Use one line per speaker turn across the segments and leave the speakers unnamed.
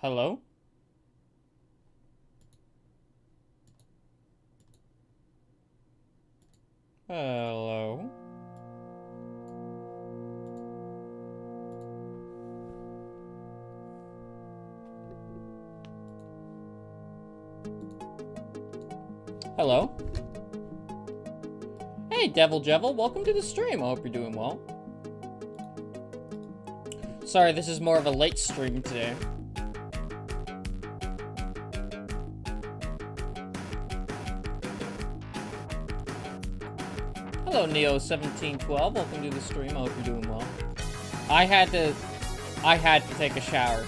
Hello? Hello? Hello? Hey, Devil Jevil, welcome to the stream. I hope you're doing well. Sorry, this is more of a late stream today. Hello, Neo1712, welcome to the stream. I hope you're doing well. I had to take a shower.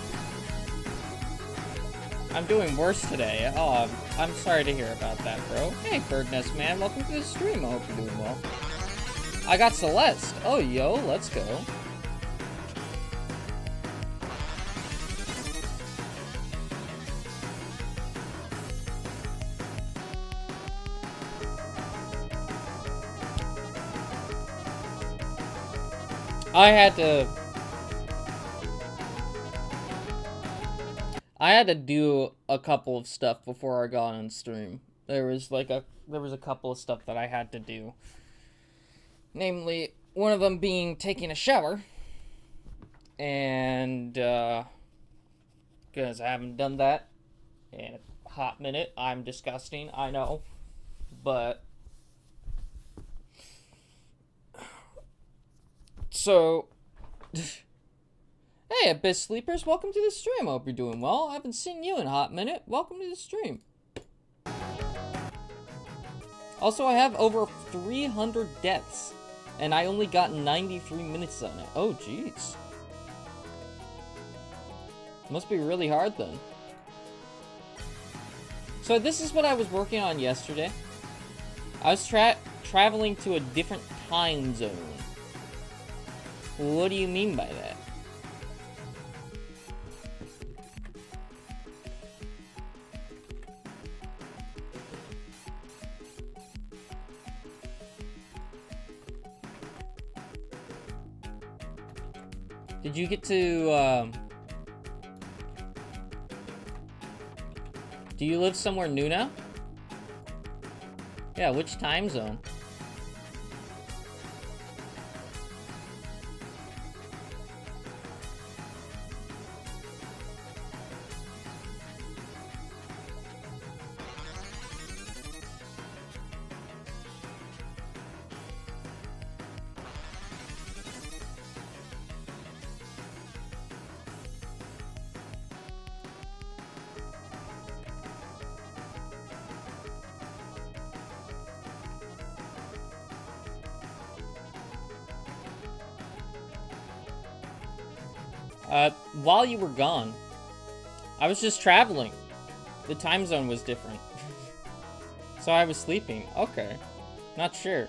I'm doing worse today. Oh, I'm sorry to hear about that, bro. Hey, Birdnest Man, welcome to the stream. I hope you're doing well. I got Celeste. Oh, yo, let's go. I had to do a couple of stuff before I got on stream. There was a couple of stuff that I had to do. Namely, one of them being taking a shower. And, because I haven't done that in a hot minute. I'm disgusting, I know. But, so, hey, Abyss Sleepers, welcome to the stream. I hope you're doing well. I haven't seen you in a hot minute. Welcome to the stream. Also, I have over 300 deaths, and I only got 93 minutes on it. Oh, jeez. Must be really hard, then. So this is what I was working on yesterday. I was traveling to a different time zone. What do you mean by that? Did you get to, do you live somewhere new now? Yeah, which time zone? While you were gone, I was just traveling. The time zone was different. So I was sleeping. Okay. Not sure.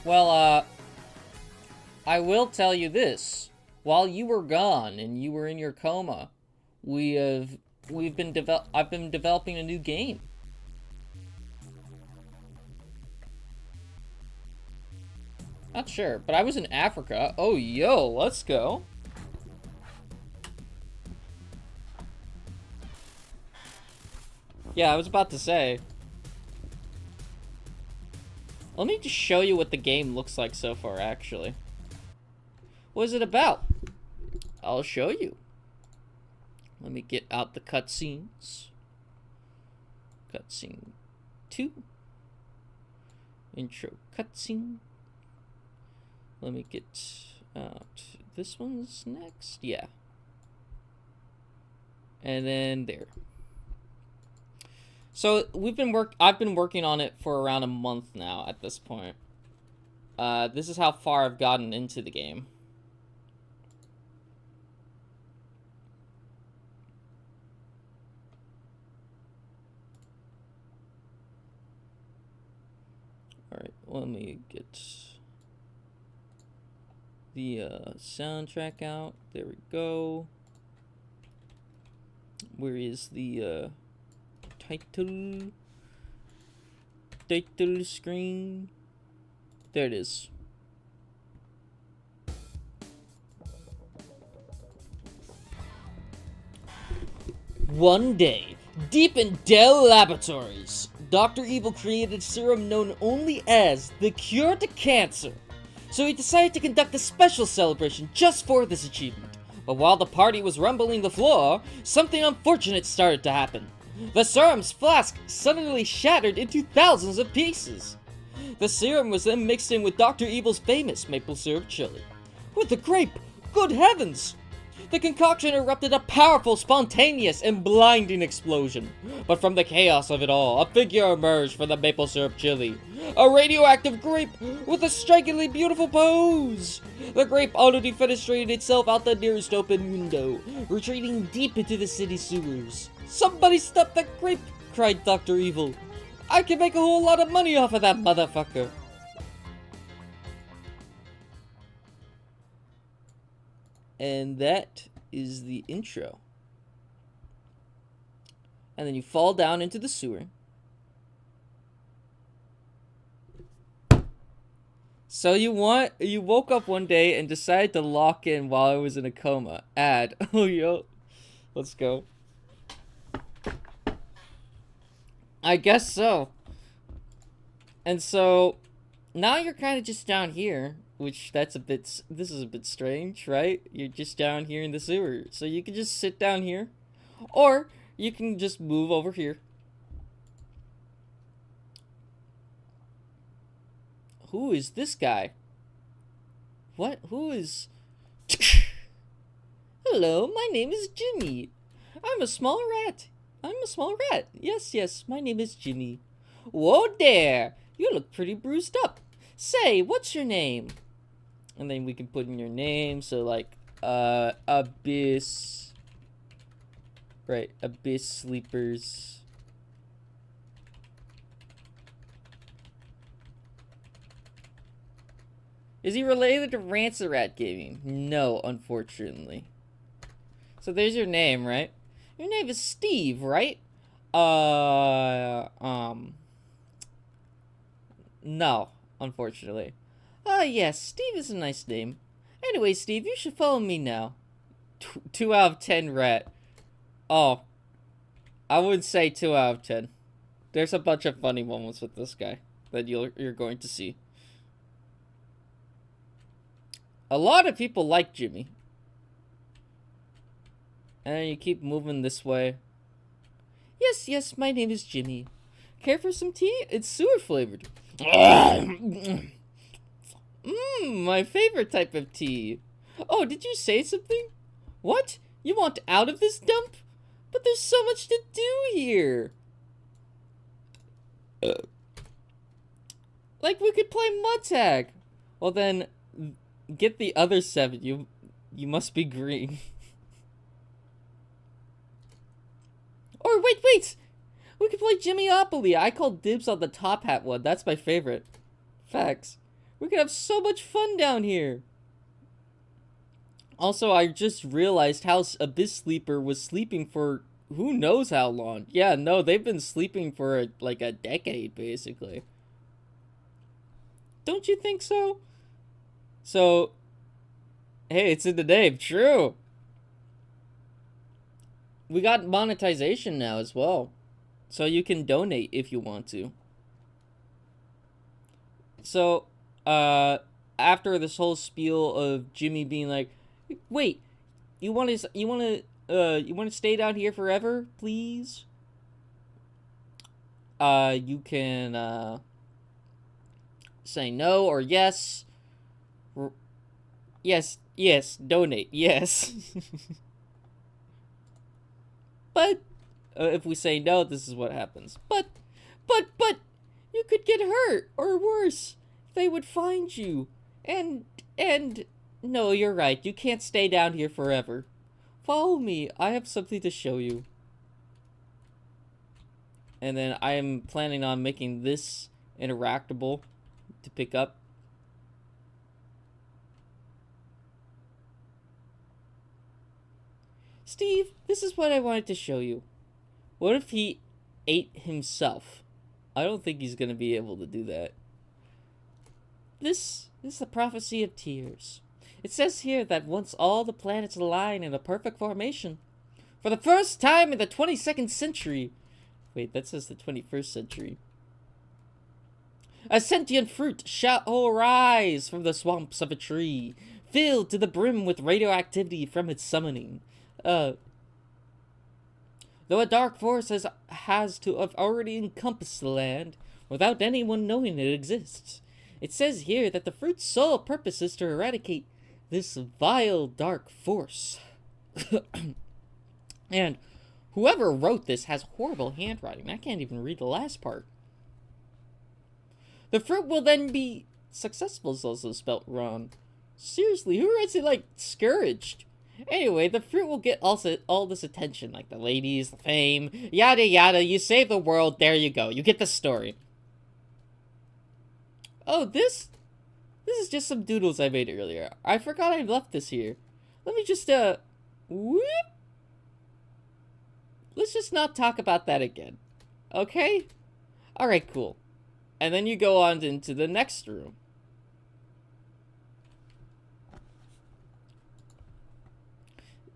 Well, I will tell you this. While you were gone and you were in your coma, I've been developing a new game. Not sure, but I was in Africa. Oh, yo, let's go. Yeah, I was about to say. Let me just show you what the game looks like so far, actually. What is it about? I'll show you. Let me get out the cutscenes. Cutscene 2. Intro cutscene. Let me get out. This one's next. Yeah. And then there. So I've been working on it for around a month now at this point. This is how far I've gotten into the game. Alright, let me get the soundtrack out. There we go. Where is the title screen? There it is. One day, deep in Dell Laboratories, Dr. Evil created a serum known only as the cure to cancer. So he decided to conduct a special celebration just for this achievement. But while the party was rumbling the floor, something unfortunate started to happen. The serum's flask suddenly shattered into thousands of pieces. The serum was then mixed in with Dr. Evil's famous maple syrup chili. With the grape! Good heavens! The concoction erupted a powerful, spontaneous, and blinding explosion. But from the chaos of it all, a figure emerged from the maple syrup chili. A radioactive grape with a strikingly beautiful pose. The grape already fenestrated itself out the nearest open window, retreating deep into the city sewers. Somebody stop that grape! Cried Dr. Evil. I can make a whole lot of money off of that motherfucker. And that is the intro. And then you fall down into the sewer. So you woke up one day and decided to lock in while I was in a coma. Ad. Oh, yo. Let's go. I guess so. And so now you're kind of just down here. Which, this is a bit strange, right? You're just down here in the sewer. So you can just sit down here. Or, you can just move over here. Who is this guy? What? Who is... Hello, my name is Jimmy. I'm a small rat. Yes, my name is Jimmy. Whoa there! You look pretty bruised up. Say, what's your name? And then we can put in your name, so like, Abyss. Right, Abyss Sleepers. Is he related to Rancerat Gaming? No, unfortunately. So there's your name, right? Your name is Steve, right? No, unfortunately. Yes, Steve is a nice name. Anyway, Steve, you should follow me now. 2 out of 10 rat. Oh, I would say 2 out of 10. There's a bunch of funny moments with this guy that you're going to see. A lot of people like Jimmy. And then you keep moving this way. Yes, my name is Jimmy. Care for some tea? It's sewer flavored. My favorite type of tea. Oh, did you say something? What? You want out of this dump? But there's so much to do here. Like we could play mud tag. Well then, get the other 7. You must be green. Or wait! We could play Jimmyopoly. I call dibs on the top hat one. That's my favorite. Facts. We could have so much fun down here. Also, I just realized how Abyss Sleeper was sleeping for who knows how long. Yeah, no, they've been sleeping for like a decade, basically. Don't you think so? So, hey, it's in the name. True. We got monetization now as well. So you can donate if you want to. So, after this whole spiel of Jimmy being like, wait, you want to stay down here forever, please? You can, say no or yes. Yes, donate, yes. But, if we say no, this is what happens. But, you could get hurt, or worse, they would find you. And, no, you're right, you can't stay down here forever. Follow me, I have something to show you. And then I am planning on making this interactable to pick up. Steve, this is what I wanted to show you. What if he ate himself? I don't think he's gonna be able to do that. This is the prophecy of tears. It says here that once all the planets align in a perfect formation, For the first time in the 22nd century... Wait, that says the 21st century. A sentient fruit shall arise from the swamps of a tree, filled to the brim with radioactivity from its summoning. Though a dark force has to have already encompassed the land, without anyone knowing it exists. It says here that the fruit's sole purpose is to eradicate this vile dark force. And whoever wrote this has horrible handwriting. I can't even read the last part. The fruit will then be successful is also spelt wrong. Seriously, who writes it like scourged? Anyway, the fruit will get also all this attention, like the ladies, the fame, yada yada. You save the world, there you go. You get the story. Oh, this is just some doodles I made earlier. I forgot I left this here. Let me just, whoop. Let's just not talk about that again. Okay? Alright, cool. And then you go on into the next room.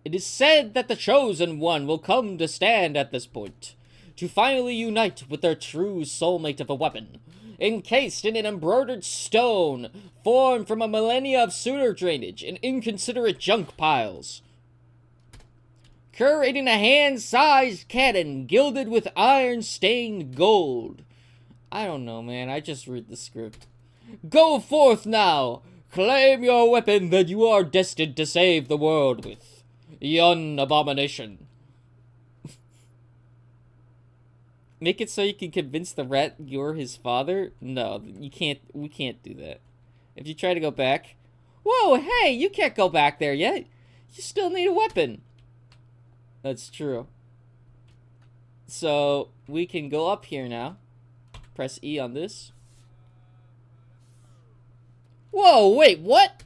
It is said that the Chosen One will come to stand at this point, to finally unite with their true soulmate of a weapon, encased in an embroidered stone, formed from a millennia of sewer drainage and inconsiderate junk piles. Curating a hand-sized cannon gilded with iron-stained gold. I don't know, man. I just read the script. Go forth now! Claim your weapon that you are destined to save the world with. Yon abomination. Make it so you can convince the rat you're his father? No, you can't. We can't do that. If you try to go back... Whoa, hey! You can't go back there yet! You still need a weapon! That's true. So, we can go up here now. Press E on this. Whoa, wait, what?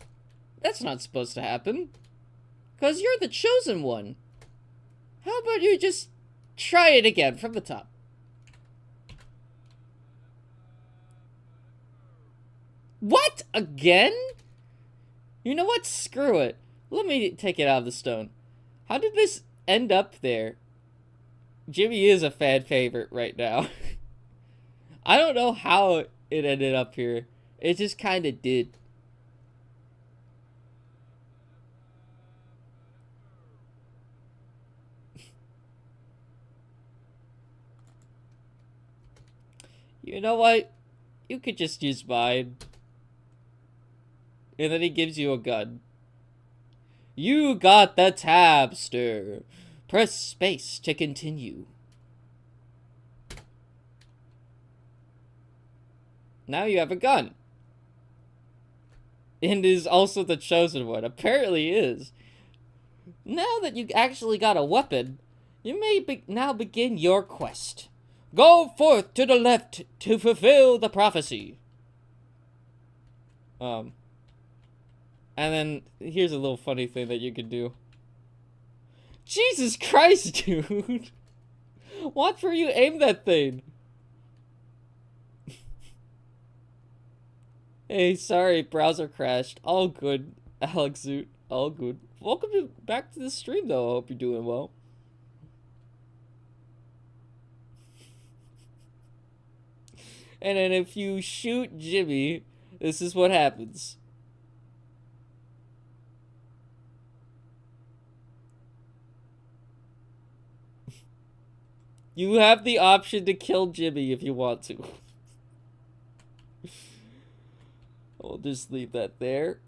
That's not supposed to happen. 'Cause you're the chosen one. How about you just try it again from the top? What? Again? You know what? Screw it. Let me take it out of the stone. How did this end up there? Jimmy is a fan favorite right now. I don't know how it ended up here. It just kind of did. You know what? You could just use mine. And then he gives you a gun. You got the tabster. Press space to continue. Now you have a gun. And is also the chosen one. Apparently is. Now that you actually got a weapon, you may now begin your quest. Go forth to the left to fulfill the prophecy. And then here's a little funny thing that you can do. Jesus Christ, dude! Watch where you aim that thing. Hey, sorry, browser crashed. All good, Alex Zoot. All good. Welcome back to the stream, though. I hope you're doing well. And then if you shoot Jimmy, this is what happens. You have the option to kill Jimmy if you want to. I'll just leave that there.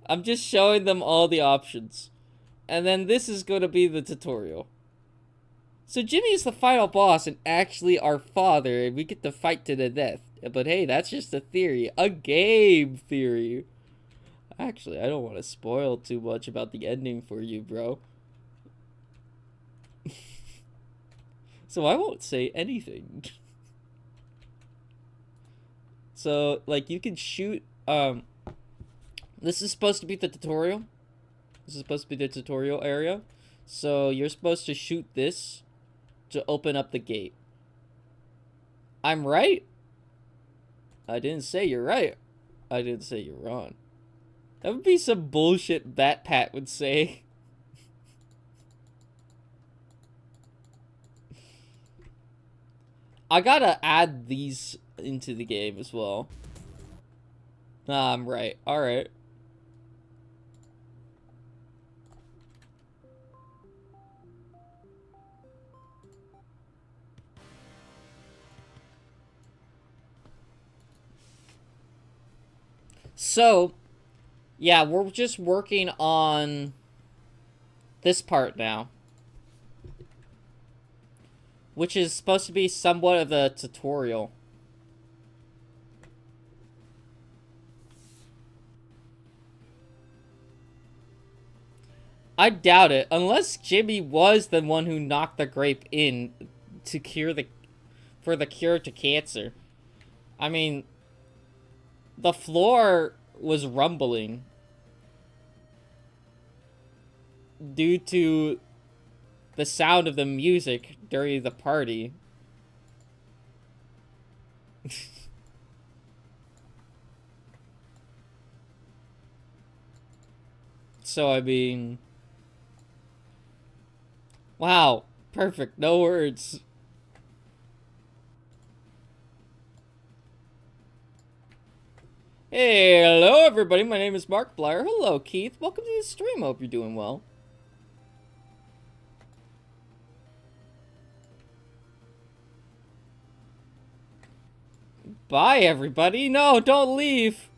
I'm just showing them all the options. And then this is going to be the tutorial. So Jimmy is the final boss and actually our father, and we get to fight to the death. But hey, that's just a theory. A game theory. Actually, I don't want to spoil too much about the ending for you, bro. So I won't say anything. So, like, you can shoot, this is supposed to be the tutorial. This is supposed to be the tutorial area. So, you're supposed to shoot this to open up the gate. I'm right? I didn't say you're right. I didn't say you're wrong. That would be some bullshit that Pat would say. I gotta add these into the game as well. I'm right. Alright. So, yeah, we're just working on this part now. Which is supposed to be somewhat of a tutorial. I doubt it, unless Jimmy was the one who knocked the grape in to for the cure to cancer. I mean, the floor was rumbling due to the sound of the music during the party. So, I mean... Wow. Perfect. No words. Hey, hello everybody. My name is Markiplier. Hello, Keith. Welcome to the stream. Hope you're doing well. Bye, everybody. No, don't leave.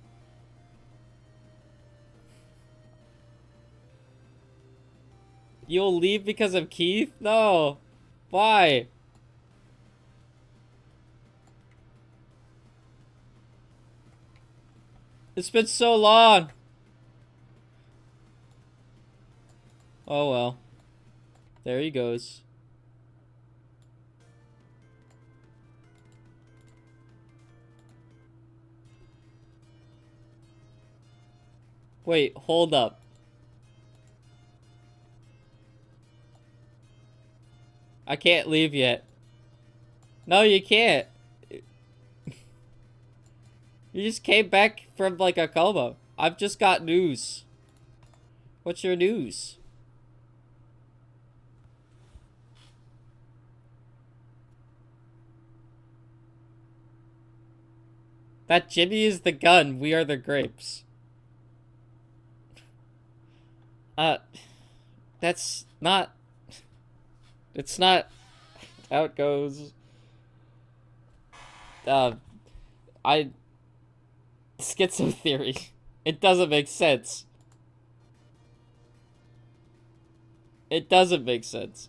You'll leave because of Keith? No. Bye. It's been so long. Oh well. There he goes. Wait, hold up. I can't leave yet. No, you can't. You just came back from, like, a coma. I've just got news. What's your news? That Jimmy is the gun, we are the grapes. That's not... It's not how it goes. Schizo theory. It doesn't make sense. It doesn't make sense.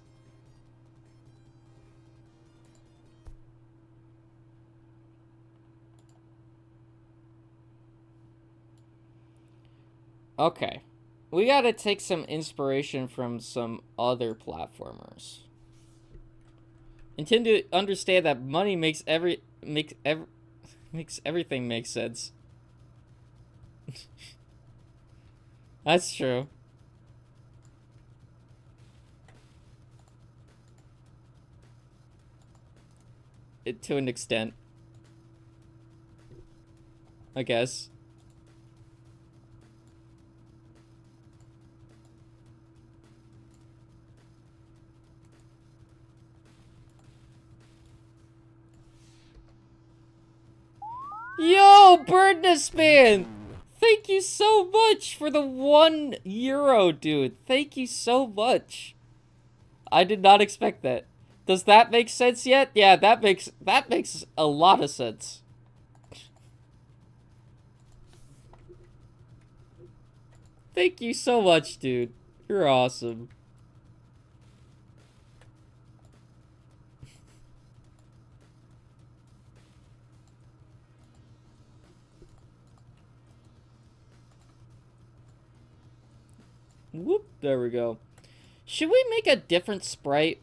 Okay. We gotta take some inspiration from some other platformers. Intend to understand that money makes everything make sense. That's true. To an extent. I guess. Yo, Birdness Man! Thank you so much for the €1, dude. Thank you so much. I did not expect that. Does that make sense yet? Yeah, that makes a lot of sense. Thank you so much, dude. You're awesome. Whoop, there we go. Should we make a different sprite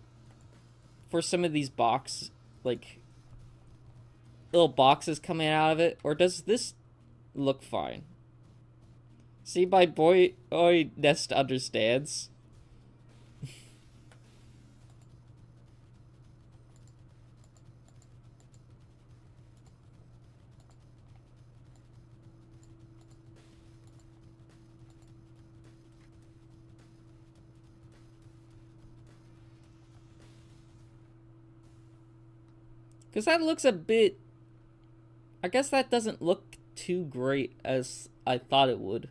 for some of these like, little boxes coming out of it? Or does this look fine? See, my boy Nest understands. Because that looks a bit... I guess that doesn't look too great as I thought it would.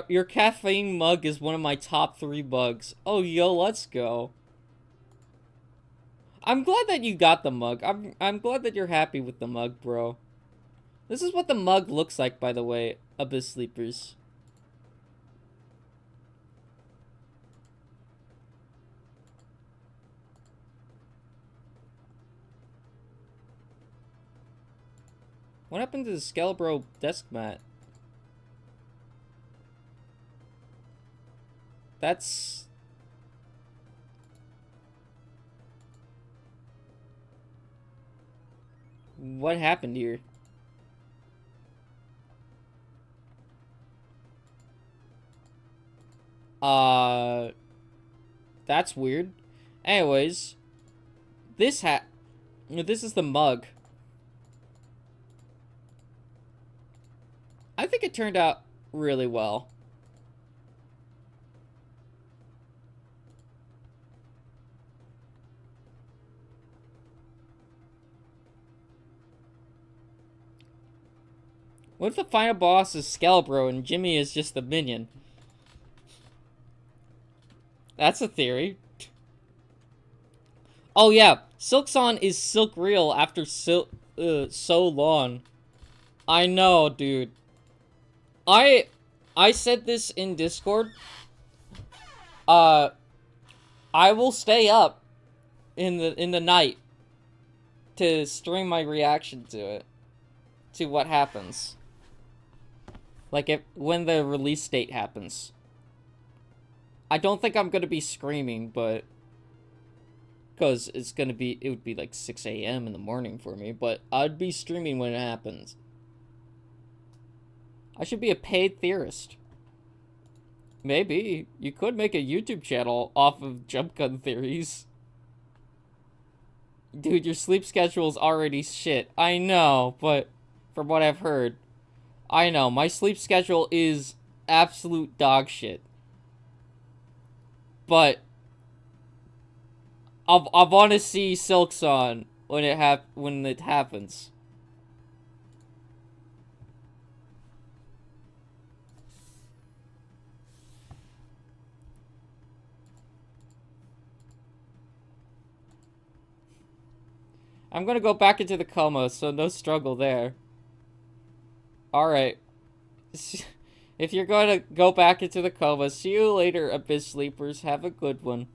Your caffeine mug is one of my top 3 bugs. Oh, yo, let's go. I'm glad that you got the mug. I'm glad that you're happy with the mug, bro. This is what the mug looks like, by the way, Abyss Sleepers. What happened to the Skelebro desk mat? That's... What happened here? That's weird. Anyways, this is the mug. I think it turned out really well. What if the final boss is Skelebro and Jimmy is just the minion? That's a theory. Oh yeah, Silksong is Silk Real after so long. I know, dude. I said this in Discord. I will stay up in the night to stream my reaction to it, to what happens. Like when the release date happens. I don't think I'm gonna be screaming, but because it would be like 6 a.m. in the morning for me, but I'd be streaming when it happens. I should be a paid theorist. Maybe. You could make a YouTube channel off of Jump Gun theories. Dude, your sleep schedule's already shit. I know, but from what I've heard, I know, my sleep schedule is absolute dog shit. But I want to see Silksong when it happens. I'm gonna go back into the coma, so no struggle there. Alright. If you're going to go back into the coma, see you later, Abyss Sleepers. Have a good one.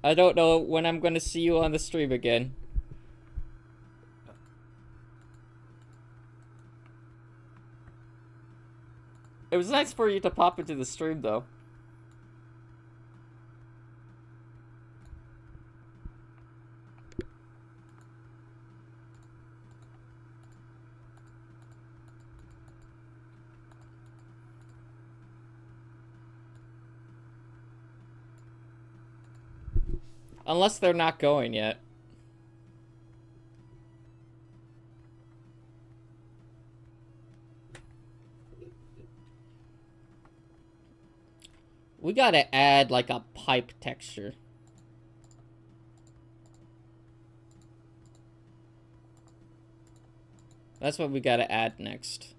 I don't know when I'm going to see you on the stream again. It was nice for you to pop into the stream, though. Unless they're not going yet. We gotta add, like, a pipe texture. That's what we gotta add next.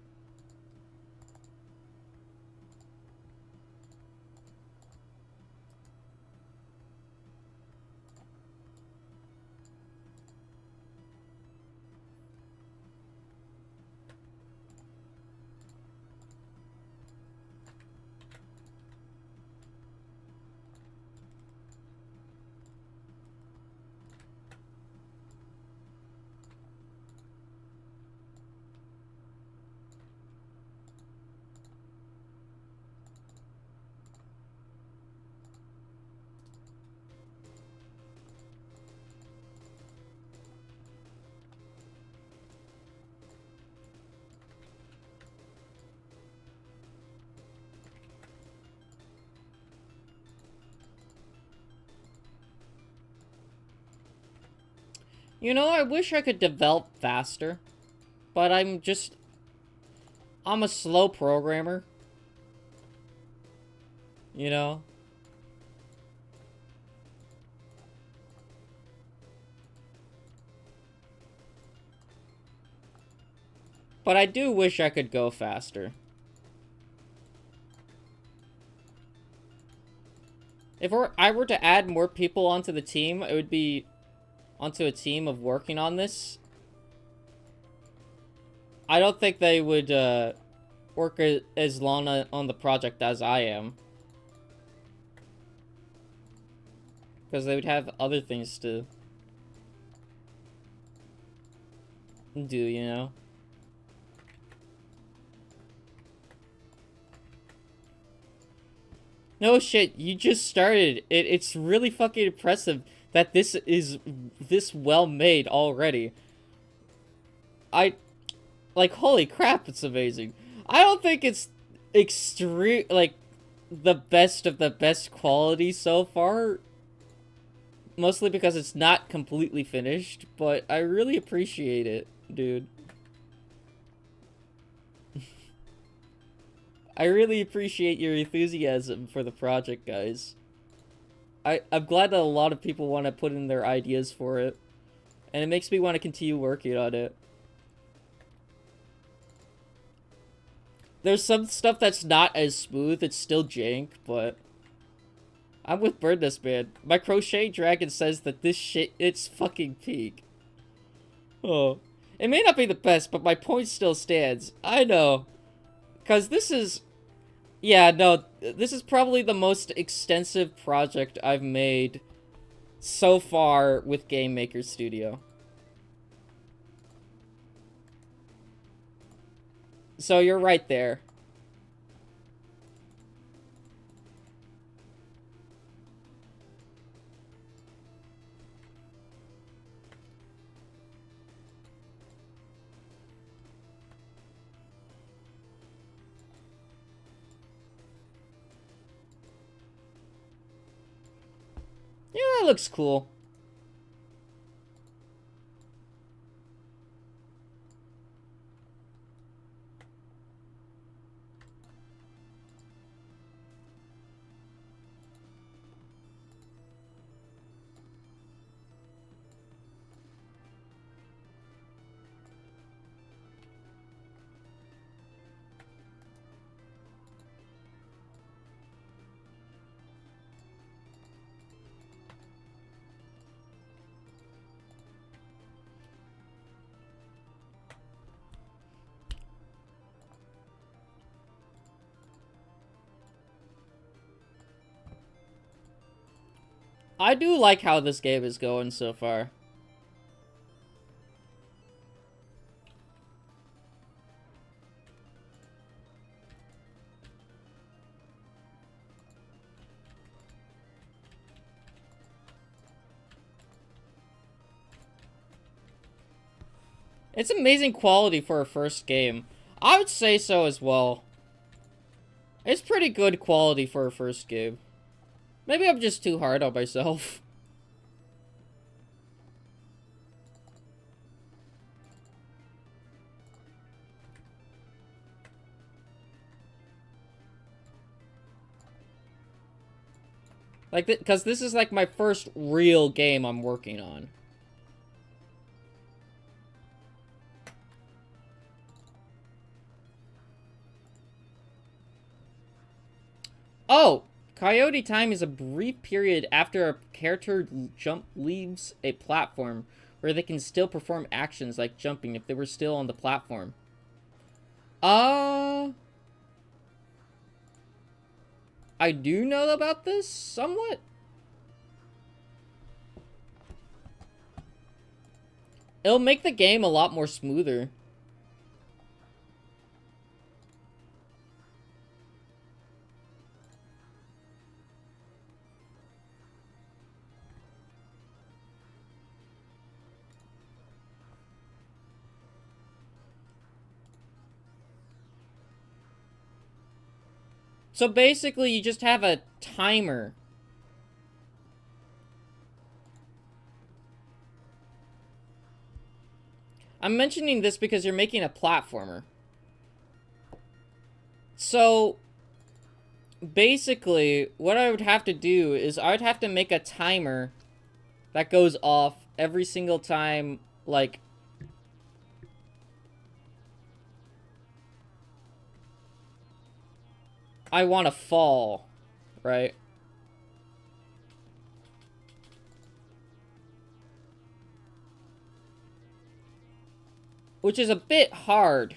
You know, I wish I could develop faster, but I'm a slow programmer. You know? But I do wish I could go faster. If I were to add more people onto the team, it would be onto a team of working on this. I don't think they would work as long on the project as I am. Because they would have other things to do, you know? No shit, you just started. It's really fucking impressive that this is this well made already. Like, holy crap, it's amazing. I don't think it's extreme, like, the best of the best quality so far. Mostly because it's not completely finished, but I really appreciate it, dude. I really appreciate your enthusiasm for the project, guys. I'm glad that a lot of people want to put in their ideas for it. And it makes me want to continue working on it. There's some stuff that's not as smooth, it's still jank, but... I'm with Birdness, man. My crochet dragon says that this shit, it's fucking peak. Oh. It may not be the best, but my point still stands. I know. Because this is... Yeah, no, this is probably the most extensive project I've made so far with Game Maker Studio. So you're right there. Yeah, that looks cool. I do like how this game is going so far. It's amazing quality for a first game. I would say so as well. It's pretty good quality for a first game. Maybe I'm just too hard on myself. Like, because this is like my first real game I'm working on. Oh! Coyote time is a brief period after a character leaves a platform where they can still perform actions like jumping if they were still on the platform. I do know about this, somewhat. It'll make the game a lot more smoother. So basically, you just have a timer. I'm mentioning this because you're making a platformer. So, basically, what I would have to do is I would have to make a timer that goes off every single time, like... I want to fall, right? Which is a bit hard.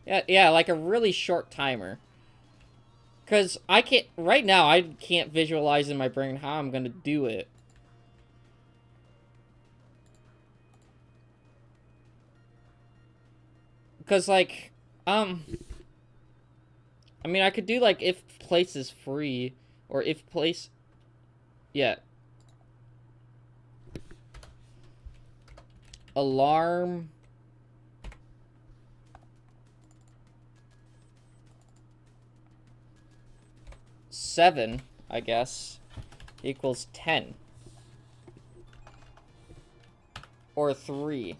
Yeah, like a really short timer. Because I can't, right now, I can't visualize in my brain how I'm going to do it. Because, like, I mean, I could do, like, if place is free, or if place, yeah. Alarm. Seven, I guess, equals 10. Or 3.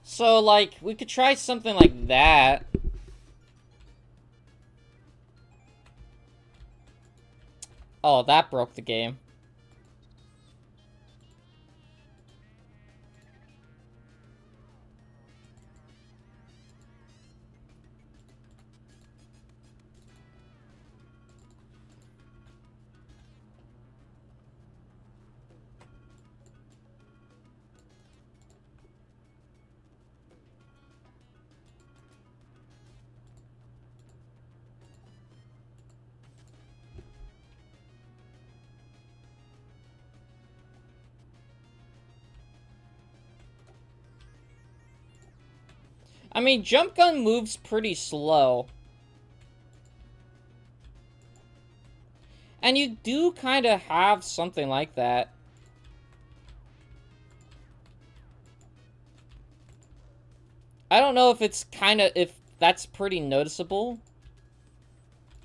So, like, we could try something like that. Oh, that broke the game. I mean, jump gun moves pretty slow. And you do kind of have something like that. I don't know if it's kind of, if that's pretty noticeable.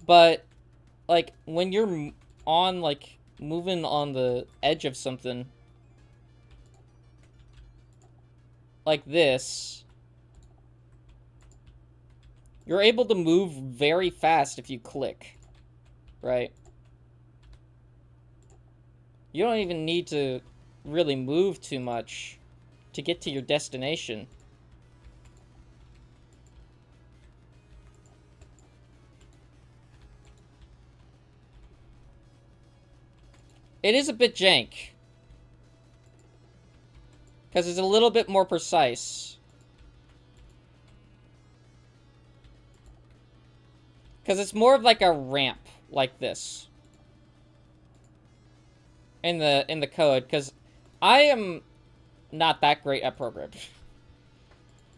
But, like, when you're on, like, moving on the edge of something like this, you're able to move very fast if you click, right? You don't even need to really move too much to get to your destination. It is a bit jank, because it's a little bit more precise. Because it's more of like a ramp, like this. In the code, because I am not that great at programming.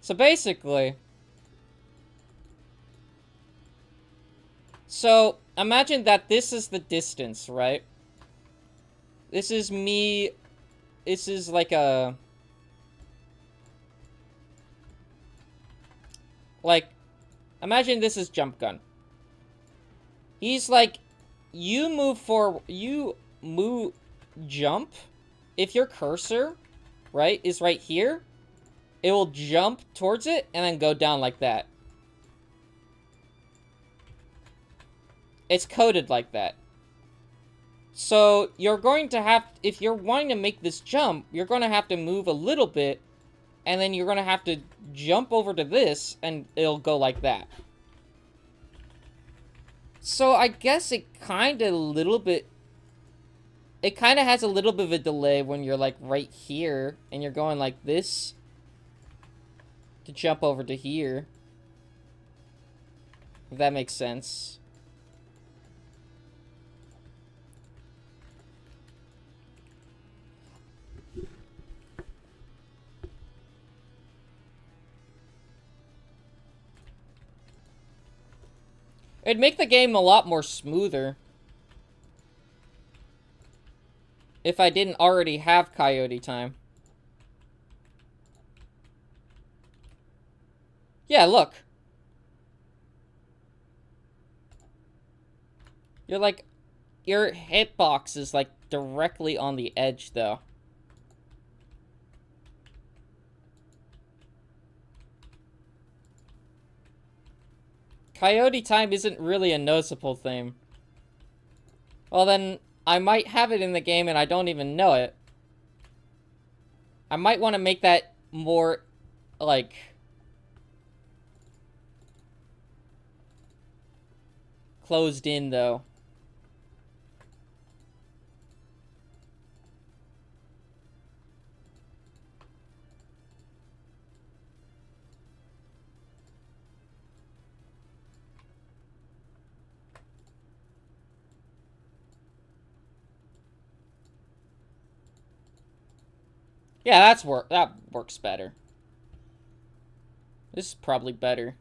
So basically... So, imagine that this is the distance, right? This is me... This is like a... Like, imagine this is jump gun. He's like, you move for... You move... Jump. If your cursor, right, is right here, it will jump towards it and then go down like that. It's coded like that. So, you're going to have... If you're wanting to make this jump, you're going to have to move a little bit, and then you're going to have to jump over to this, and it'll go like that. So, I guess it kind of a little bit... It kind of has a little bit of a delay when you're, like, right here, and you're going like this to jump over to here. If that makes sense. It'd make the game a lot more smoother if I didn't already have Coyote Time. Yeah, look. You're like, your hitbox is like directly on the edge though. Coyote time isn't really a noticeable thing. Well then, I might have it in the game and I don't even know it. I might want to make that more, like... closed in, though. Yeah, that works better. This is probably better.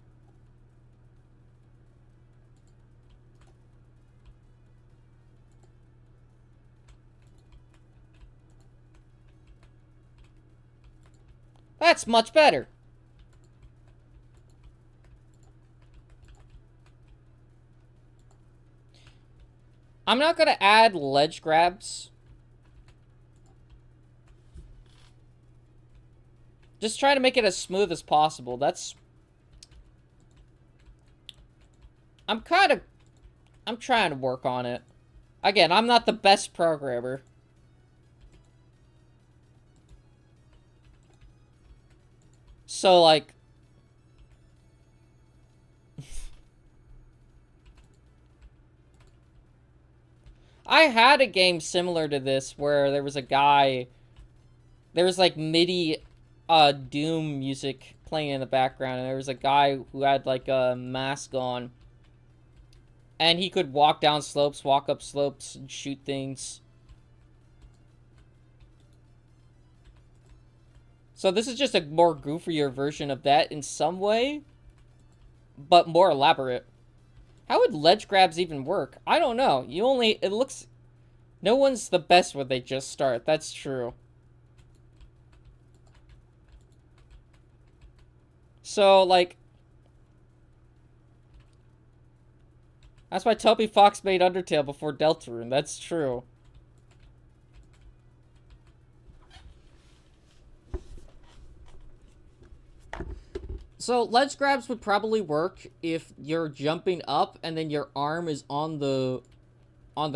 That's much better. I'm not gonna add ledge grabs. Just try to make it as smooth as possible. I'm trying to work on it. Again, I'm not the best programmer. So, like... I had a game similar to this where there was a guy... There was, like, MIDI Doom music playing in the background, and there was a guy who had, like, a mask on. And he could walk down slopes, walk up slopes, and shoot things. So this is just a more goofier version of that in some way, but more elaborate. How would ledge grabs even work? I don't know. It looks... No one's the best when they just start. That's true. So, like... That's why Toby Fox made Undertale before Deltarune. That's true. So, ledge grabs would probably work if you're jumping up and then your arm is on the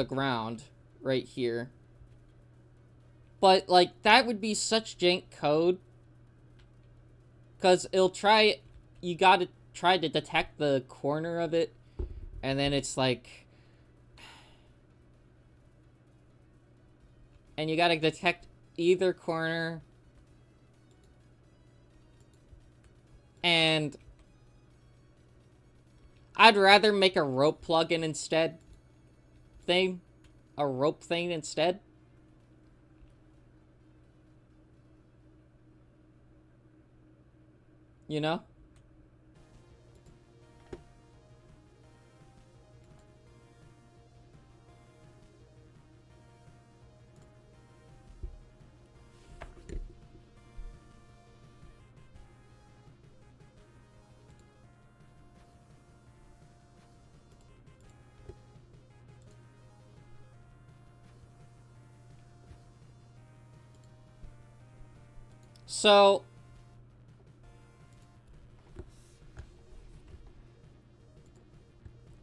ground right here. But, like, that would be such jank code. Because it'll try... You gotta try to detect the corner of it. And then it's like... And you gotta detect either corner. And... I'd rather make a rope plugin instead. A rope thing instead. You know? So...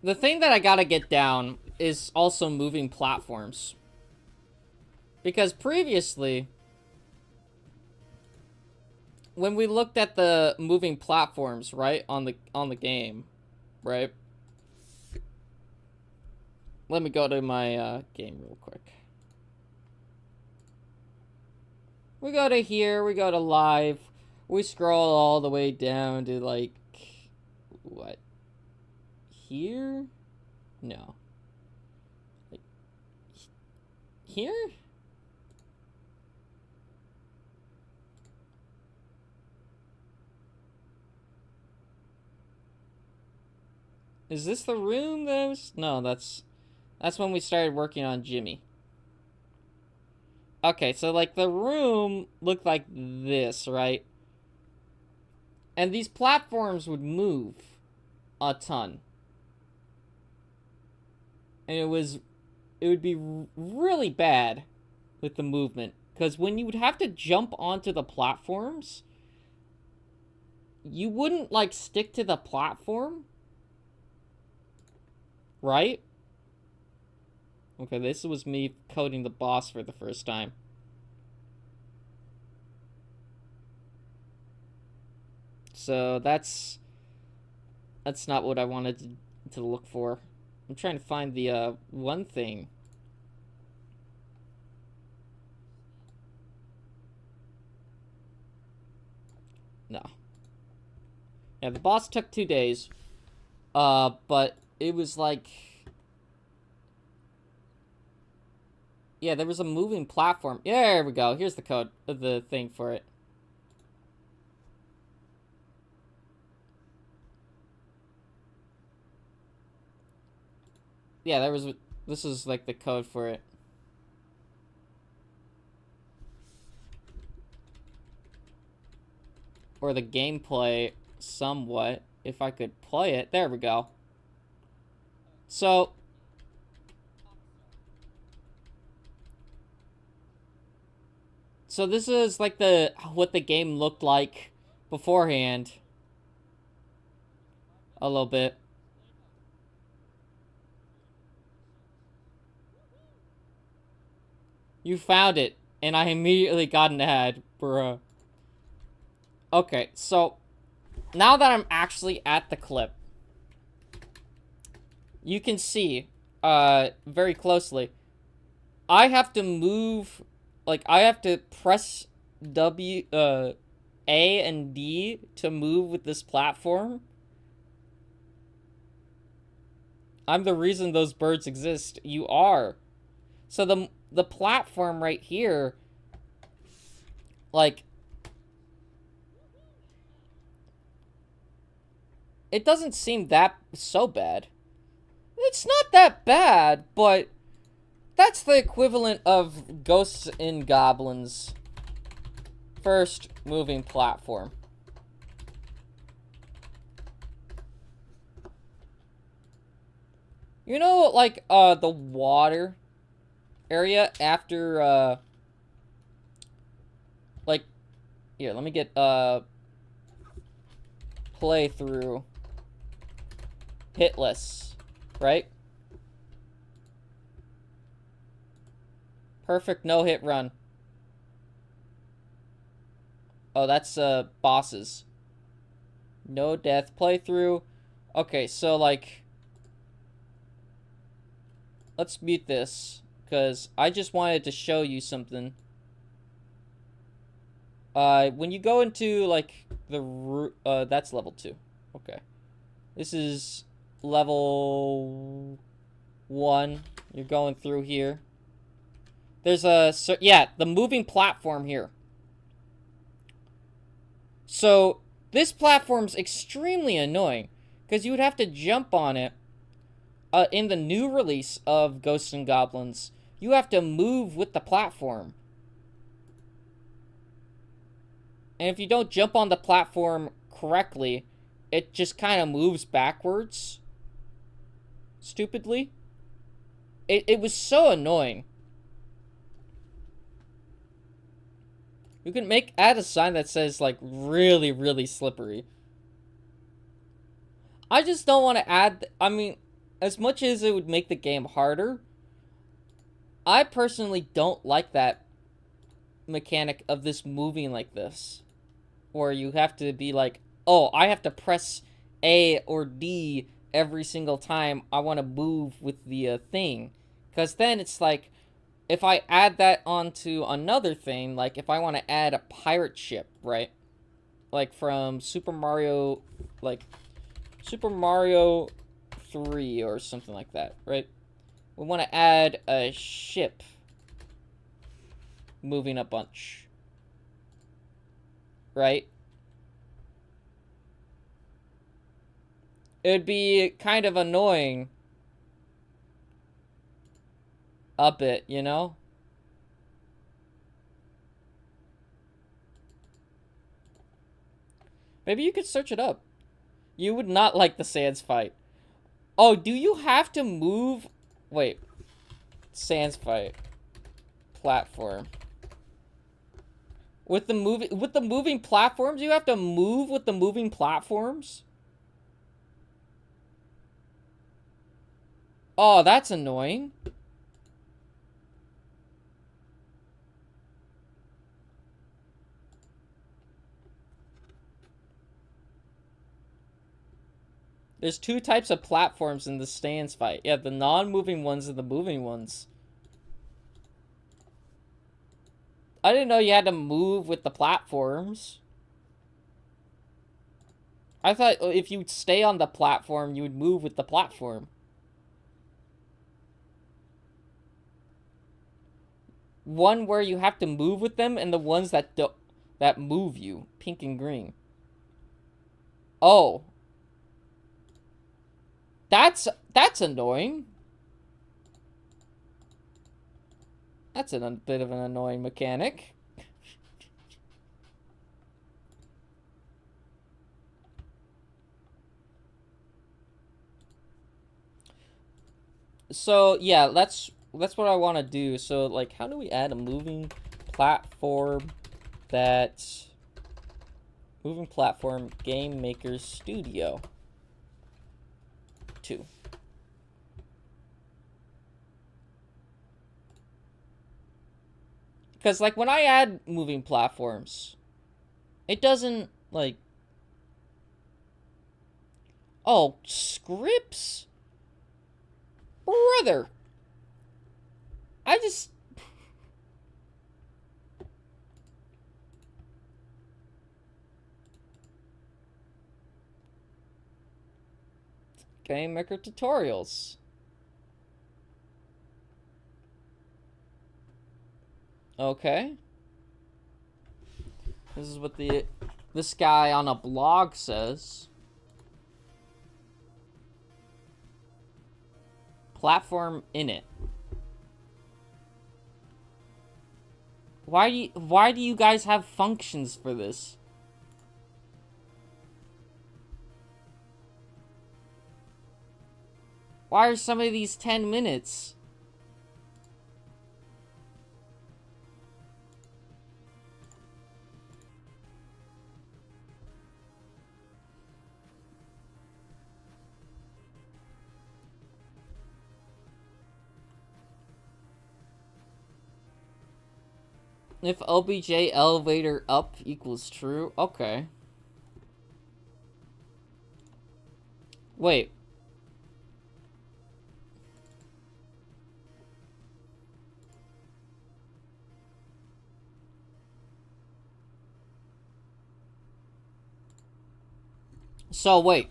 The thing that I gotta get down is also moving platforms. Because previously, when we looked at the moving platforms, right, on the game, right? Let me go to my game real quick. We go to here, we go to live, we scroll all the way down to, like, what? Here? No. Like, here? Is this the room that I was... No, that's when we started working on Jimmy. Okay, so, like, the room looked like this, right? And these platforms would move a ton. And it would be really bad with the movement. Because when you would have to jump onto the platforms, you wouldn't, like, stick to the platform. Right? Okay, this was me coding the boss for the first time. So that's not what I wanted to look for. I'm trying to find the one thing. No. Yeah, the boss took 2 days. But it was like, yeah, there was a moving platform. Yeah, there we go. Here's the code of the thing for it. Yeah, this is like the code for it. Or the gameplay somewhat, if I could play it. There we go. So this is like what the game looked like beforehand. A little bit. You found it, and I immediately got an ad, bruh. Okay, so now that I'm actually at the clip, you can see very closely. I have to move, like, I have to press A and D to move with this platform. I'm the reason those birds exist. You are. So the platform right here, like, it doesn't seem that so bad. It's not that bad, but that's the equivalent of Ghosts and Goblins' first moving platform. You know, like, the water area after, like, here, let me get, playthrough hitless, right? Perfect no-hit run. Oh, that's, bosses. No death playthrough. Okay, so, like, let's mute this, because I just wanted to show you something. When you go into, like, that's level 2. Okay. This is level 1. You're going through here. There's yeah, the moving platform here. So, this platform's extremely annoying, because you would have to jump on it. In the new release of Ghosts and Goblins, you have to move with the platform. And if you don't jump on the platform correctly, it just kind of moves backwards. Stupidly. It was so annoying. You can add a sign that says, like, really, really slippery. I just don't want to add, I mean, as much as it would make the game harder, I personally don't like that mechanic of this moving like this. Where you have to be like, oh, I have to press A or D every single time I want to move with the thing. Because then it's like, if I add that onto another thing, like if I want to add a pirate ship, right? Like from Super Mario 3 or something like that, right? We want to add a ship moving a bunch. Right? It'd be kind of annoying. A bit, you know? Maybe you could search it up. You would not like the Sans fight. Oh, do you have to move Wait. Sans fight. Platform. With the moving platforms, you have to move with the moving platforms? Oh, that's annoying. There's two types of platforms in the stance fight. Yeah, the non-moving ones and the moving ones. I didn't know you had to move with the platforms. I thought if you stay on the platform, you would move with the platform. One where you have to move with them, and the ones that that move you, pink and green. Oh, that's annoying. That's a bit of an annoying mechanic. So yeah, that's what I want to do. So like, how do we add a moving platform Game Maker Studio 2? Because like when I add moving platforms, it doesn't like. Oh, scripts, brother. I just. Game Maker tutorials. Okay. This is what this guy on a blog says. Platform init. Why do you guys have functions for this? Why are some of these 10 minutes? If obj elevator up equals true, okay. Wait. So wait.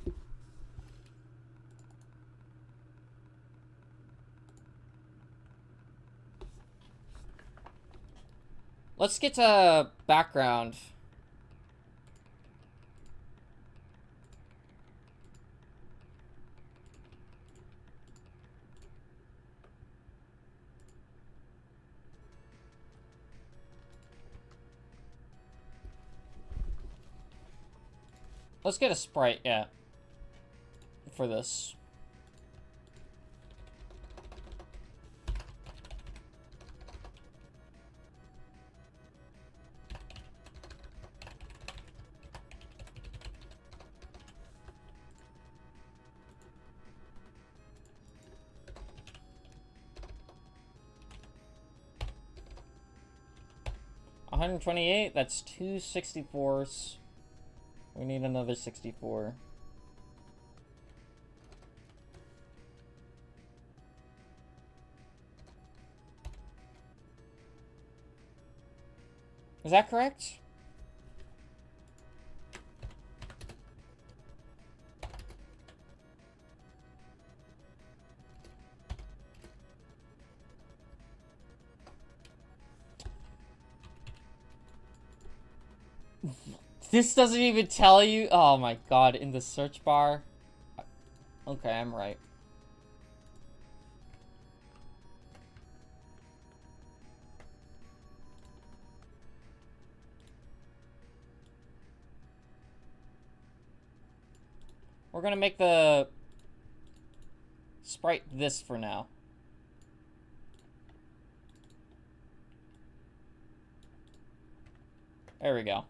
Let's get to background. Let's get a sprite, yeah. For this. $128, that's 2 64s. We need another 64. Is that correct? This doesn't even tell you. Oh my god, in the search bar. Okay, I'm right. We're gonna make the sprite this for now. There we go.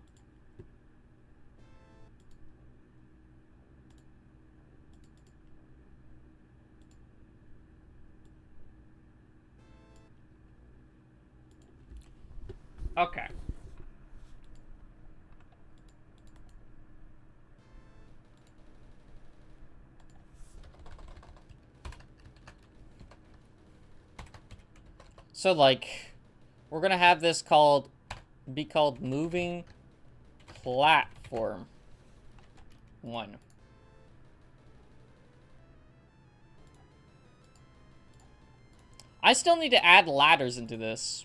Okay. So, like, we're gonna have this be called Moving Platform 1. I still need to add ladders into this.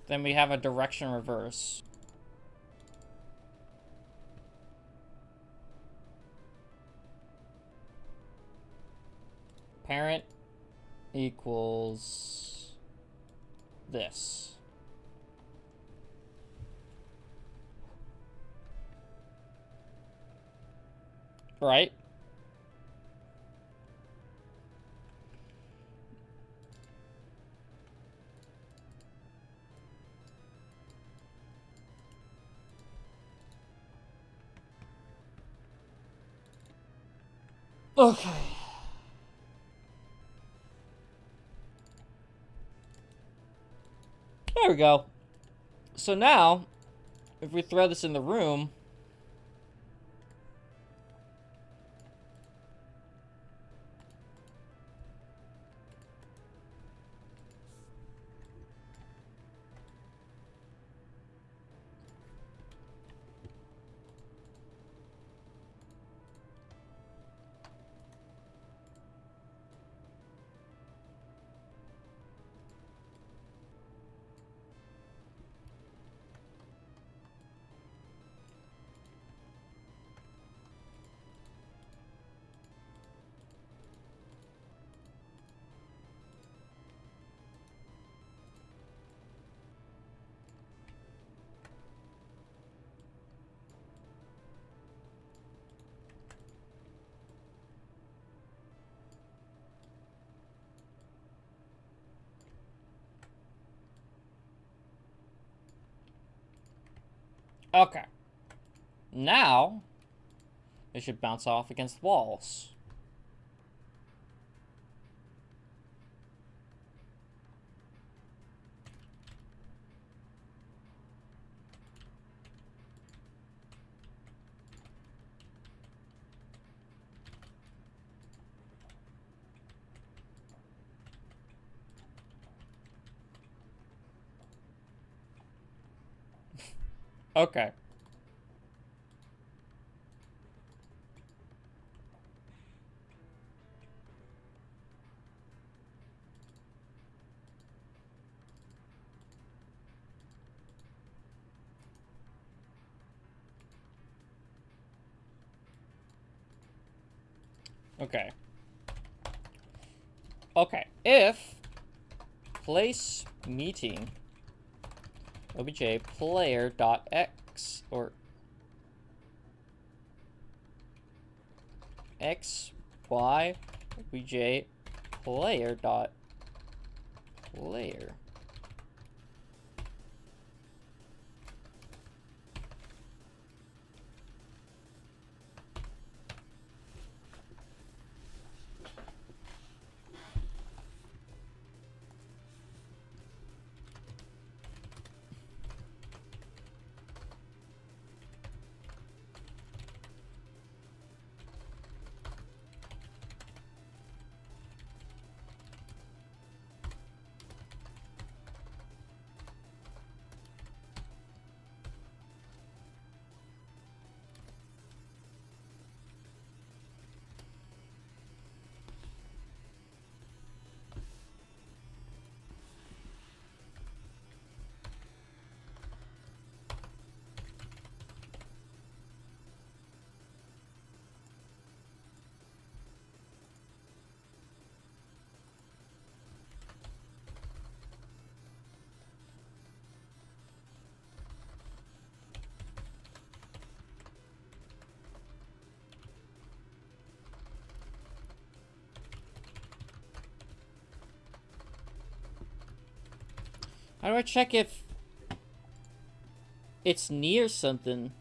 Then we have a direction reverse. Parent equals this. Right? Okay. There we go. So now, if we throw this in the room, okay. Now, it should bounce off against walls. Okay. Okay. Okay. If place meeting obj player dot x or x y obj player dot player. How do I check if it's near something?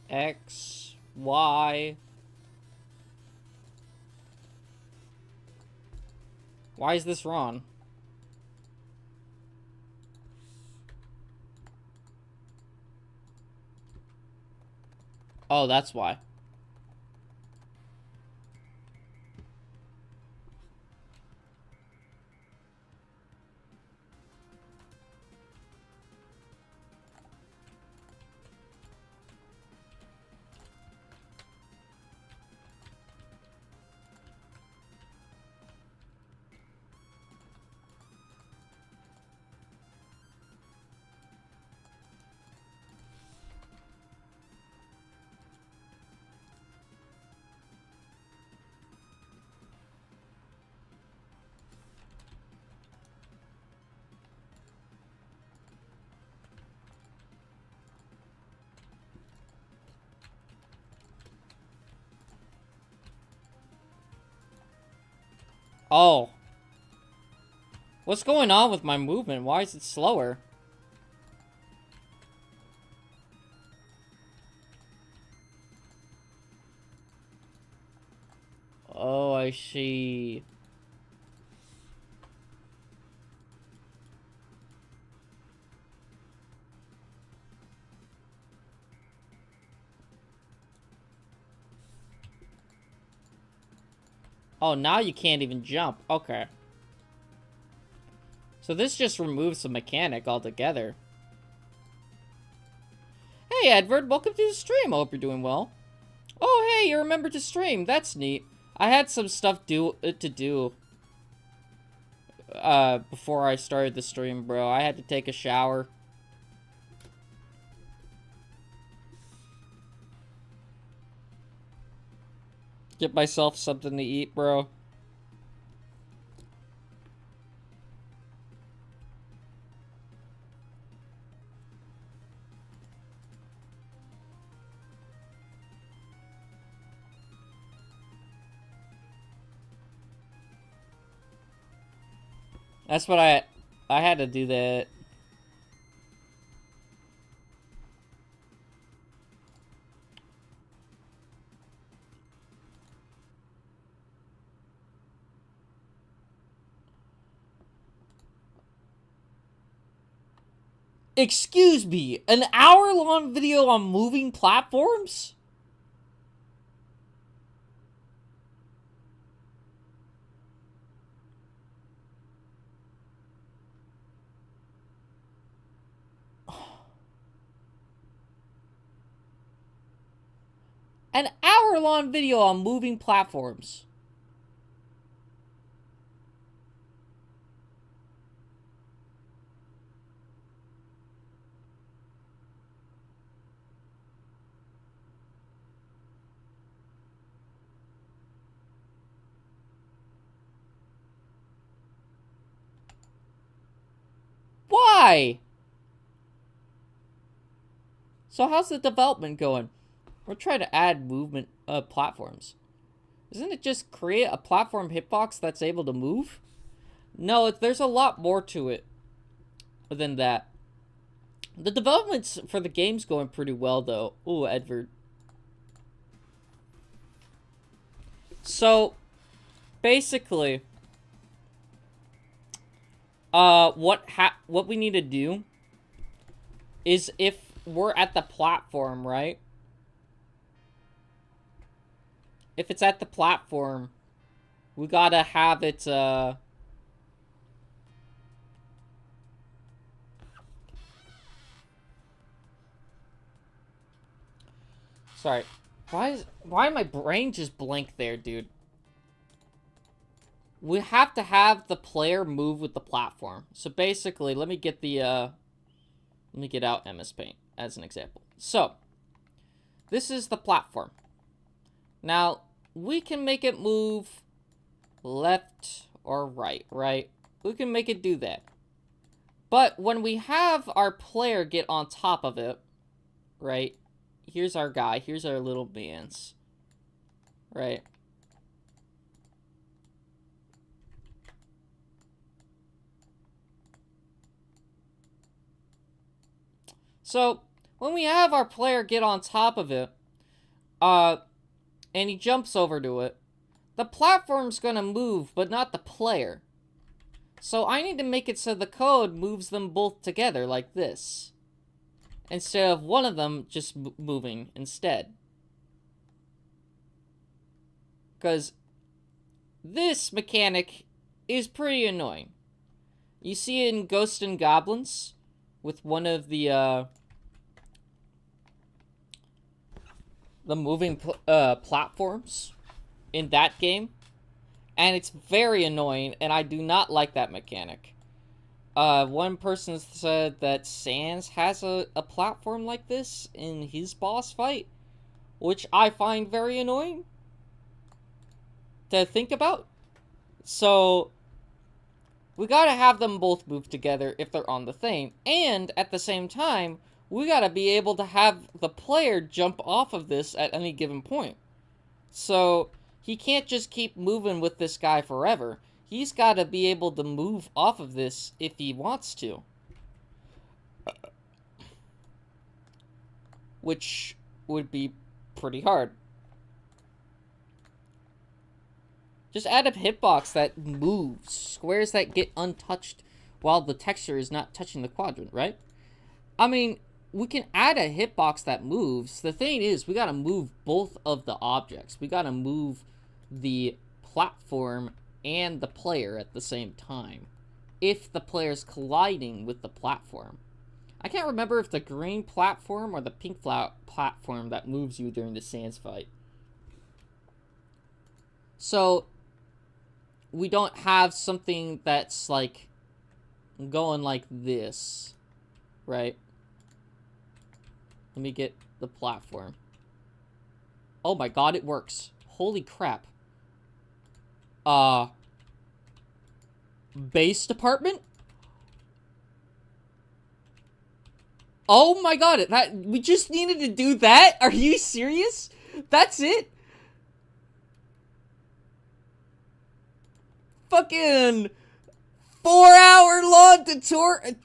X, Y. Why is this wrong? Oh, that's why. Oh. What's going on with my movement? Why is it slower? Oh, I see. Oh, now you can't even jump. Okay. So this just removes the mechanic altogether. Hey, Edward, welcome to the stream. I hope you're doing well. Oh, hey, you remember to stream. That's neat. I had some stuff to do before I started the stream, bro. I had to take a shower. Get myself something to eat, bro. That's what I had to do that. Excuse me, an hour-long video on moving platforms? An hour-long video on moving platforms. Why? So how's the development going? We're trying to add movement platforms. Isn't it just create a platform hitbox that's able to move? No, there's a lot more to it than that. The developments for the game's going pretty well, though. Ooh, Edward. So, basically, what we need to do is if we're at the platform, right? If it's at the platform, we gotta have it, Sorry. Why my brain just blank there, dude? We have to have the player move with the platform. So basically, let me get out MS Paint as an example. So, this is the platform. Now, we can make it move left or right, right? We can make it do that. But when we have our player get on top of it, right? Here's our guy. Here's our little mans. Right? So, when we have our player get on top of it, and he jumps over to it, the platform's gonna move, but not the player. So I need to make it so the code moves them both together like this, instead of one of them just moving instead. Because this mechanic is pretty annoying. You see it in Ghosts and Goblins with one of the moving platforms in that game. And it's very annoying, and I do not like that mechanic. One person said that Sans has a platform like this in his boss fight, which I find very annoying to think about. So, we gotta have them both move together if they're on the thing, and at the same time, we gotta be able to have the player jump off of this at any given point. So, he can't just keep moving with this guy forever. He's gotta be able to move off of this if he wants to. Which would be pretty hard. Just add a hitbox that moves. Squares that get untouched while the texture is not touching the quadrant, right? I mean, we can add a hitbox that moves. The thing is, we gotta move both of the objects. We gotta move the platform and the player at the same time, if the player's colliding with the platform. I can't remember if the green platform or the pink platform that moves you during the Sans fight. So, we don't have something that's, like, going like this, right? Let me get the platform. Oh my god, it works. Holy crap. Base department? Oh my god, we just needed to do that? Are you serious? That's it? Fucking 4-hour long tutorial.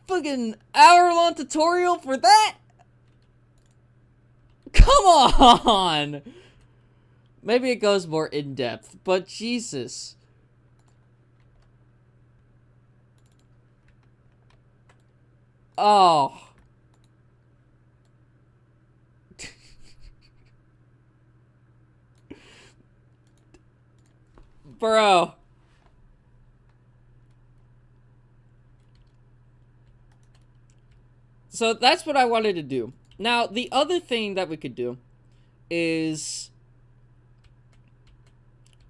Fucking hour-long tutorial for that? Come on! Maybe it goes more in-depth, but Jesus. Oh. Bro. So that's what I wanted to do. Now, the other thing that we could do is,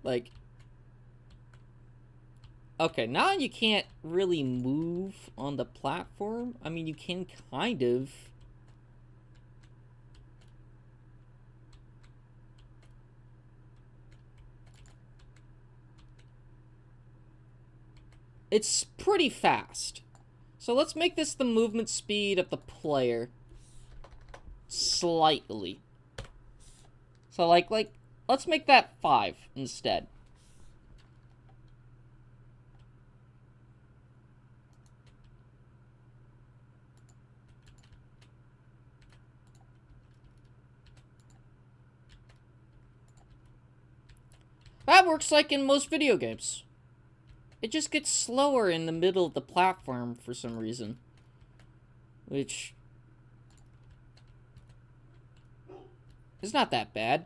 like, okay, now you can't really move on the platform. I mean, you can kind of. It's pretty fast. So let's make this the movement speed of the player. slightly. So, like, let's make that 5 instead. That works like in most video games. It just gets slower in the middle of the platform for some reason. Which is not that bad.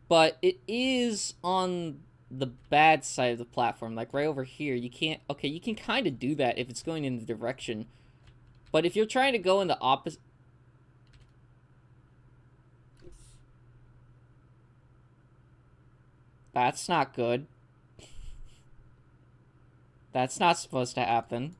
But it is on the bad side of the platform. Like right over here, you can't... Okay, you can kind of do that if it's going in the direction. But if you're trying to go in the opposite... That's not good. That's not supposed to happen.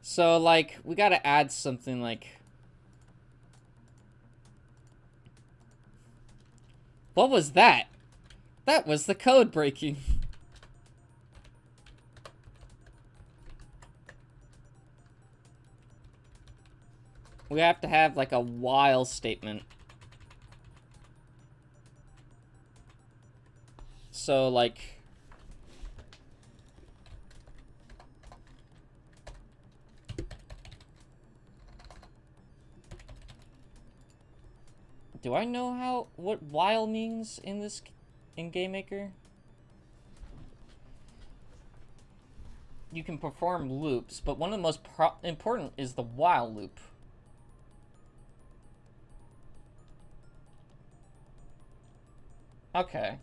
So, like, we gotta add something like... What was that? That was the code breaking. We have to have, like, a while statement. So, like... Do I know what while means in this, in GameMaker? You can perform loops, but one of the most important is the while loop. Okay.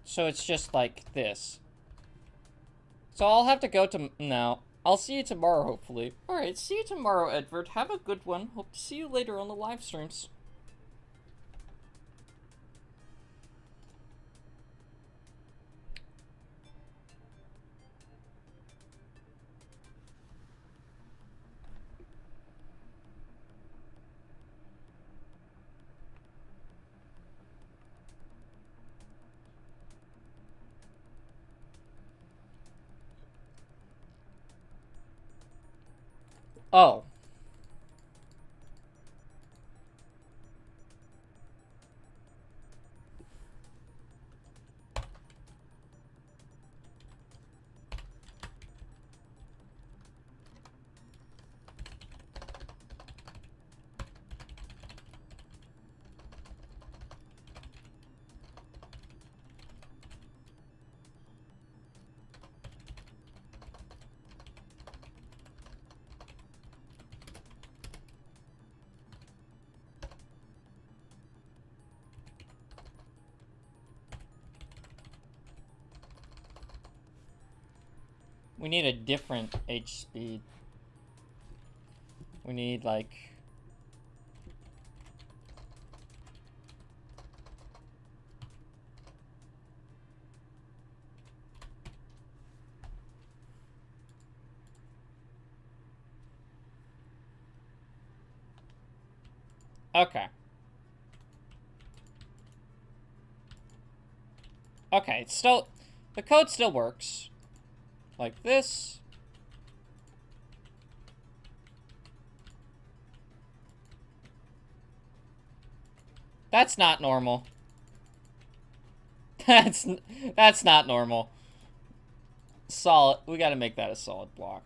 So it's just like this. So I'll have to go to... No. I'll see you tomorrow, hopefully. Alright, see you tomorrow, Edward. Have a good one. Hope to see you later on the live streams. Oh. We need a different H speed. We need, like... Okay. Okay, it's still... The code still works. Like this. That's not normal. That's not normal. Solid. We gotta make that a solid block.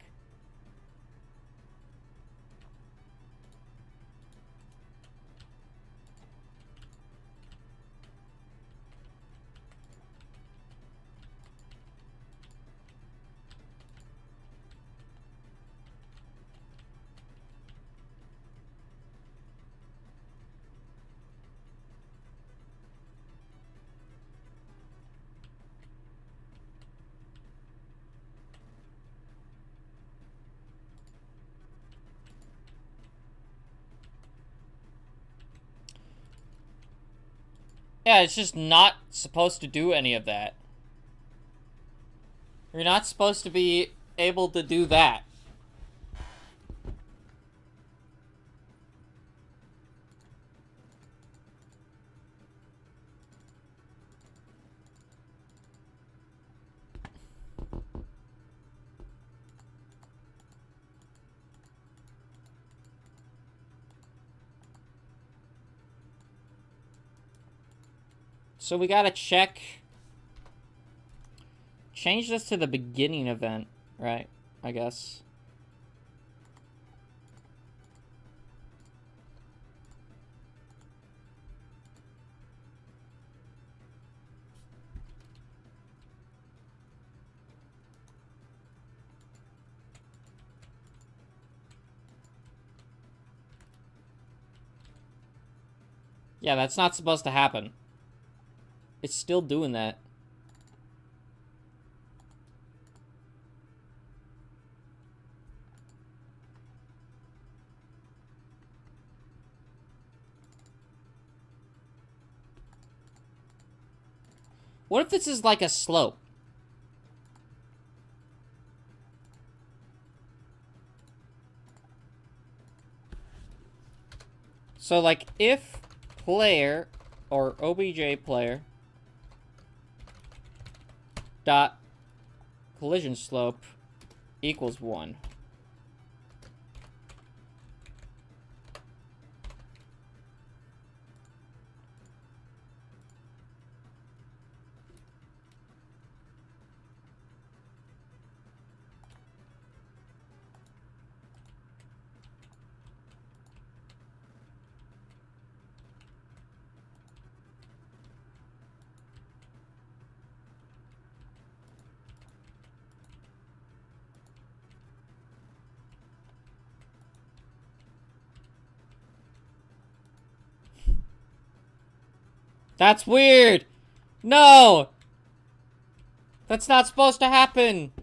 Yeah, it's just not supposed to do any of that. You're not supposed to be able to do that. So we gotta check. Change this to the beginning event, right? I guess. Yeah, that's not supposed to happen. It's still doing that. What if this is like a slope? So, like, if player or obj player dot collision slope equals 1. That's weird! No! That's not supposed to happen!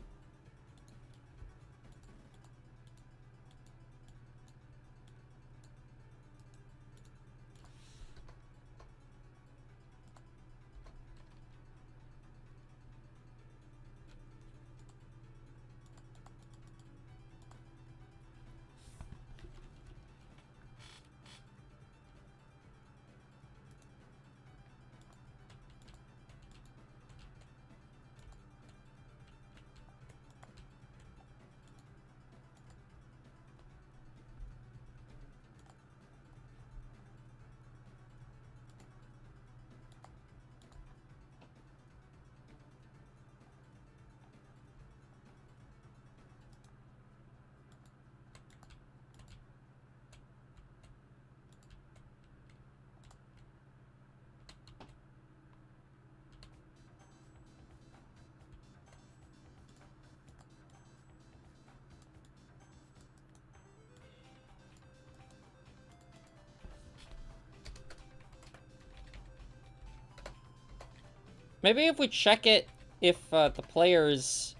Maybe if we check it, if the player's...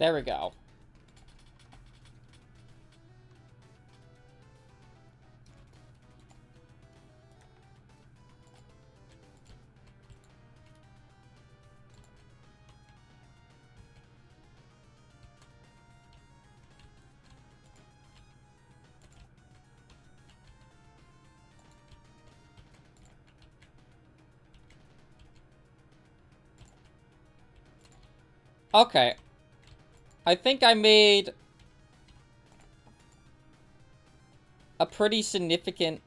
There we go. Okay. I think I made a pretty significant...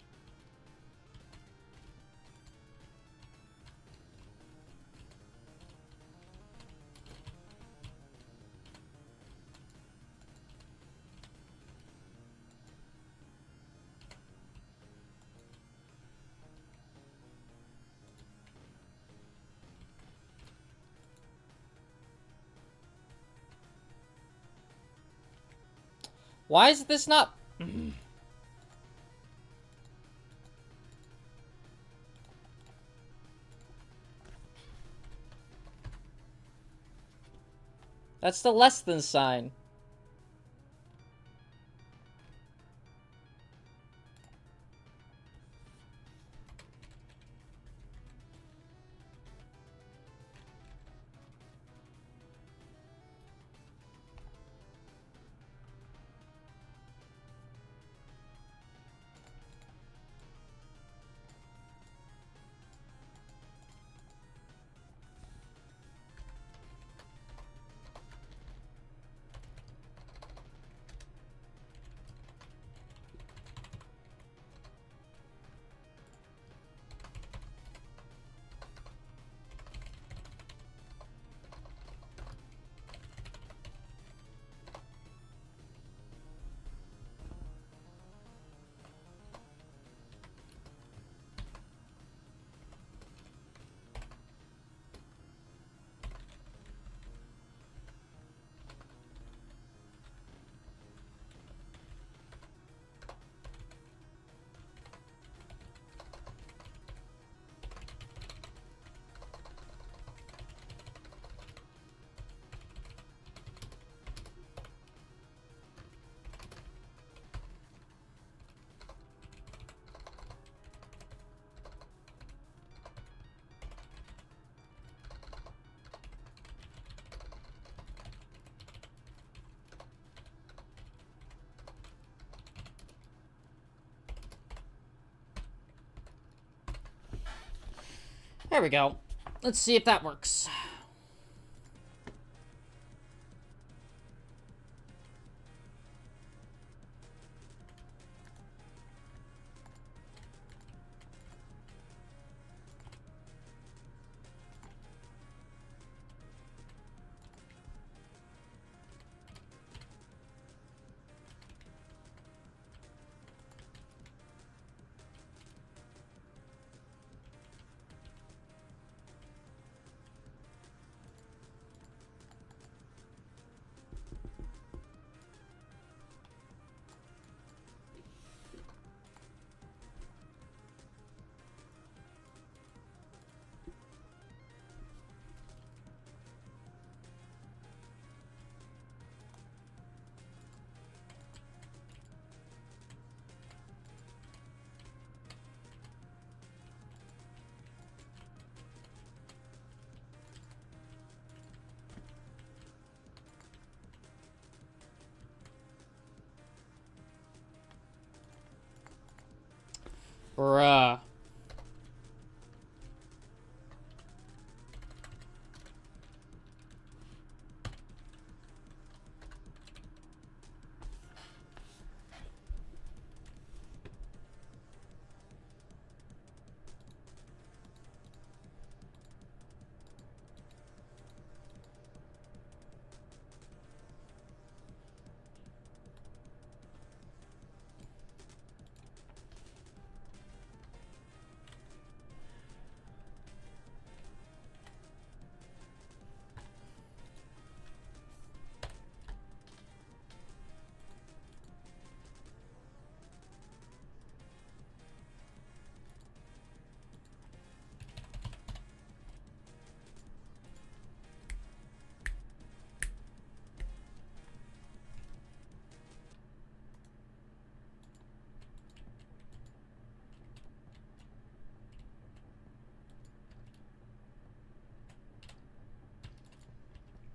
Why is this not... That's the less than sign. There we go. Let's see if that works. Bruh.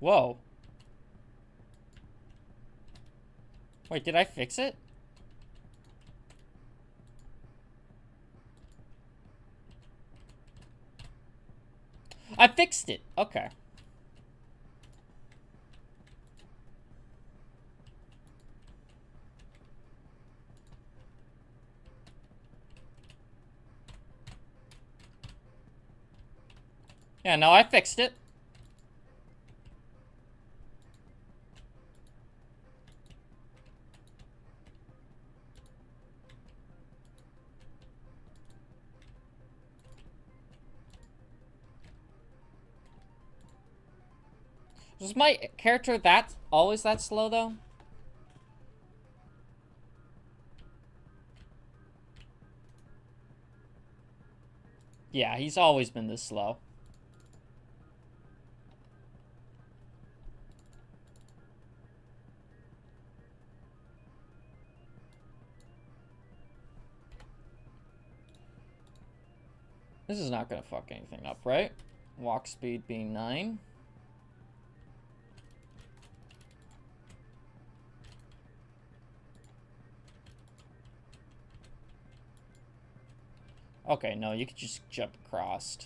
Whoa. Wait, did I fix it? I fixed it. Okay. Yeah, no, I fixed it. Was my character always that slow, though? Yeah, he's always been this slow. This is not gonna fuck anything up, right? Walk speed being 9. Okay, no, you could just jump across.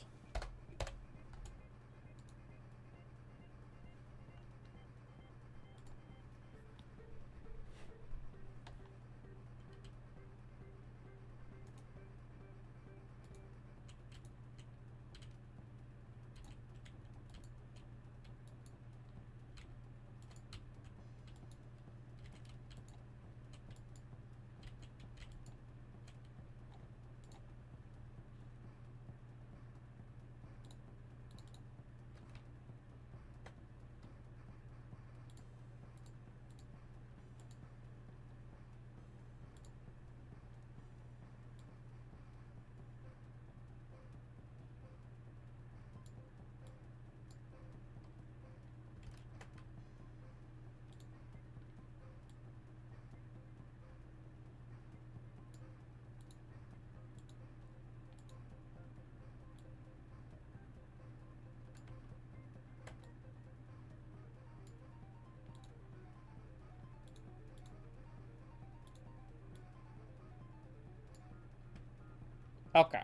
Okay.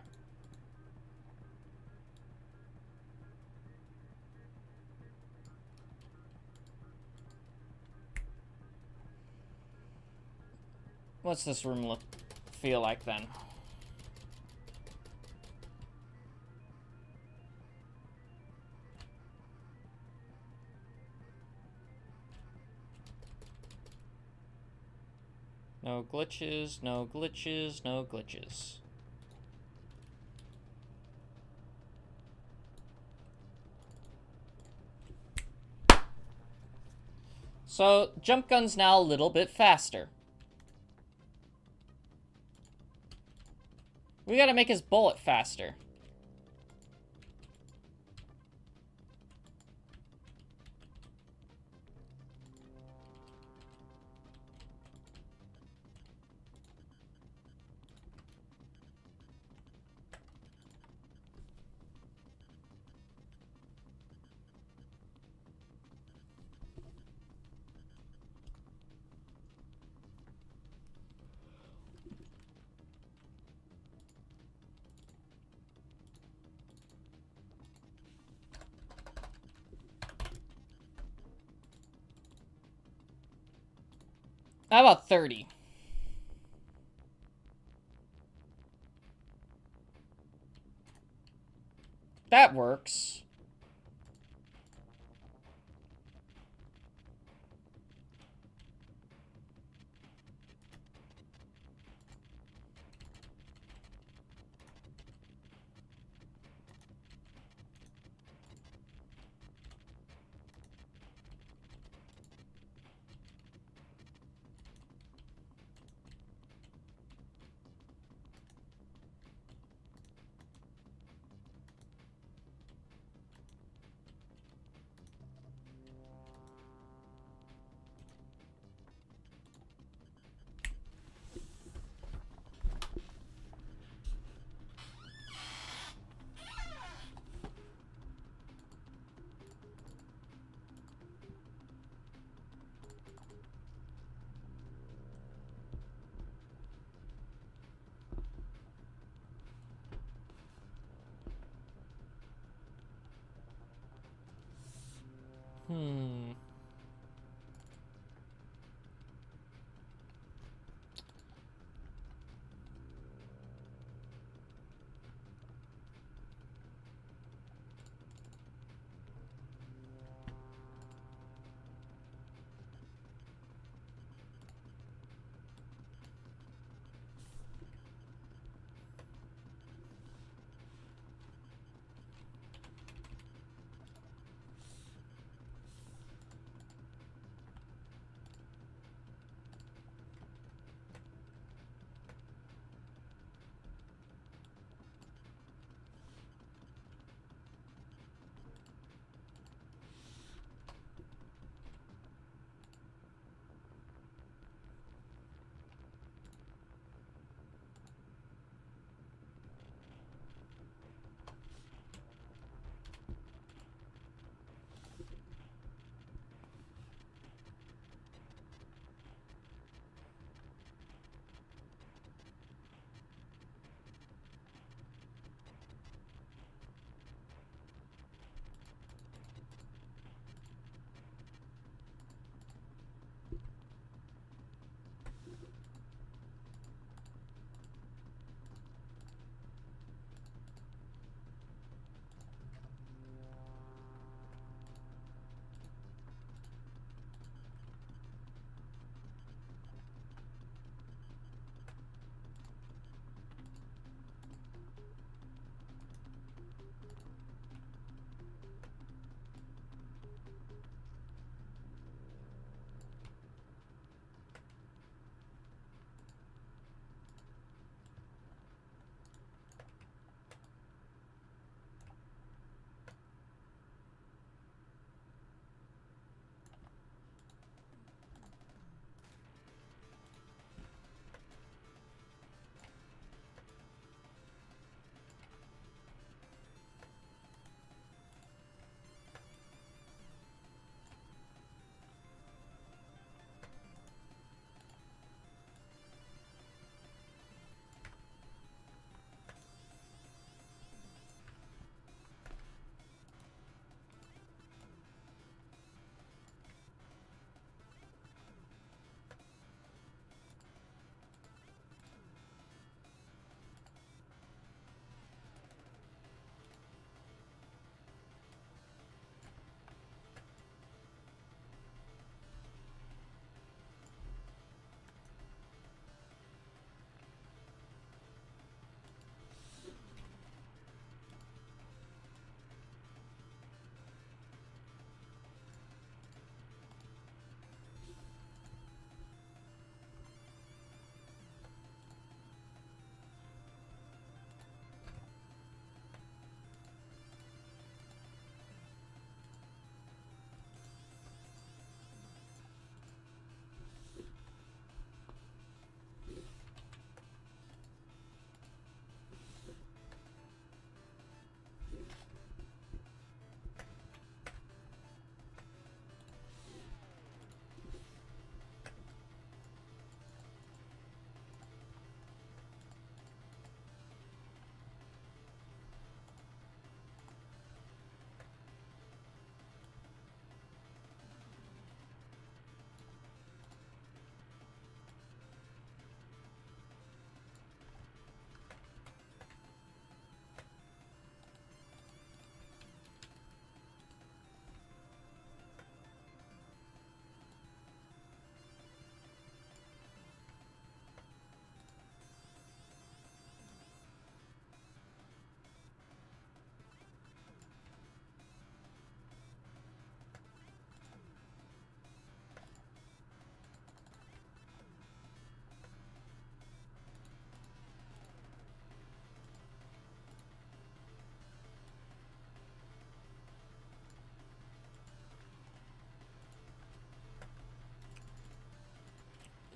What's this room feel like then? No glitches, no glitches, no glitches. So, jump gun's now a little bit faster. We gotta make his bullet faster. How about 30? That works. Hmm.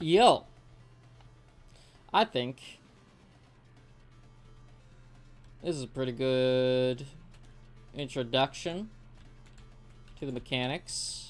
Yo, I think this is a pretty good introduction to the mechanics.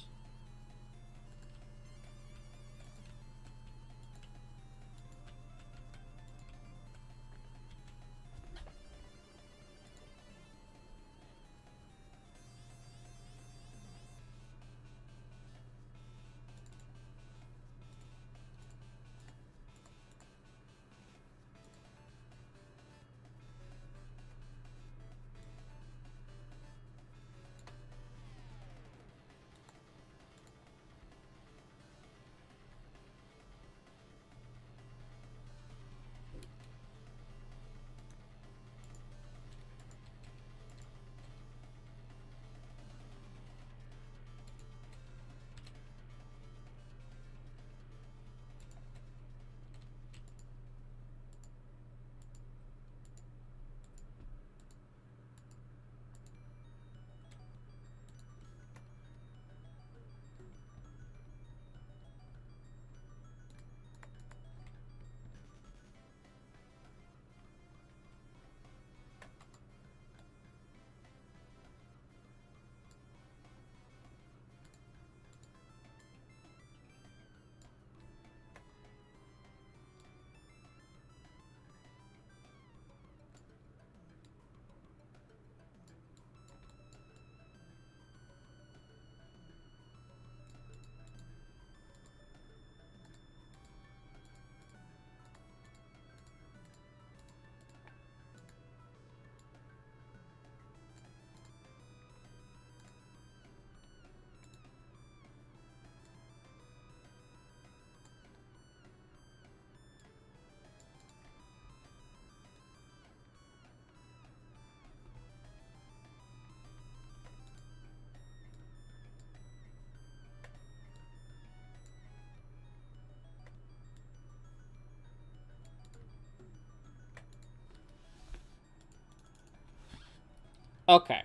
Okay.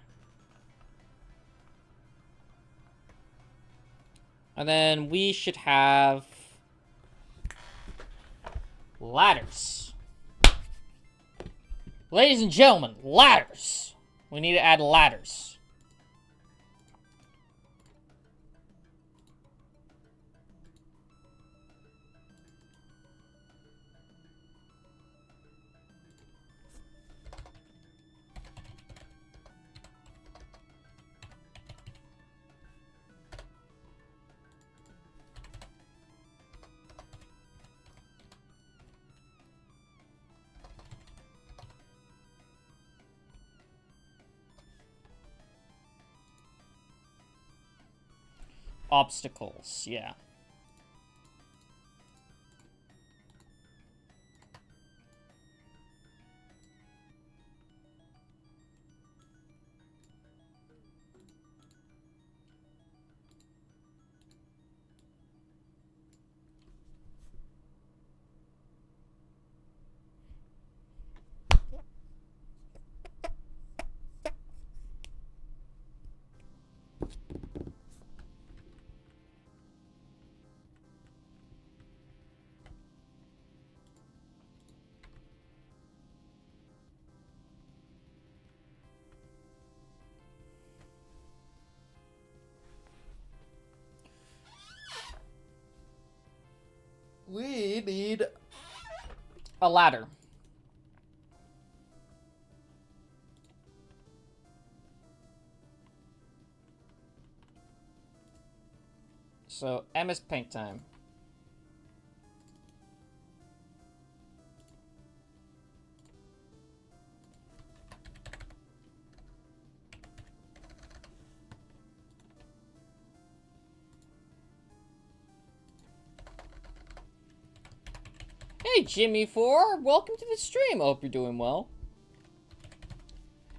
And then we should have ladders. Ladies and gentlemen, ladders. We need to add ladders. Obstacles, yeah. We need a ladder. So, M is paint time. Hey, Jimmy4, welcome to the stream. Hope you're doing well.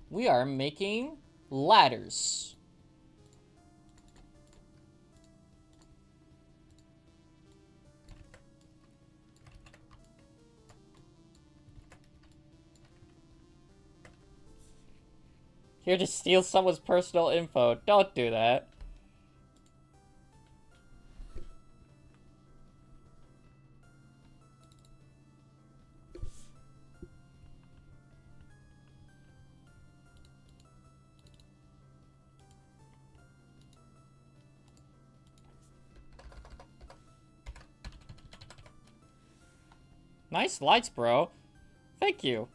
We are making ladders. Here to steal someone's personal info. Don't do that. Nice lights, bro. Thank you.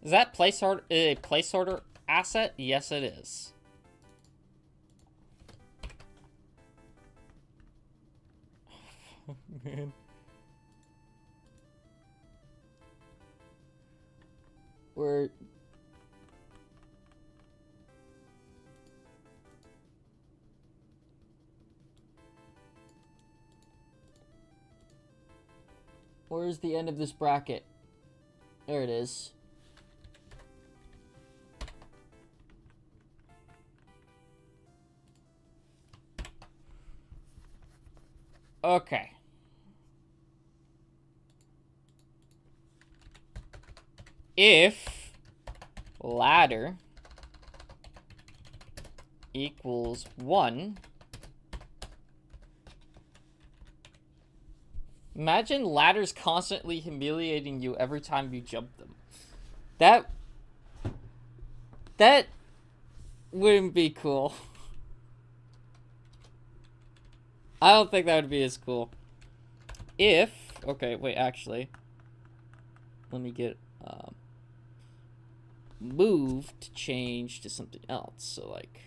Is that a placeholder asset? Yes, it is. Oh, man. We're... Where's the end of this bracket? There it is. Okay. If ladder equals 1, imagine ladders constantly humiliating you every time you jump them. That wouldn't be cool. I don't think that would be as cool. If, okay, wait, actually, let me get move to change to something else. So like,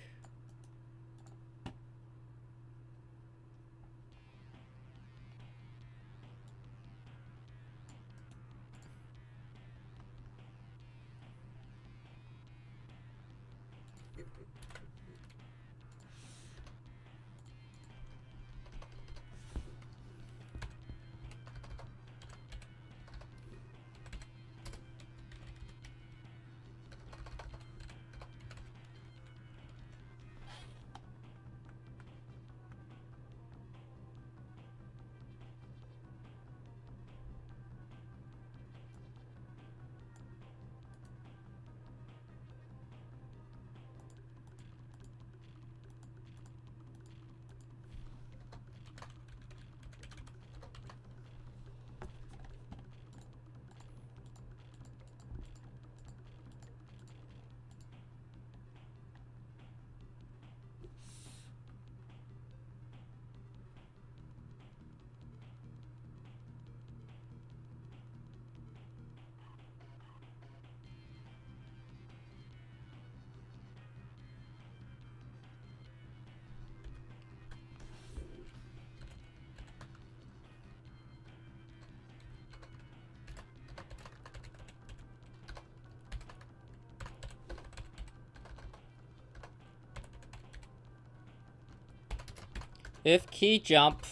If key jump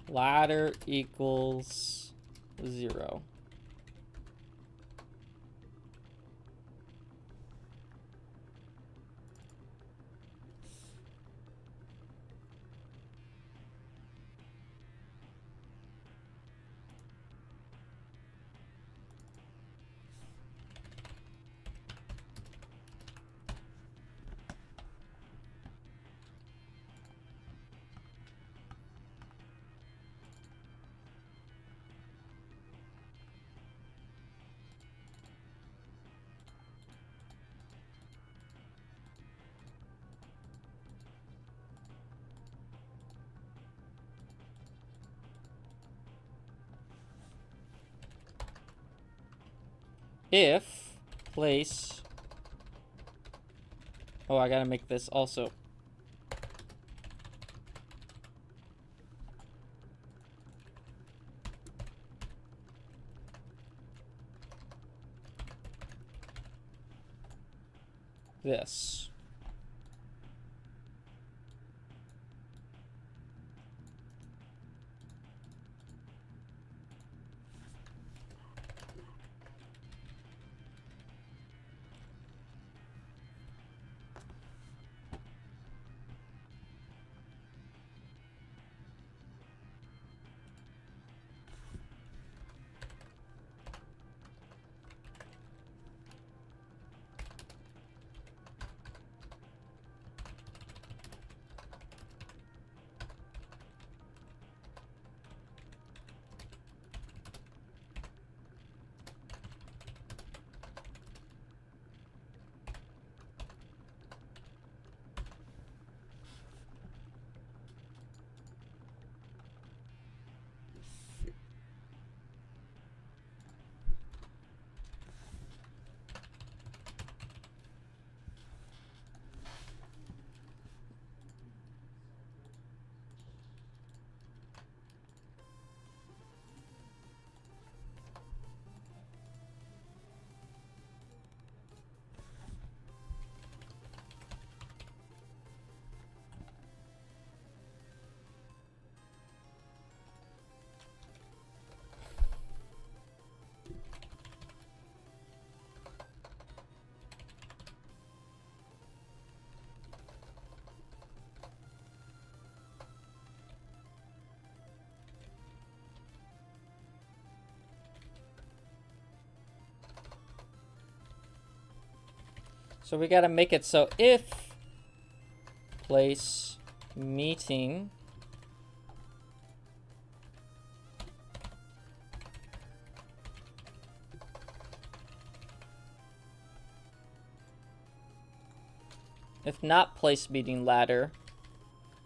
ladder equals 0. If place... Oh, I gotta make this also. This. So we gotta make it so if place meeting if not place meeting ladder,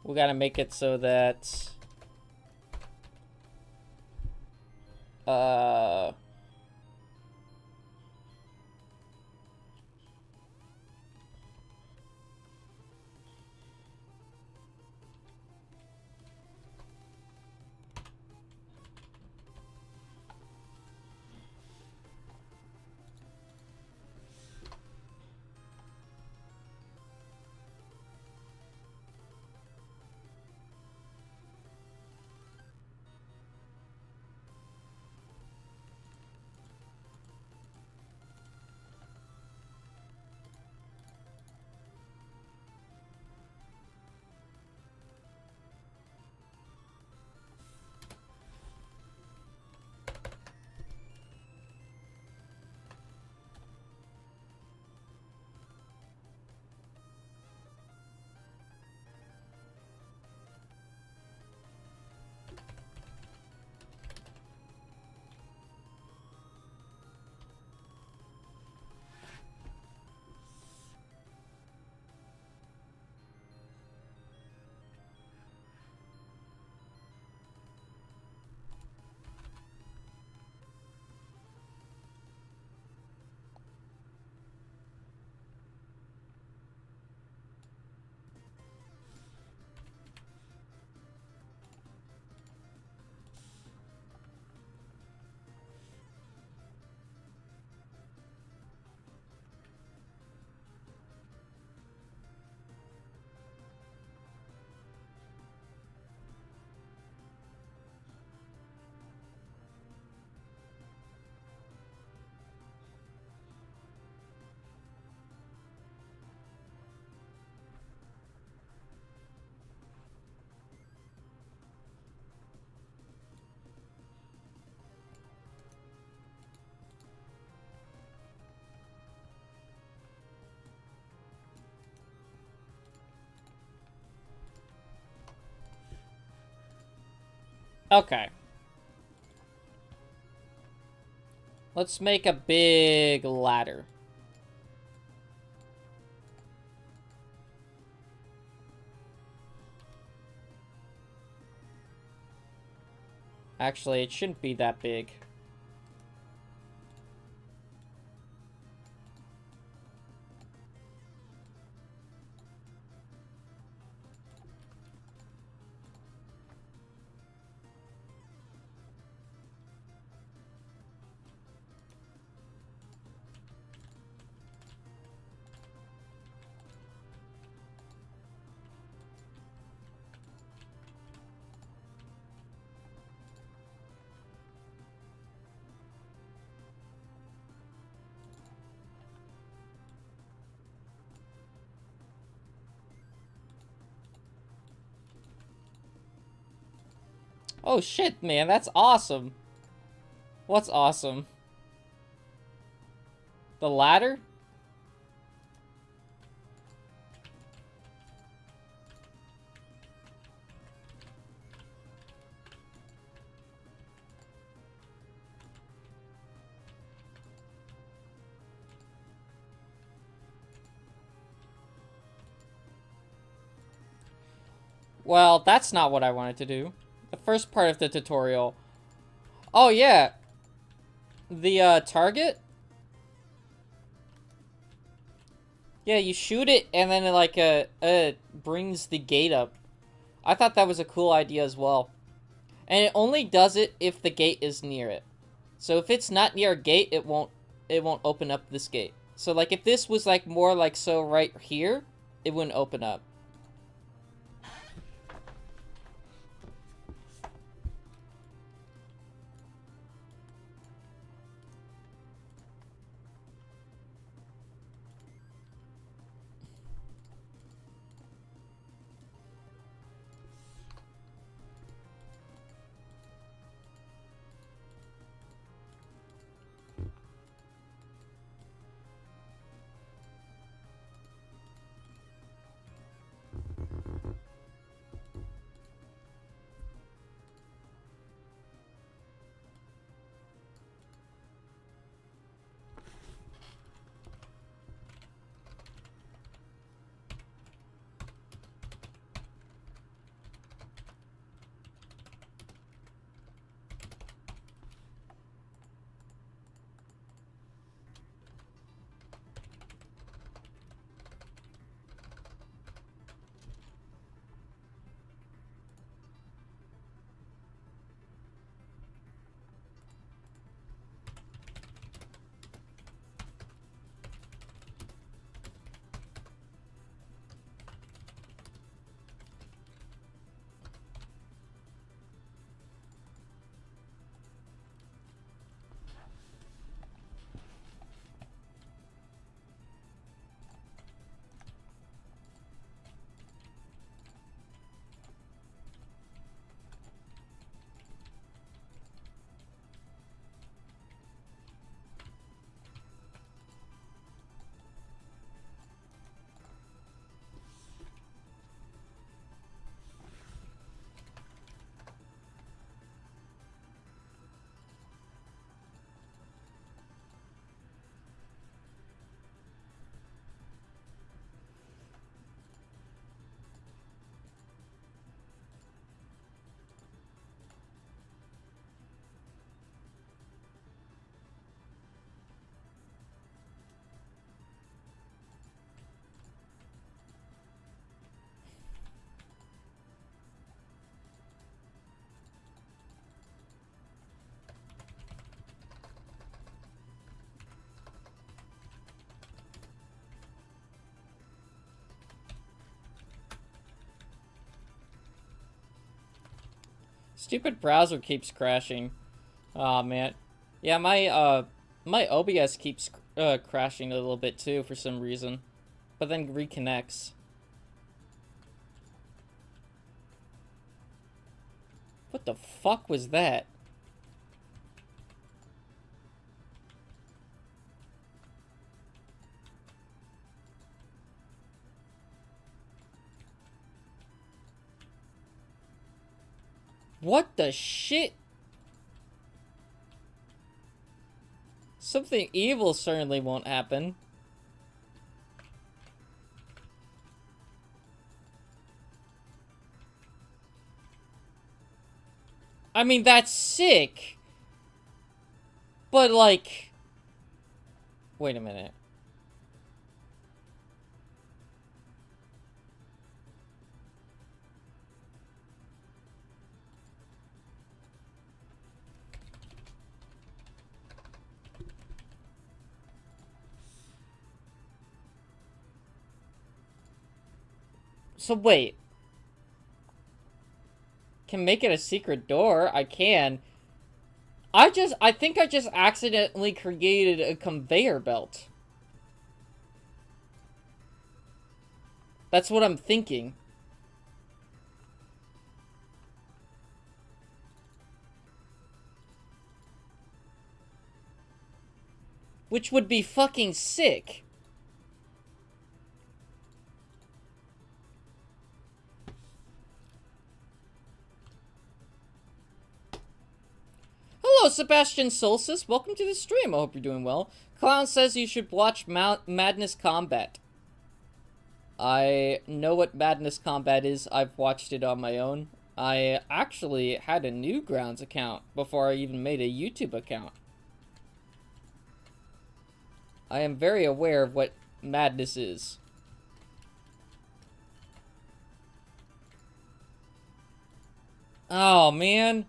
we gotta make it so that Okay. Let's make a big ladder. Actually, it shouldn't be that big. Oh shit, man, that's awesome. What's awesome? The ladder? Well, that's not what I wanted to do. The first part of the tutorial. Oh, yeah. The, target? Yeah, you shoot it, and then it, like, brings the gate up. I thought that was a cool idea as well. And it only does it if the gate is near it. So if it's not near a gate, it won't open up this gate. So, like, if this was, like, more, like, so right here, it wouldn't open up. Stupid browser keeps crashing. Aw, man. Yeah, my OBS keeps crashing a little bit too for some reason, but then reconnects. What the fuck was that? What the shit? Something evil certainly won't happen. I mean, that's sick. But, like... Wait a minute. So, wait. Can make it a secret door? I can. I think I just accidentally created a conveyor belt. That's what I'm thinking. Which would be fucking sick. Hello, Sebastian Solstice. Welcome to the stream. I hope you're doing well. Clown says you should watch Madness Combat. I know what Madness Combat is. I've watched it on my own. I actually had a Newgrounds account before I even made a YouTube account. I am very aware of what Madness is. Oh, man.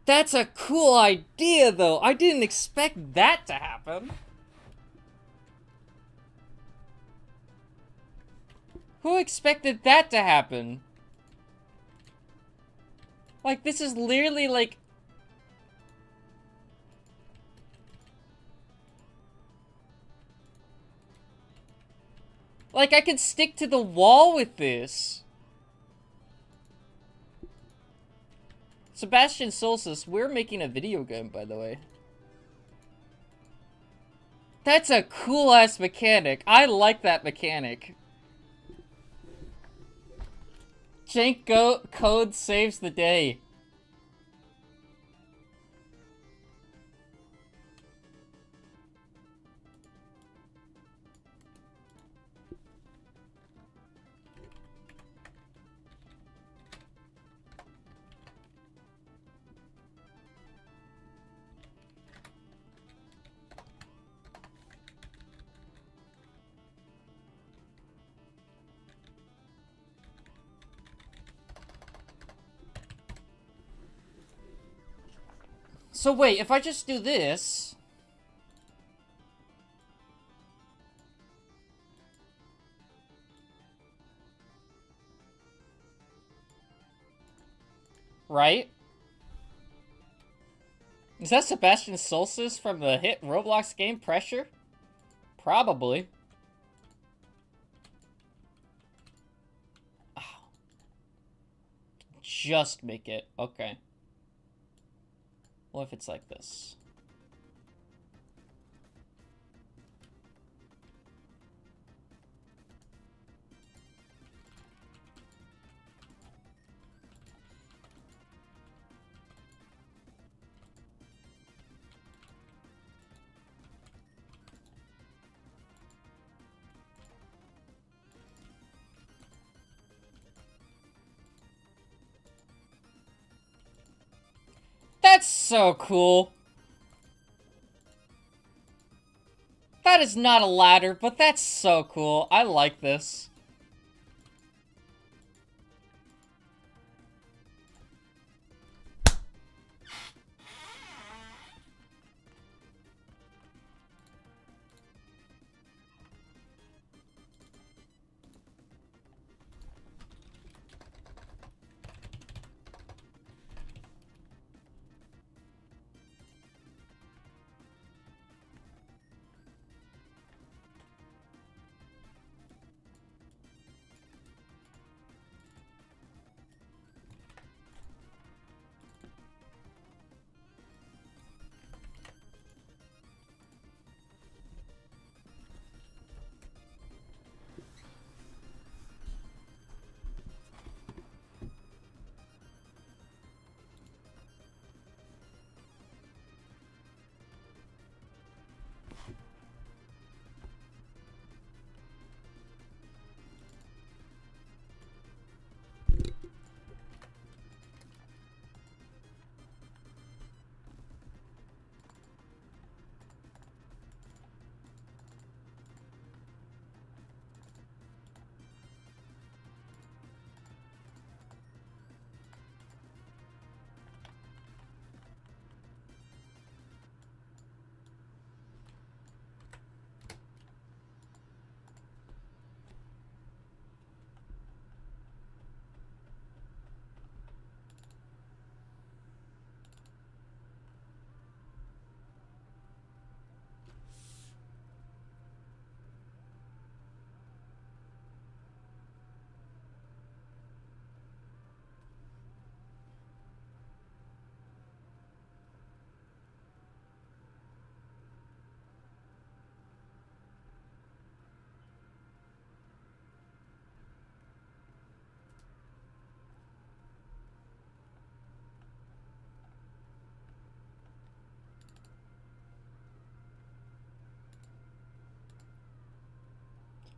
That's a cool idea, though. I didn't expect that to happen. Who expected that to happen? Like, this is literally, like... Like, I could stick to the wall with this. Sebastian Solstice, we're making a video game, by the way. That's a cool-ass mechanic. I like that mechanic. Jank code saves the day. So wait, if I just do this... Right? Is that Sebastian Solstice from the hit Roblox game Pressure? Probably. Oh. Just make it. Okay. What if it's like this? That's so cool. That is not a ladder, but that's so cool. I like this.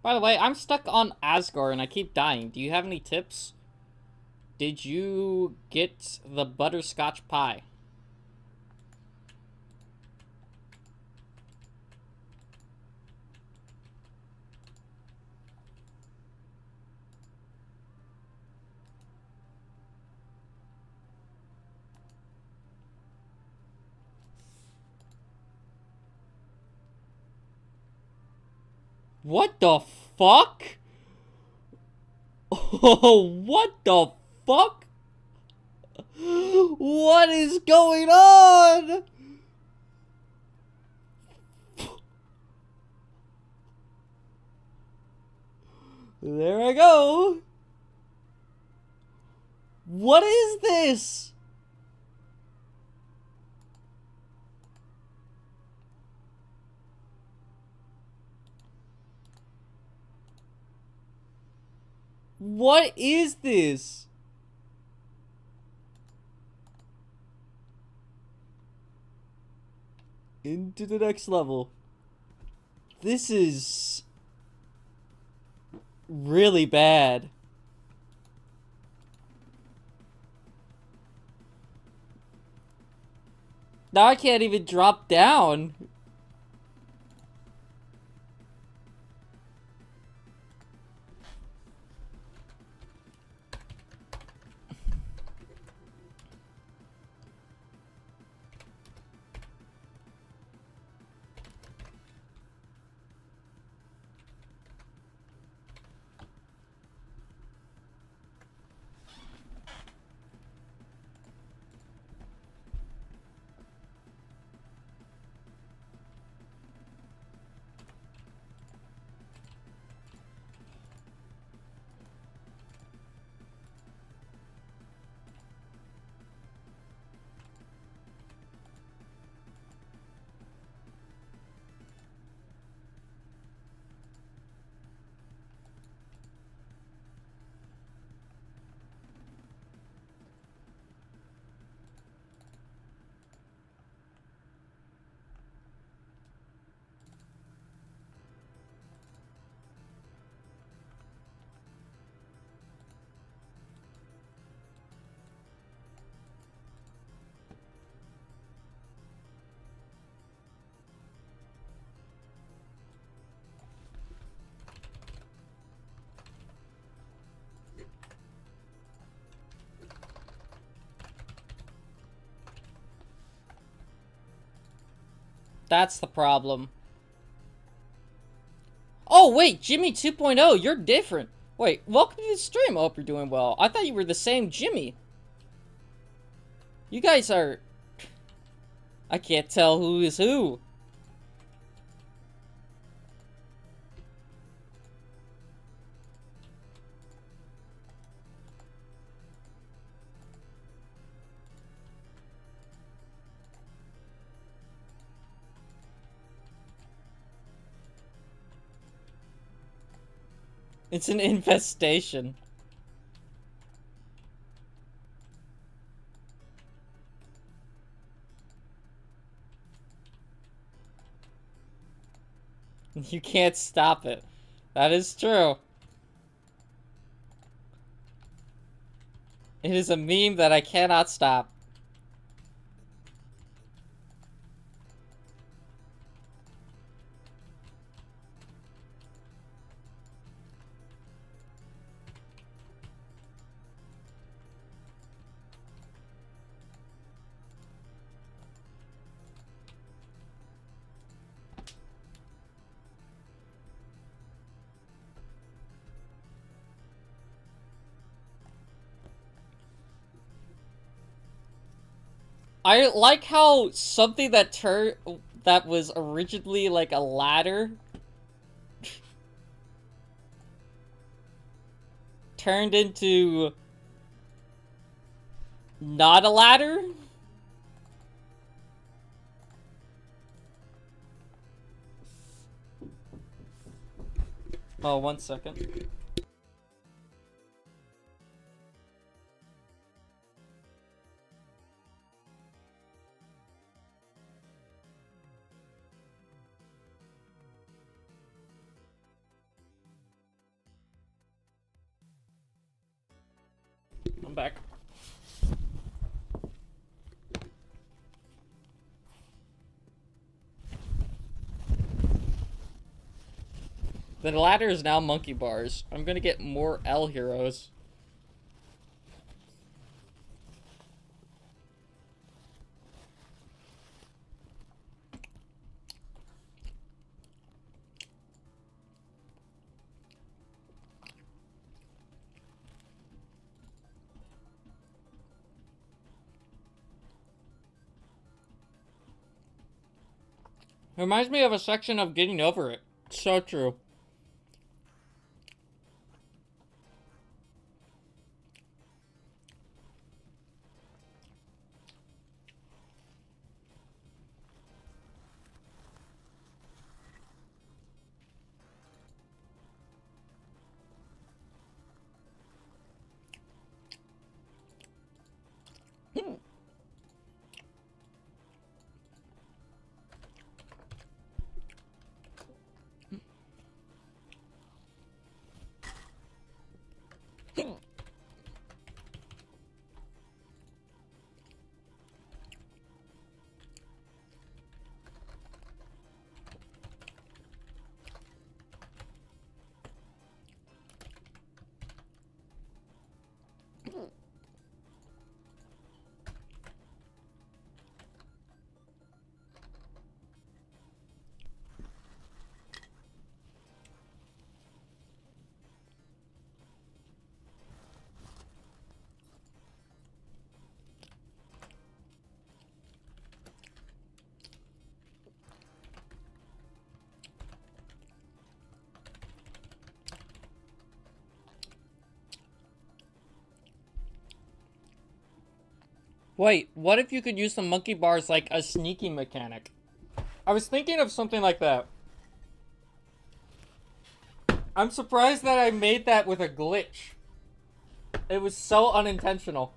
By the way, I'm stuck on Asgard and I keep dying. Do you have any tips? Did you get the butterscotch pie? What the fuck? Oh, what the fuck? What is going on? There I go. What is this? What is this? Into the next level. This is really bad. Now I can't even drop down. That's the problem. Oh, wait, Jimmy 2.0, you're different. Wait, welcome to the stream. I hope you're doing well. I thought you were the same Jimmy. You guys are... I can't tell who is who. It's an infestation. You can't stop it. That is true. It is a meme that I cannot stop. I like how something that was originally like a ladder turned into not a ladder. Oh, 1 second. I'm back. The ladder is now monkey bars. I'm gonna get more L heroes. Reminds me of a section of Getting Over It. So true. Wait, what if you could use the monkey bars like a sneaky mechanic? I was thinking of something like that. I'm surprised that I made that with a glitch. It was so unintentional.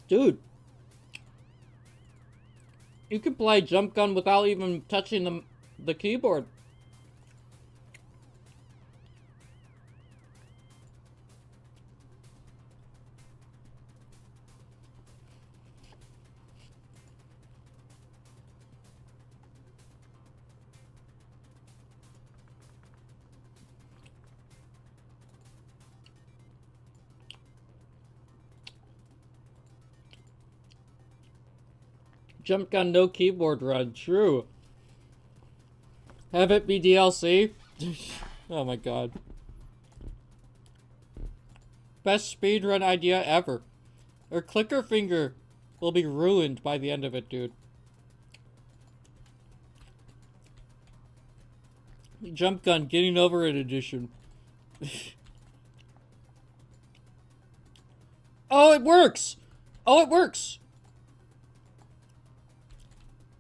Dude. You can play Jump Gun without even touching the keyboard. Jump Gun, no keyboard run. True. Have it be DLC? Oh my god. Best speedrun idea ever. Or clicker finger will be ruined by the end of it, dude. Jump Gun, Getting Over It edition. Oh, it works! Oh, it works!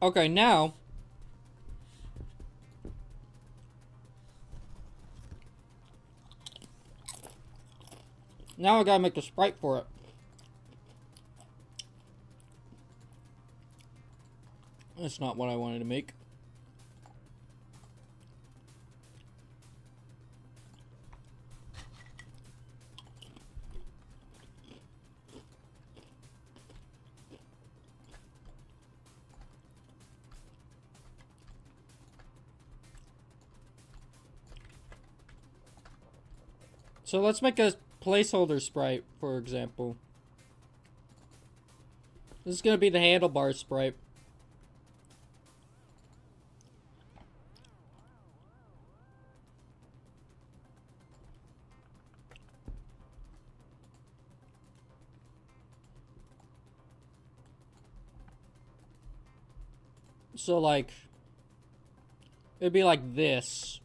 Okay, now... Now I gotta make the sprite for it. That's not what I wanted to make. So let's make a placeholder sprite, for example. This is gonna be the handlebar sprite.
So, like, it'd be like this.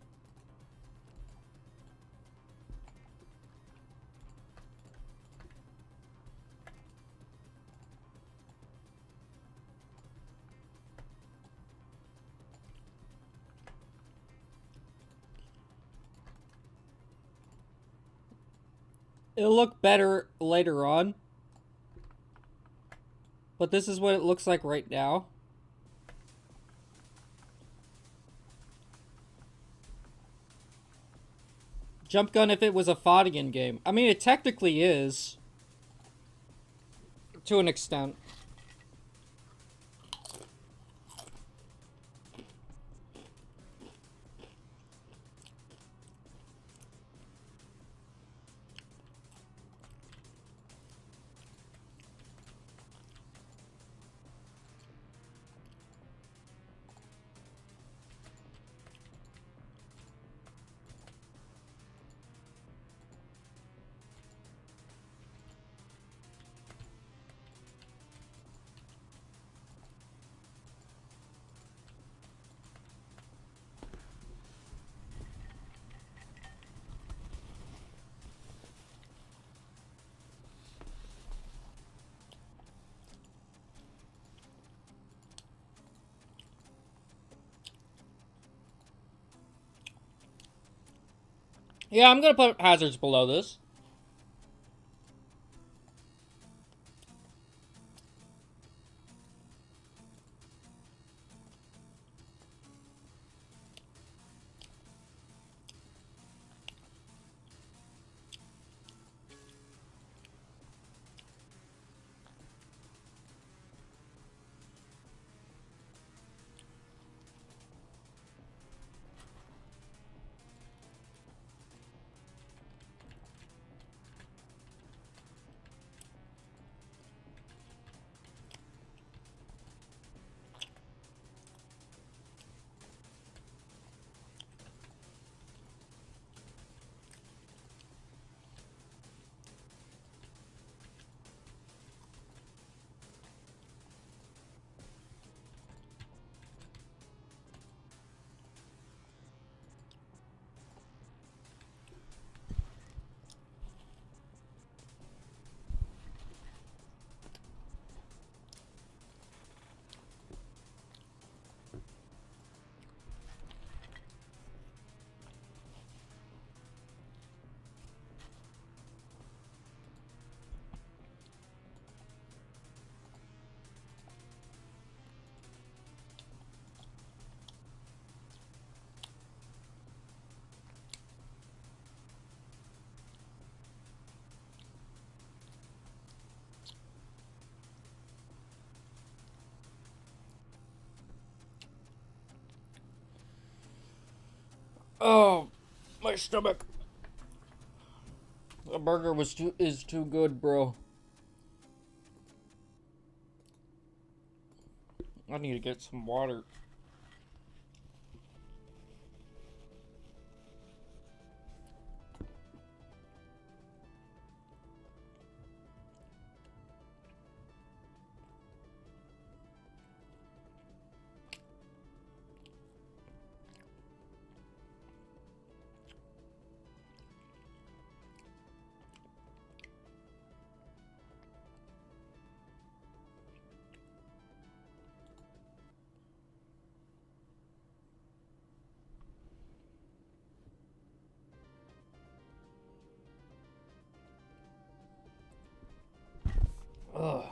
It'll look better later on. But this is what it looks like right now. Jump gun if it was a fighting game. I mean, it technically is. To an extent. Yeah, I'm gonna put hazards below this. Oh, my stomach. The burger is too good, bro. I need to get some water. Ugh.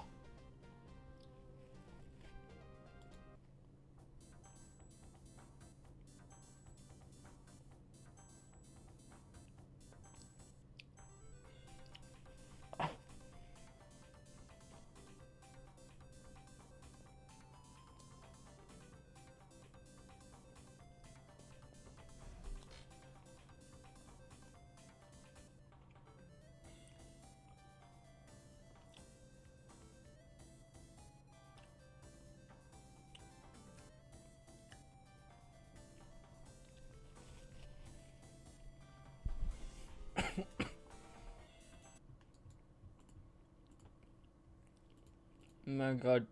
My God.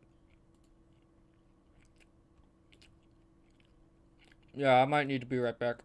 Yeah, I might need to be right back.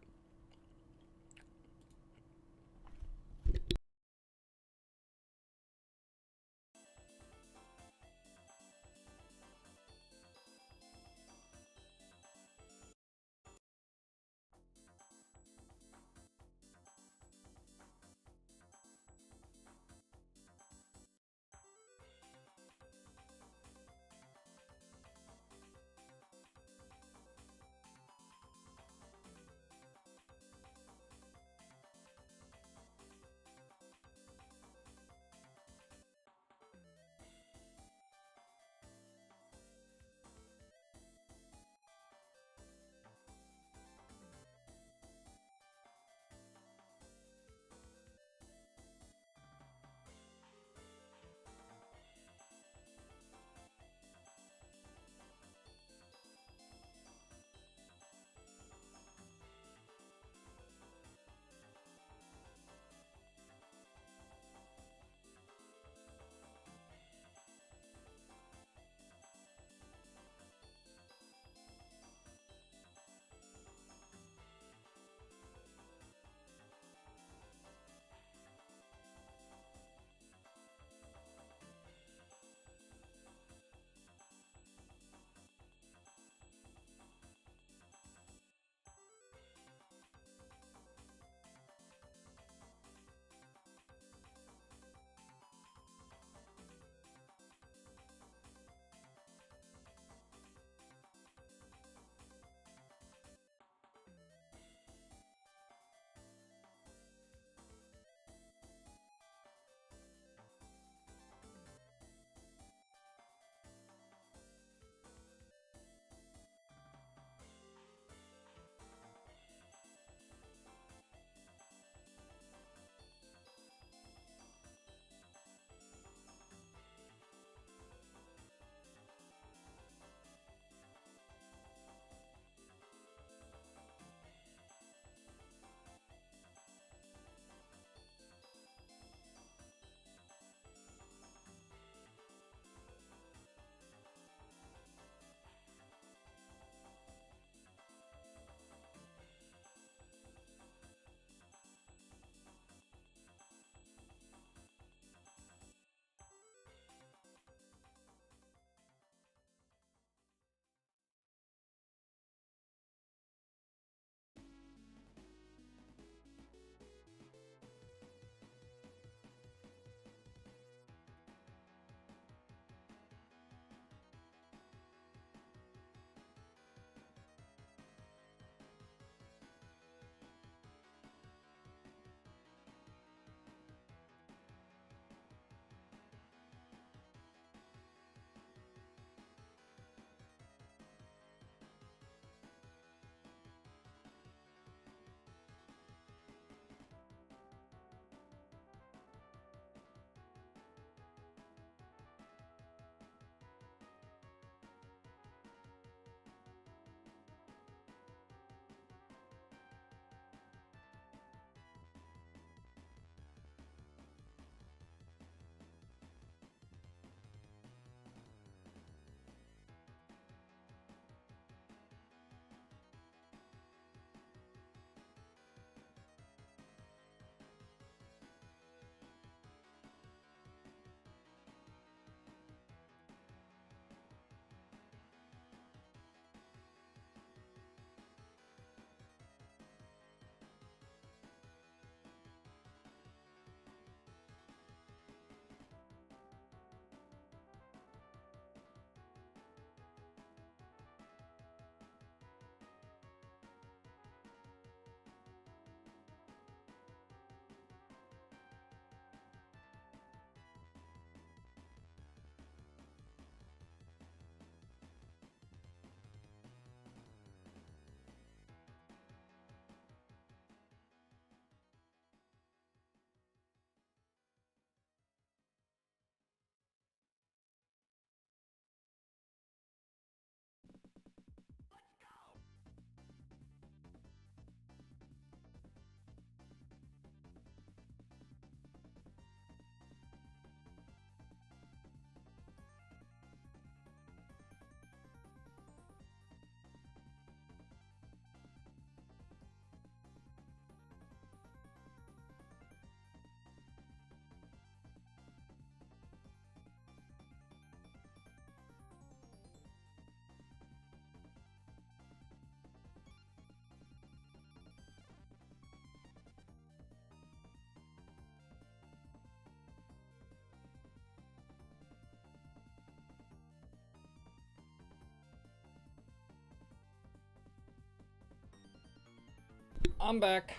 I'm back.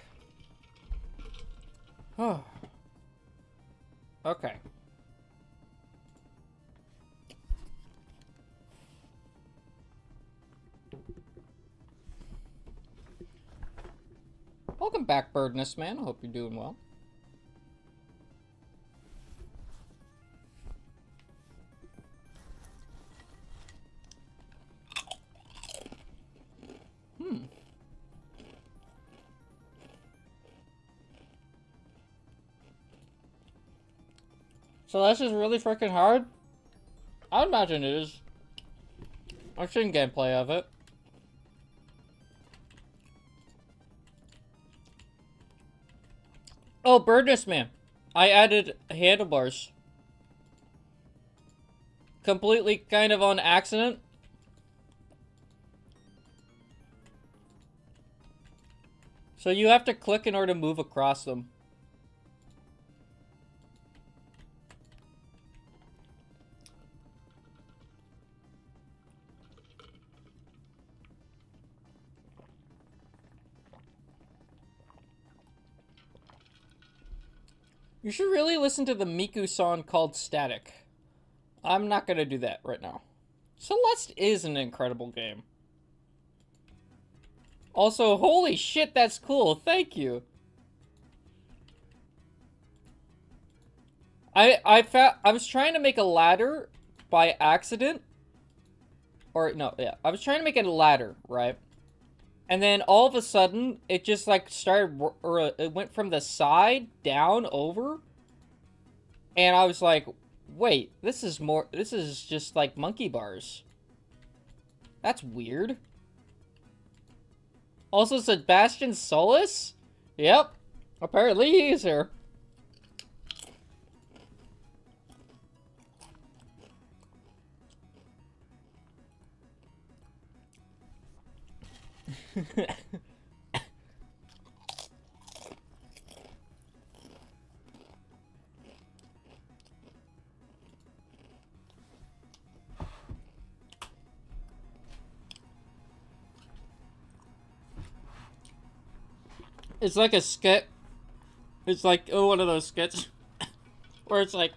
Oh. Okay. Welcome back, Birdness Man. I hope you're doing well. So this is really freaking hard? I would imagine it is. I've seen gameplay of it. Oh, Birdness Man. I added handlebars. Completely kind of on accident. So you have to click in order to move across them. You should really listen to the Miku song called Static. I'm not gonna do that right now. Celeste is an incredible game. Also, holy shit, that's cool. Thank you. I was trying to make a ladder by accident. Or no, yeah. I was trying to make a ladder, right? And then all of a sudden, it just like started, or it went from the side down over. And I was like, wait, this is just like monkey bars. That's weird. Also, Sebastian Solis? Yep. Apparently he's here. It's like a skit. It's like, oh, one of those skits where it's like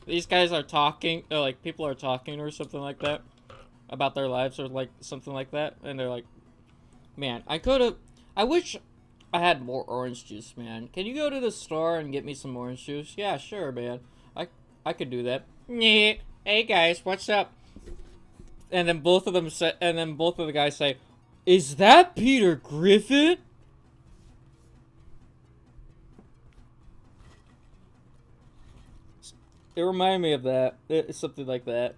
these guys are talking, or like people are talking or something like that about their lives or like something like that, and they're like, man, I wish I had more orange juice, man. Can you go to the store and get me some orange juice? Yeah, sure, man. I could do that. Hey guys, what's up? And then both of the guys say, is that Peter Griffin? It reminded me of that. It's something like that.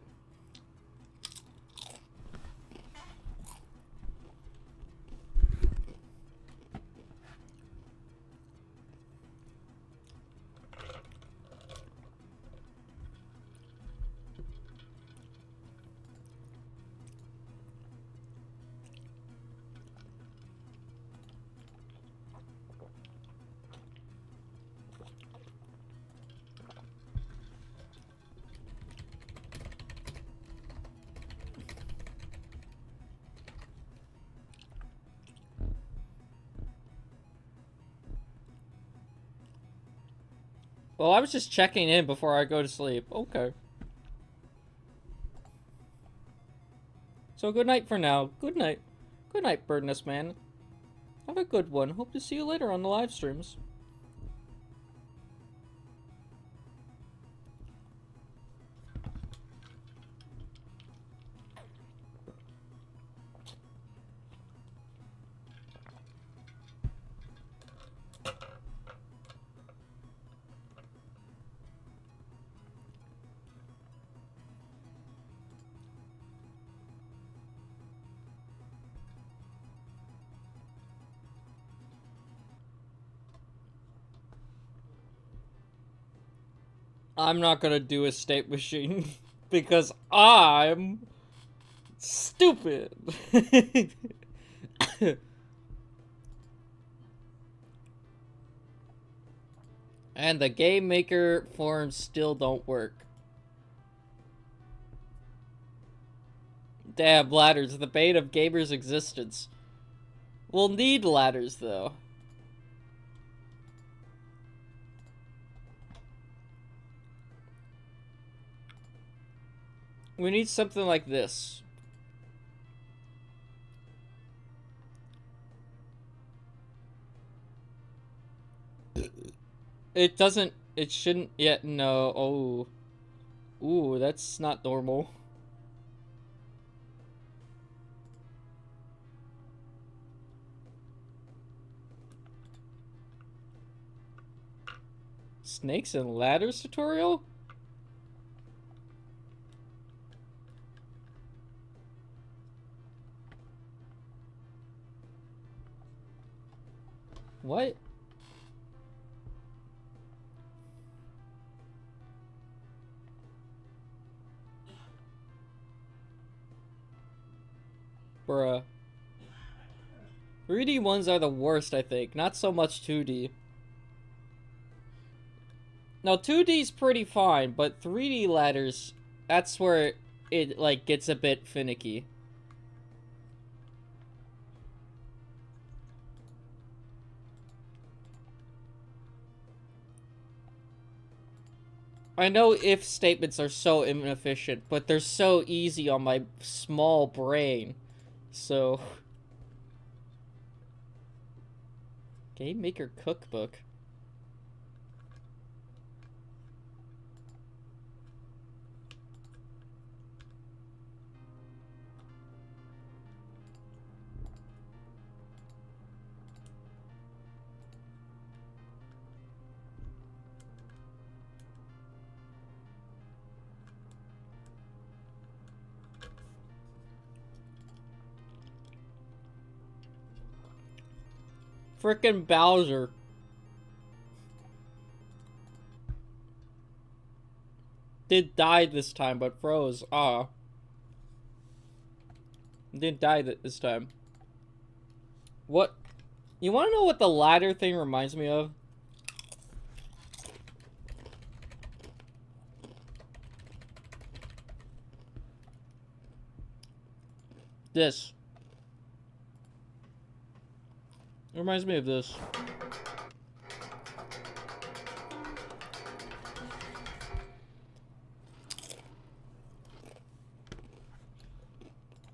Well, I was just checking in before I go to sleep. Okay. So good night for now. Good night. Good night, Birdness Man. Have a good one. Hope to see you later on the live streams. I'm not gonna do a state machine because I'm stupid. And the game maker forms still don't work. Damn, ladders, the bane of gamers' existence. We'll need ladders, though. We need something like this. It doesn't... It shouldn't yet... No. Oh. Ooh, that's not normal. Snakes and ladders tutorial? What? Bruh. 3D ones are the worst, I think. Not so much 2D. No, 2D's pretty fine, but 3D ladders, that's where it, like, gets a bit finicky. I know if statements are so inefficient, but they're so easy on my small brain. So... Game Maker Cookbook. Frickin' Bowser. Did die this time, but froze. Ah. Didn't die this time. What? You wanna know what the ladder thing reminds me of? This. It reminds me of this.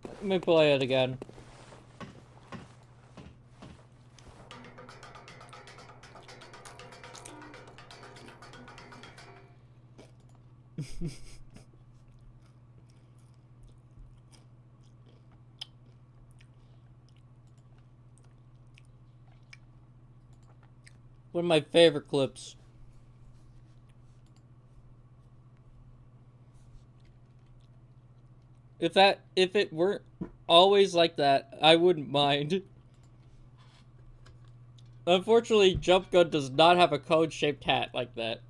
Let me play it again. One of my favorite clips. If it weren't always like that, I wouldn't mind. Unfortunately, Jump Gun does not have a cone-shaped hat like that.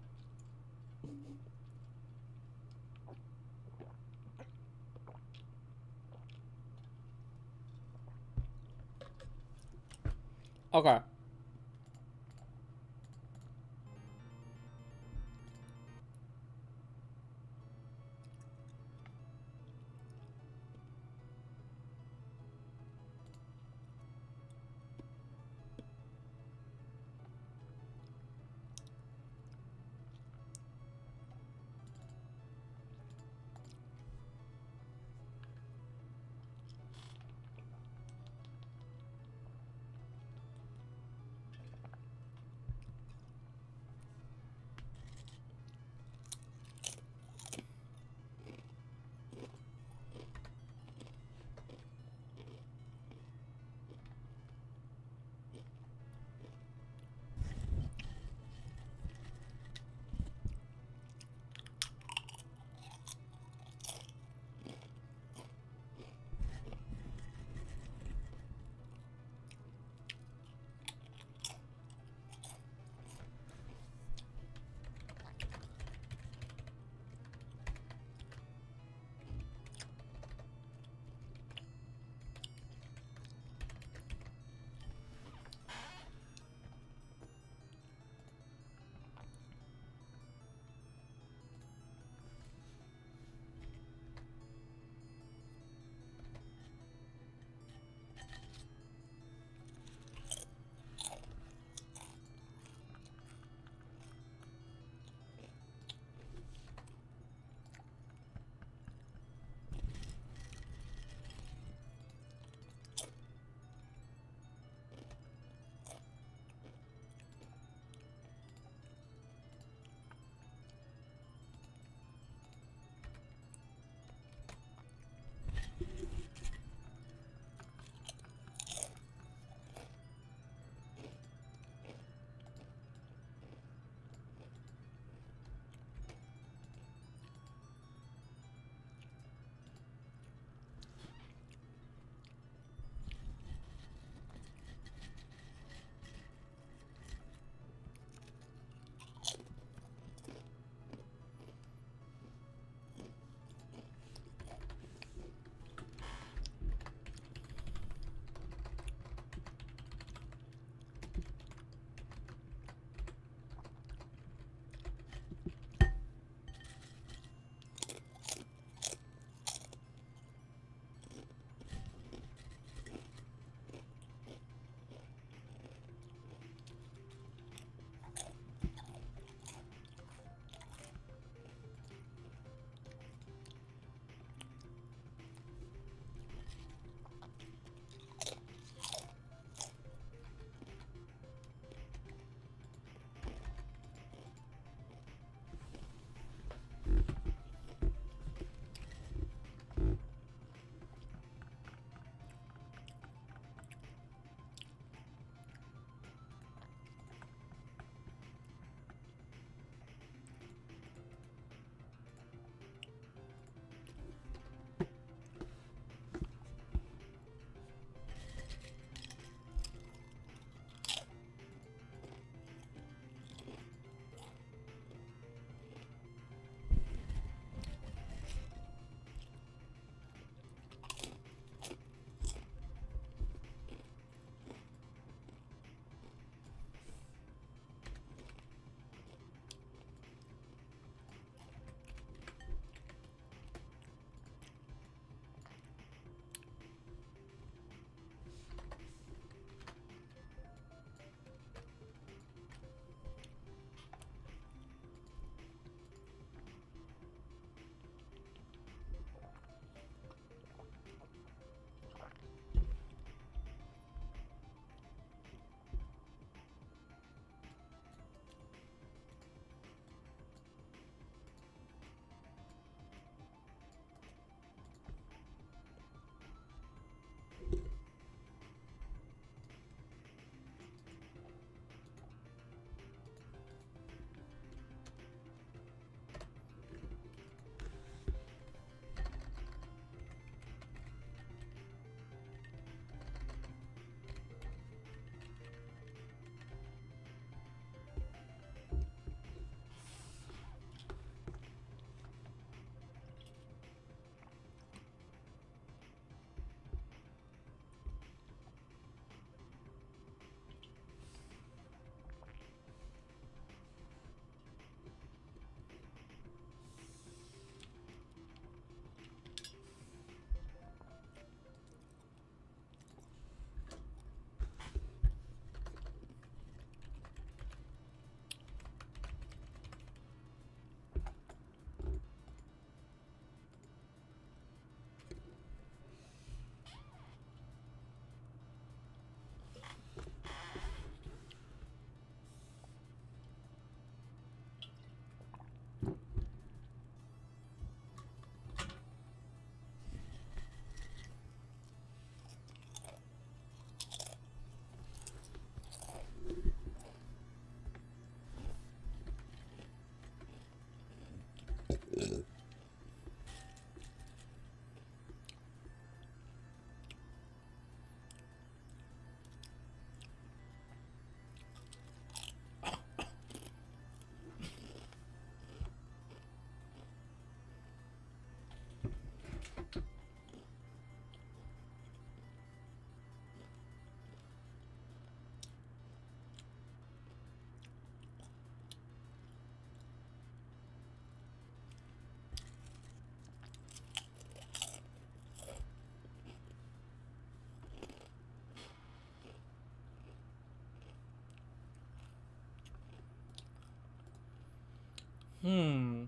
Okay.
Hmm.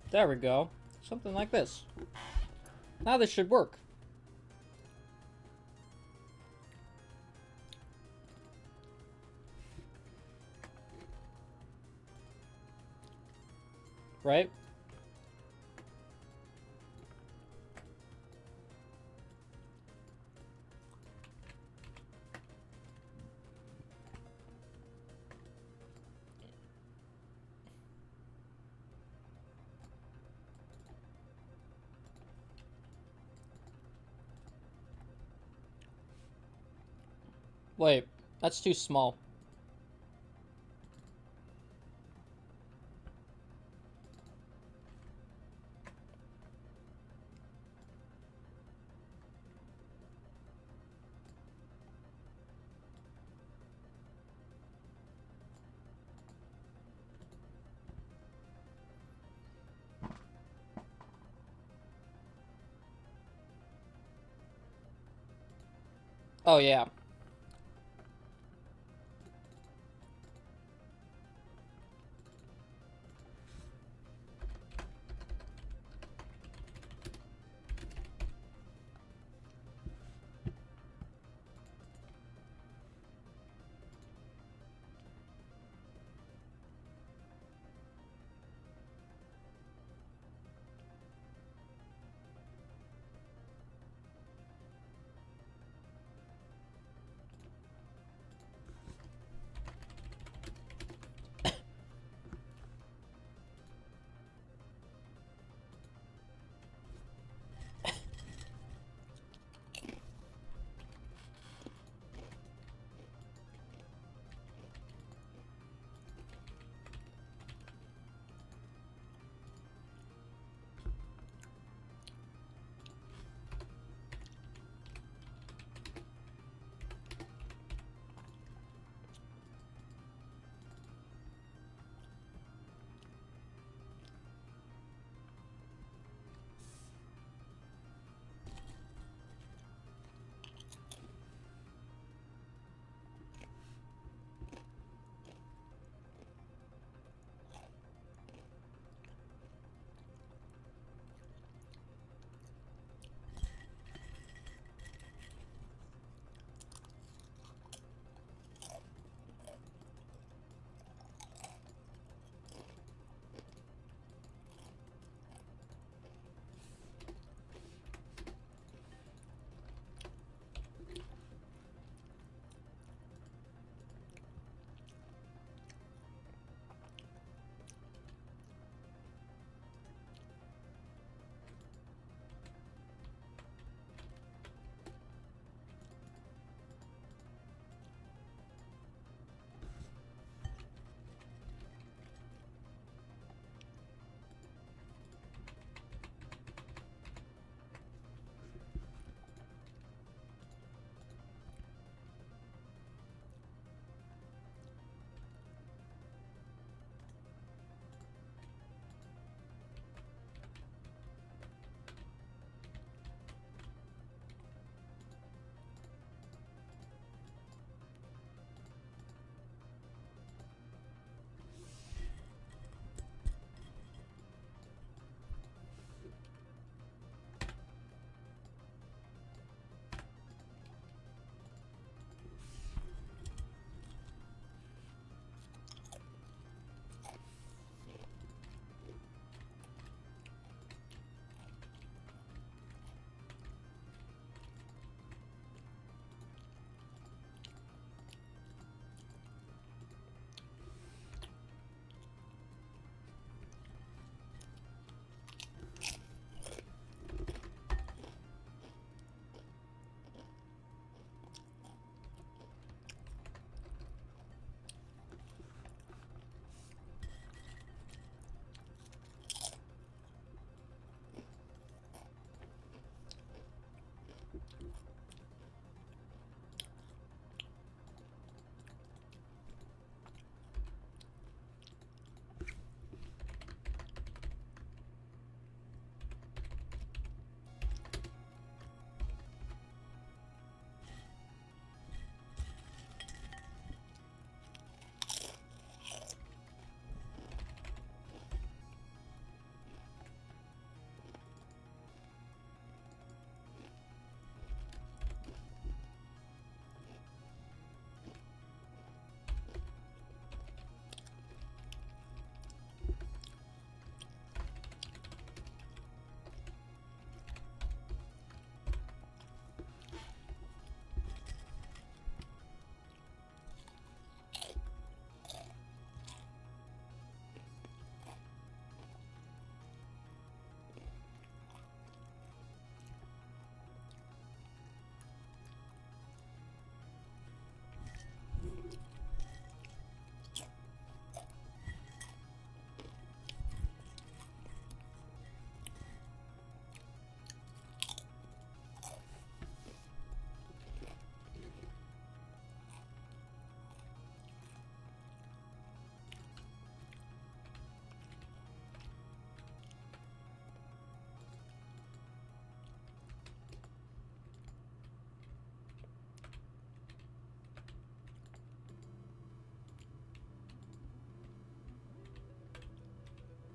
There we go. Something like this. Now this should work. Right? Wait, that's too small. Oh, yeah.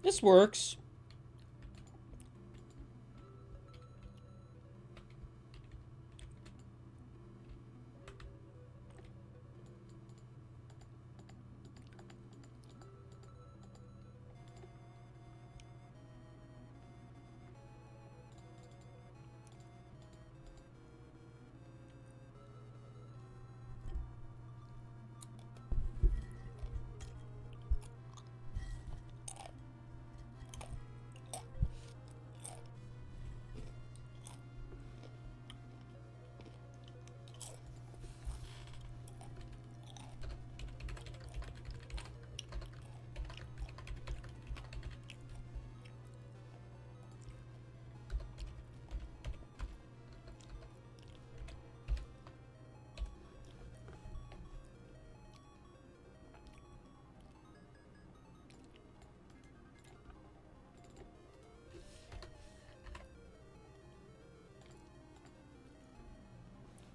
This works.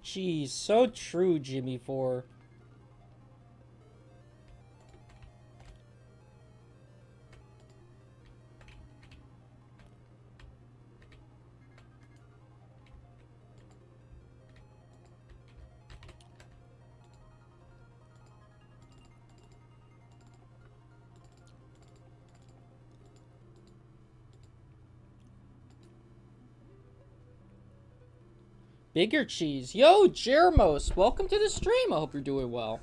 Jeez, so true, Jimmy 4. Bigger cheese. Yo, Jermos, welcome to the stream. I hope you're doing well.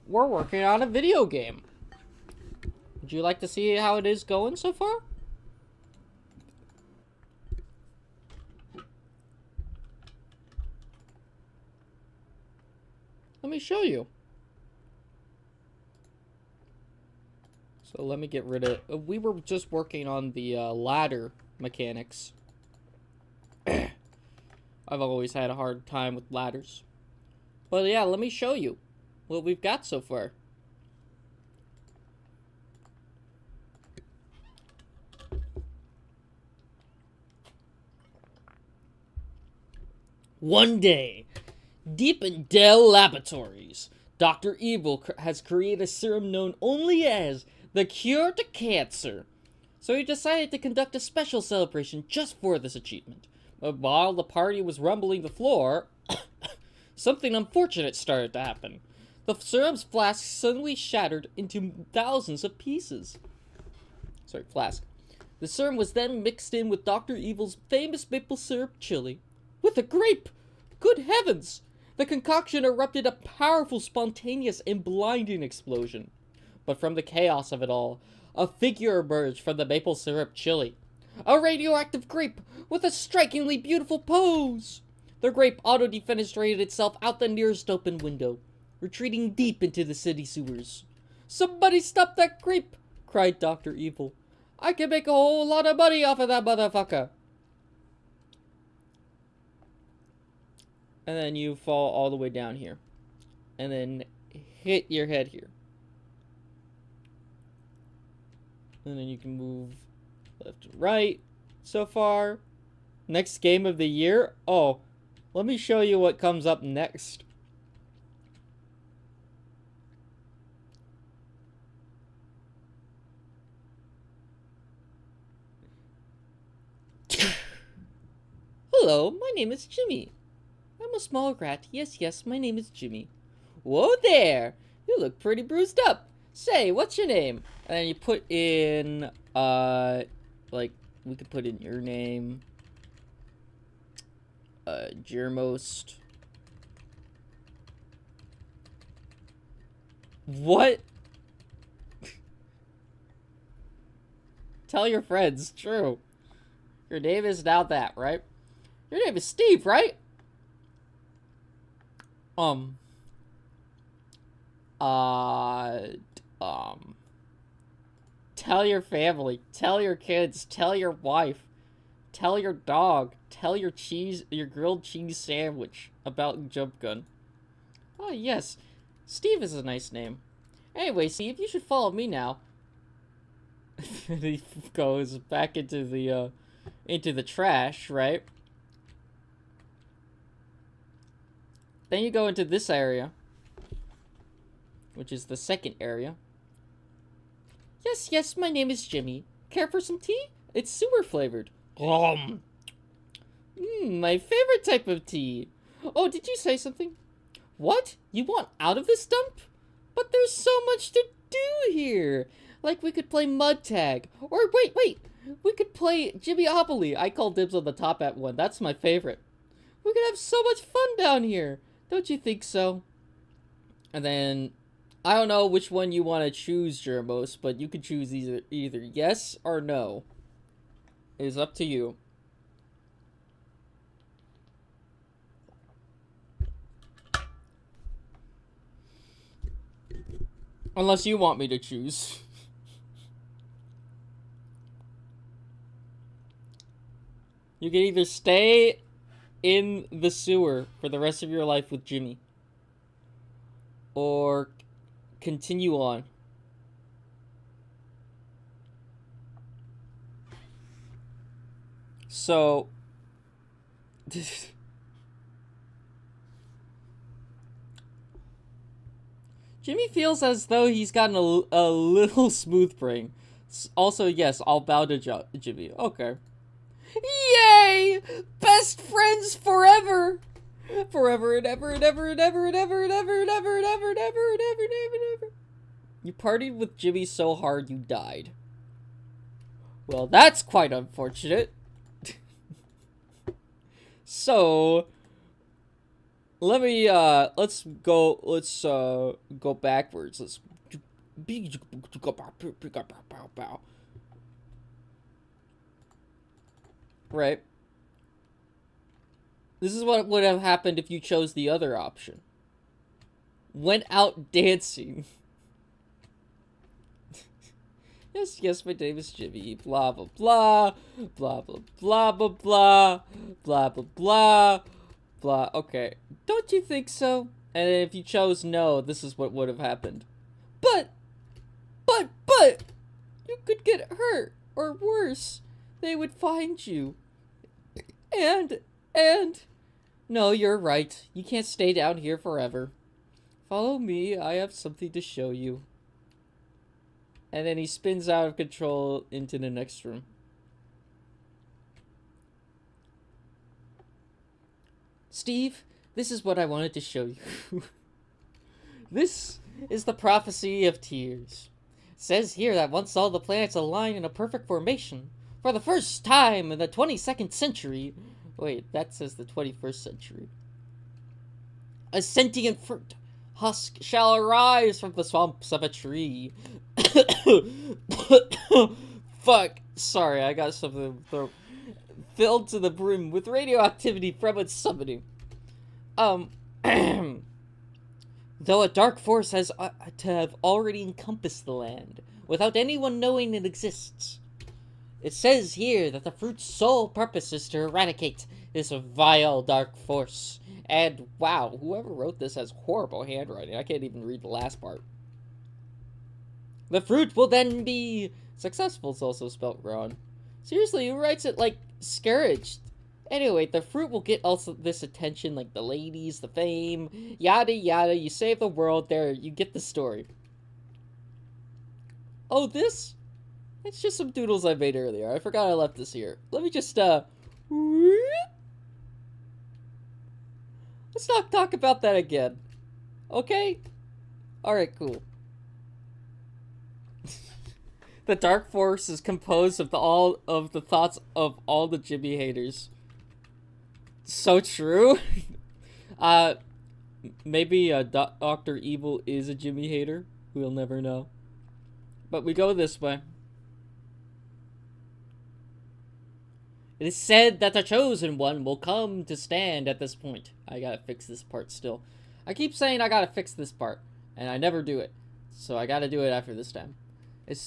We're working on a video game. Would you like to see how it is going so far? Let me show you. So let me get rid of... we were just working on the ladder mechanics. I've always had a hard time with ladders. But yeah, let me show you what we've got so far. One day, deep in Dell Laboratories, Dr. Evil has created a serum known only as the cure to cancer. So he decided to conduct a special celebration just for this achievement. But while the party was rumbling the floor, something unfortunate started to happen. The serum's flask suddenly shattered into thousands of pieces. Sorry, flask. The serum was then mixed in with Dr. Evil's famous maple syrup chili. With a grape! Good heavens! The concoction erupted a powerful, spontaneous, and blinding explosion. But from the chaos of it all, a figure emerged from the maple syrup chili. A radioactive grape with a strikingly beautiful pose! The grape auto-defenestrated itself out the nearest open window, retreating deep into the city sewers. "Somebody stop that grape!" cried Dr. Evil. "I can make a whole lot of money off of that motherfucker!" And then you fall all the way down here. And then hit your head here. And then you can move left and right so far. Next game of the year? Oh, let me show you what comes up next. Hello, my name is Jimmy. I'm a small rat. Yes, my name is Jimmy. Whoa there! You look pretty bruised up. Say, what's your name? And then you put in, like, we could put in your name. Jermost. What? Tell your friends, true. Your name is now that, right? Your name is Steve, right? Tell your family, tell your kids, tell your wife, tell your dog, tell your grilled cheese sandwich about Jump Gun. Oh, yes, Steve is a nice name. Anyway, Steve, you should follow me now. And he goes back into the trash, right? Then you go into this area, which is the second area. Yes, my name is Jimmy. Care for some tea? It's sewer flavored. My favorite type of tea. Oh, did you say something? What? You want out of this dump? But there's so much to do here. Like, we could play mud tag. Or, wait. We could play Jimmyopoly. I call dibs on the top hat one. That's my favorite. We could have so much fun down here. Don't you think so? And then, I don't know which one you want to choose, Germos, but you could choose either yes or no. It is up to you. Unless you want me to choose. You can either stay in the sewer for the rest of your life with Jimmy, or continue on. So, Jimmy feels as though he's gotten a little smooth brain. Also, yes, I'll bow to Jimmy. Okay. Yay! Best friends forever! Forever and ever and ever and ever and ever and ever and ever and ever and ever and ever and ever and ever. You partied with Jimmy so hard you died. Well, that's quite unfortunate. So, let's go backwards. Let's right. This is what would have happened if you chose the other option. Went out dancing. Yes, my name is Jimmy. Blah, blah, blah. Blah, blah, blah, blah, blah. Blah, blah, blah. Blah. Okay. Don't you think so? And if you chose no, this is what would have happened. But, you could get hurt. Or worse, they would find you. And, no, you're right. You can't stay down here forever. Follow me. I have something to show you. And then he spins out of control into the next room. Steve, this is what I wanted to show you. This is the prophecy of tears. It says here that once all the planets align in a perfect formation, for the first time in the 22nd century... Wait, that says the 21st century. A sentient fruit husk shall arise from the swamps of a tree. Fuck. Sorry, I got something in the throat. Filled to the brim with radioactivity from its summoning. Though a dark force has to have already encompassed the land, without anyone knowing it exists. It says here that the fruit's sole purpose is to eradicate this vile dark force. And wow, whoever wrote this has horrible handwriting. I can't even read the last part. The fruit will then be successful. It's also spelt wrong. Seriously, who writes it like scourged? Anyway, the fruit will get also this attention, like the ladies, the fame, yada yada. You save the world. There, you get the story. Oh, this? It's just some doodles I made earlier. I forgot I left this here. Let me just, let's not talk about that again. Okay? Alright, cool. The Dark Force is composed of all of the thoughts of all the Jimmy haters. So true. Maybe Dr. Evil is a Jimmy hater. We'll never know. But we go this way. It is said that the Chosen One will come to stand at this point. I gotta fix this part still. I keep saying I gotta fix this part, and I never do it. So I gotta do it after this time. It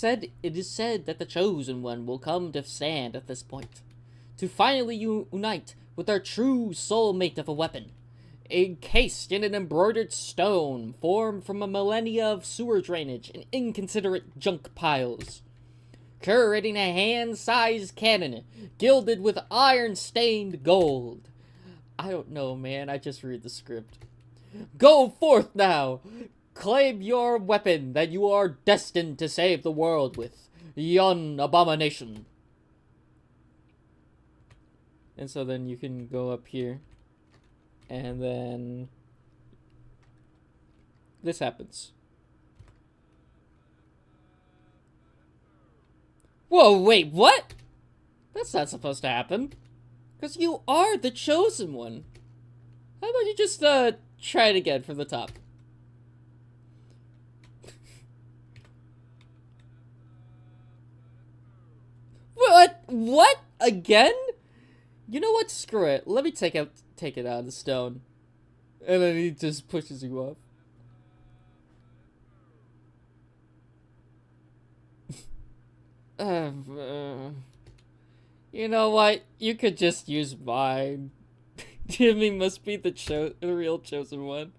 is said that the Chosen One will come to stand at this point. To finally unite with our true soulmate of a weapon. Encased in an embroidered stone, formed from a millennia of sewer drainage and inconsiderate junk piles. Curating a hand-sized cannon, gilded with iron-stained gold. I don't know, man. I just read the script. Go forth now! Claim your weapon that you are destined to save the world with. yon abomination. And so then you can go up here, and then this happens. Whoa, wait, what? That's not supposed to happen. Because you are the chosen one. How about you just, try it again from the top? What? What? Again? You know what? Screw it. Let me take it out of the stone. And then he just pushes you off. You know what? You could just use mine. Jimmy must be the real chosen one.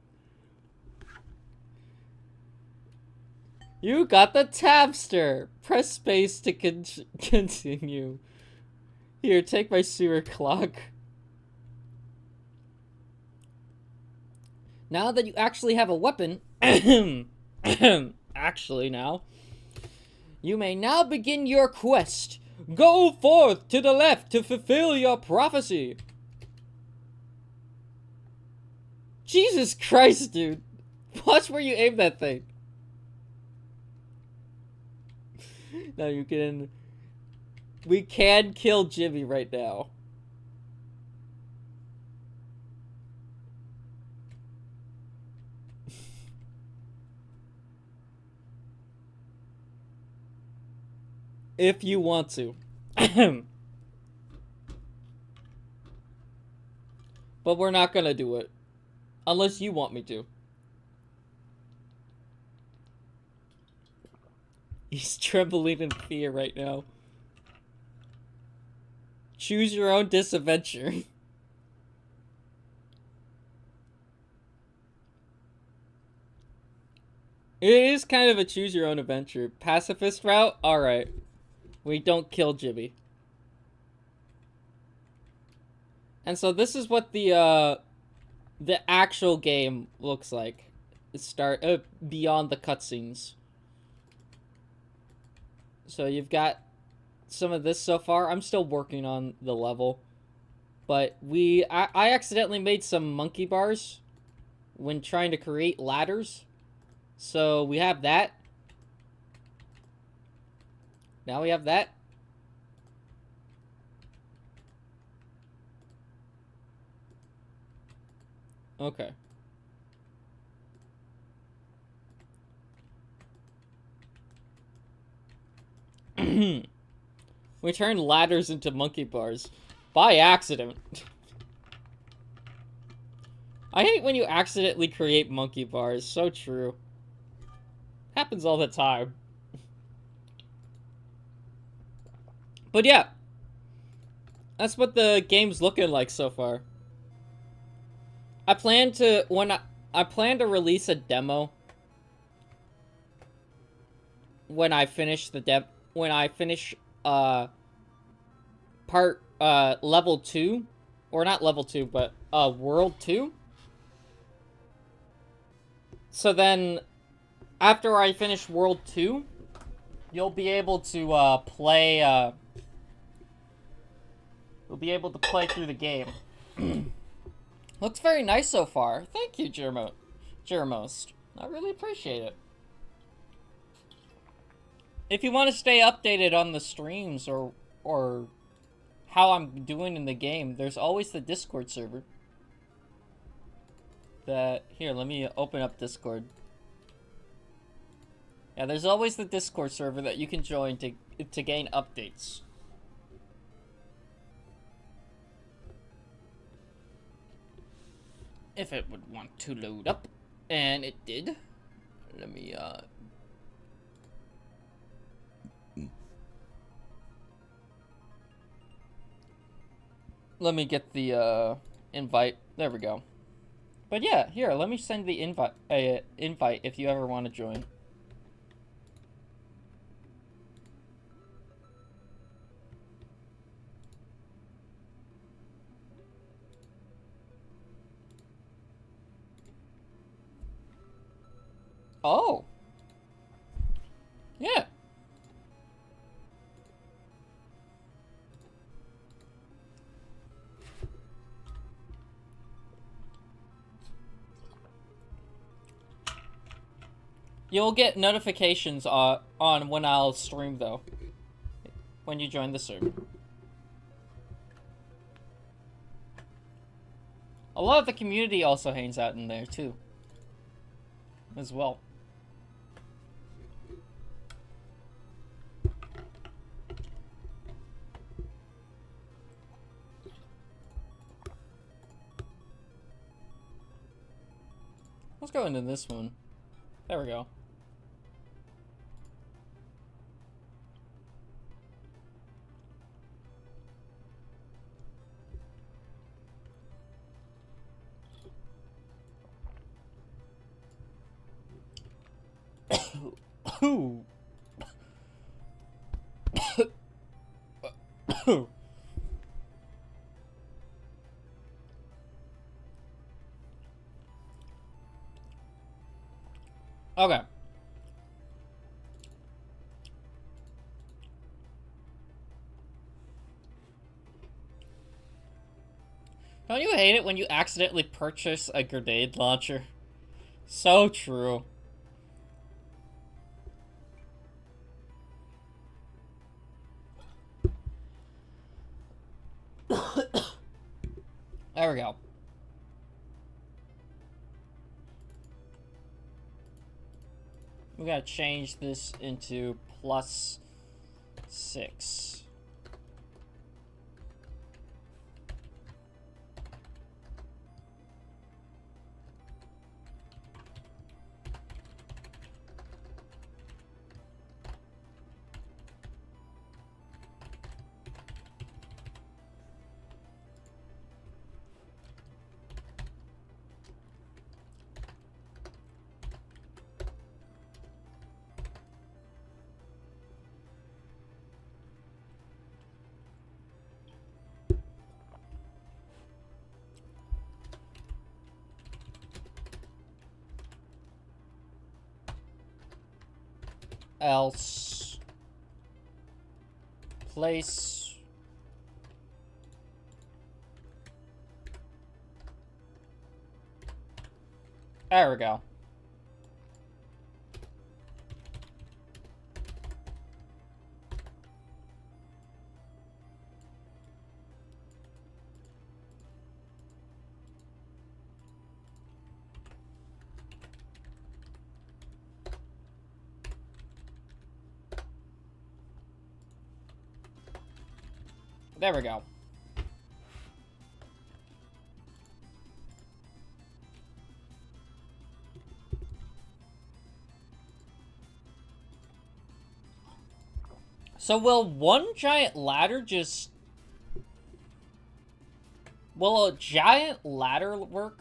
You got the Tapster. Press space to continue. Here, take my sewer clock. Now that you actually have a weapon, actually now, you may now begin your quest. Go forth to the left to fulfill your prophecy. Jesus Christ, dude. Watch where you aim that thing. Now you can... We can kill Jimmy right now. If you want to. But we're not gonna do it. Unless you want me to. He's trembling in fear right now. Choose your own disadventure. It is kind of a choose your own adventure. Pacifist route? Alright. We don't kill Jimmy. And so this is what the actual game looks like. Beyond the cutscenes. So you've got some of this so far. I'm still working on the level. But I accidentally made some monkey bars when trying to create ladders. So we have that. Now we have that. Okay. We turned ladders into monkey bars. By accident. I hate when you accidentally create monkey bars. So true. Happens all the time. But yeah. That's what the game's looking like so far. I plan to release a demo when I finish level 2, or not level 2, but world 2. So then after I finish world 2, you'll be able to play through the game. Looks very nice so far. Thank you, Germost. I really appreciate it. If you want to stay updated on the streams or how I'm doing in the game, there's always the Discord server. Here, let me open up Discord. Yeah, there's always the Discord server that you can join to gain updates. If it would want to load up, and it did. Let me get the invite. There we go. But yeah, here, let me send the invite if you ever want to join. Oh. Yeah.
You'll get notifications on when I'll stream, though. When you join the server. A lot of the community also hangs out in there, too. As well. Let's go into this one. There we go. Okay. Don't you hate it when you accidentally purchase a grenade launcher? So true. There we go. We gotta change this into +6. Else place there we go. There we go. So will one giant ladder just... Will a giant ladder work?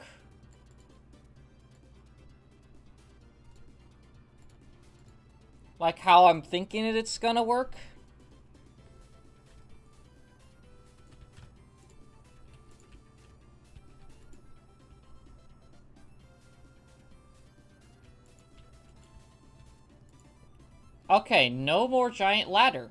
Like how I'm thinking it's gonna work? Okay, no more giant ladder.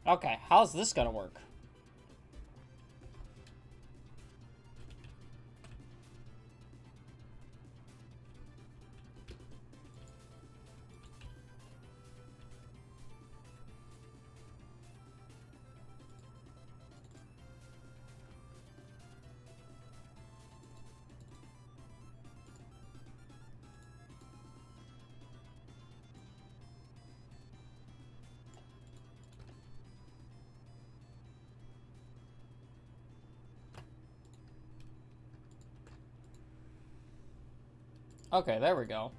Okay, how's this gonna work? Okay, there we go.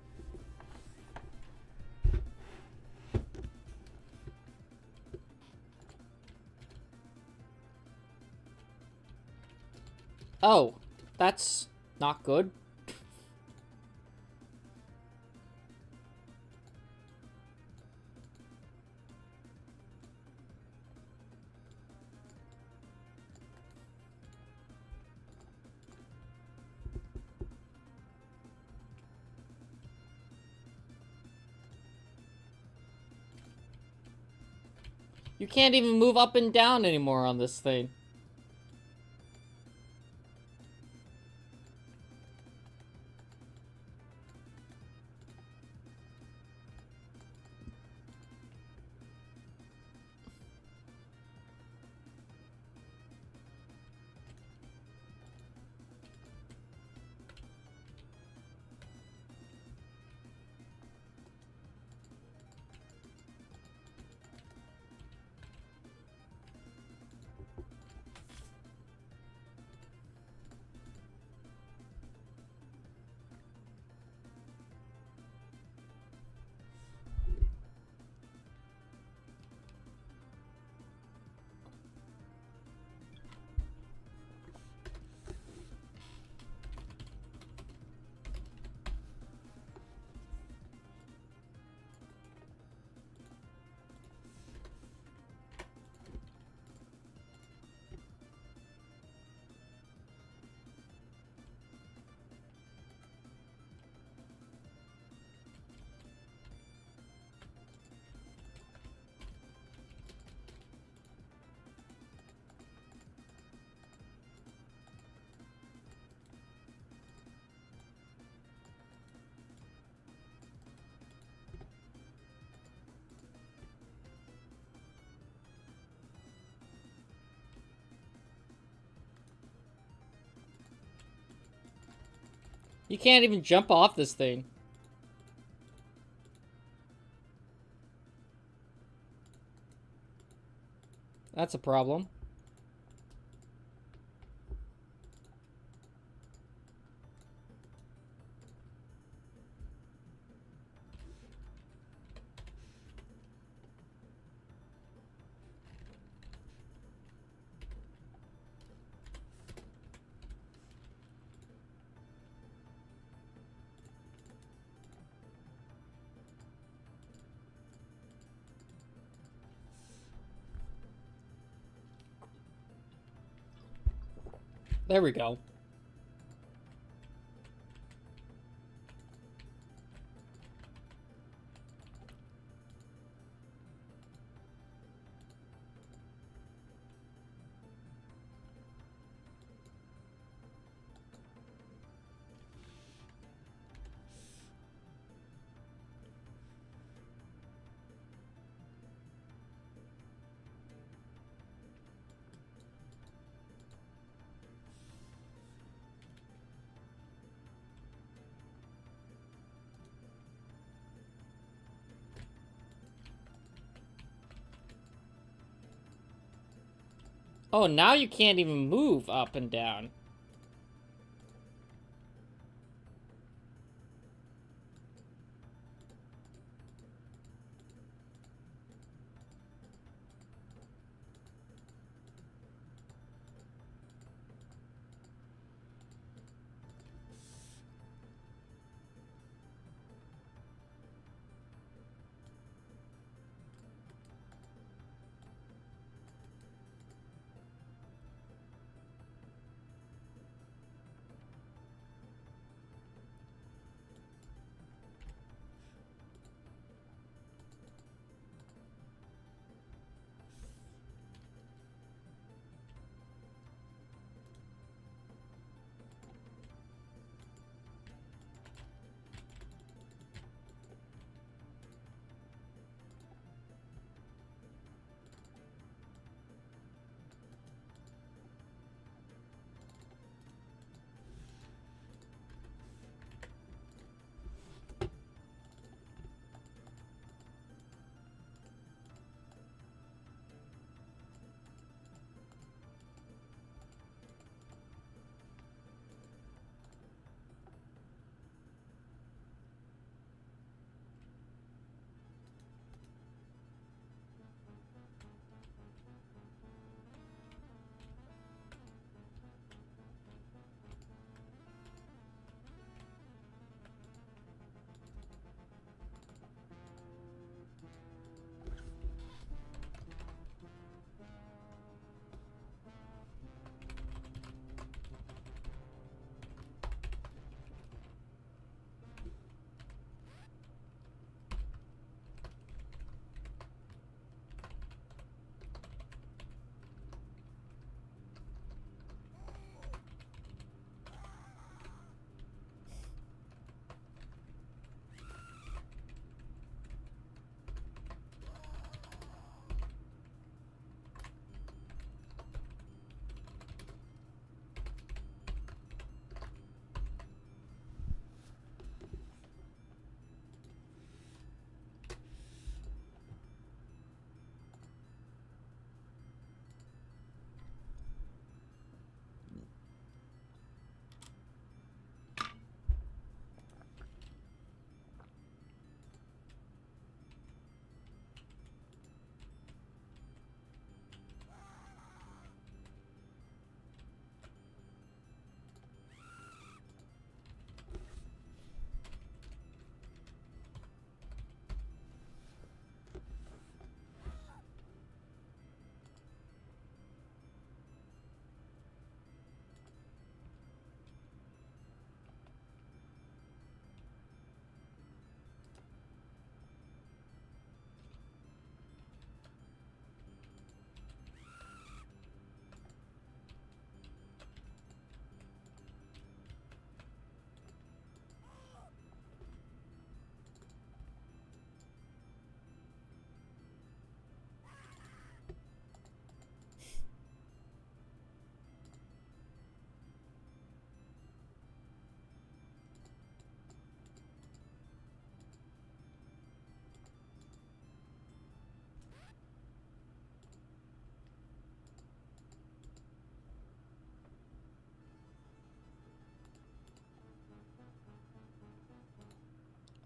Oh, that's not good.
You can't even move up and down anymore on this thing. You can't even jump off this thing. That's a problem. There we go. Oh, now you can't even move up and down.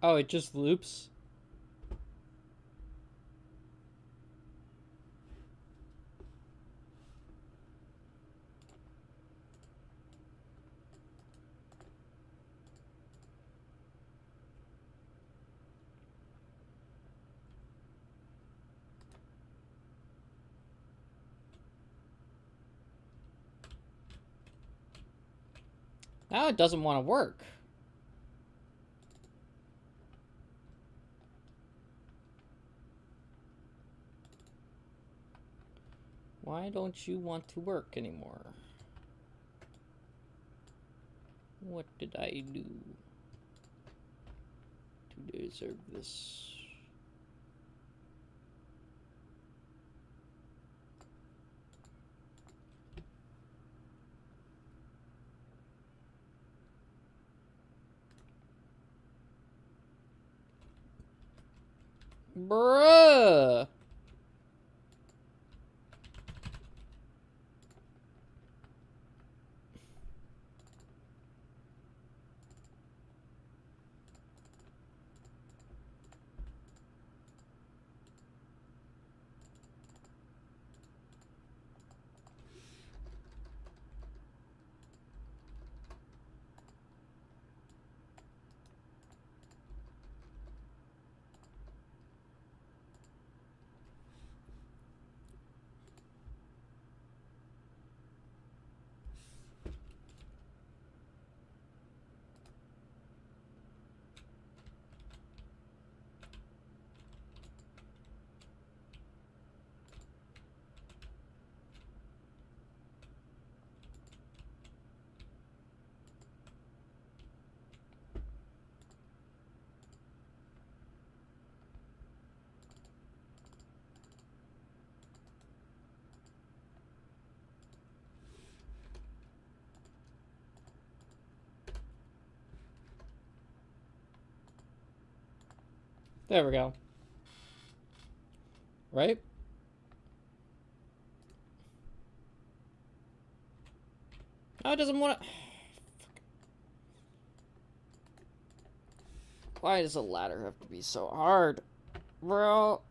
Oh, it just loops? Now it doesn't want to work. Why don't you want to work anymore? What did I do to deserve this? Bruh! There we go. Right? Oh, it doesn't want to... Why does a ladder have to be so hard? Bro...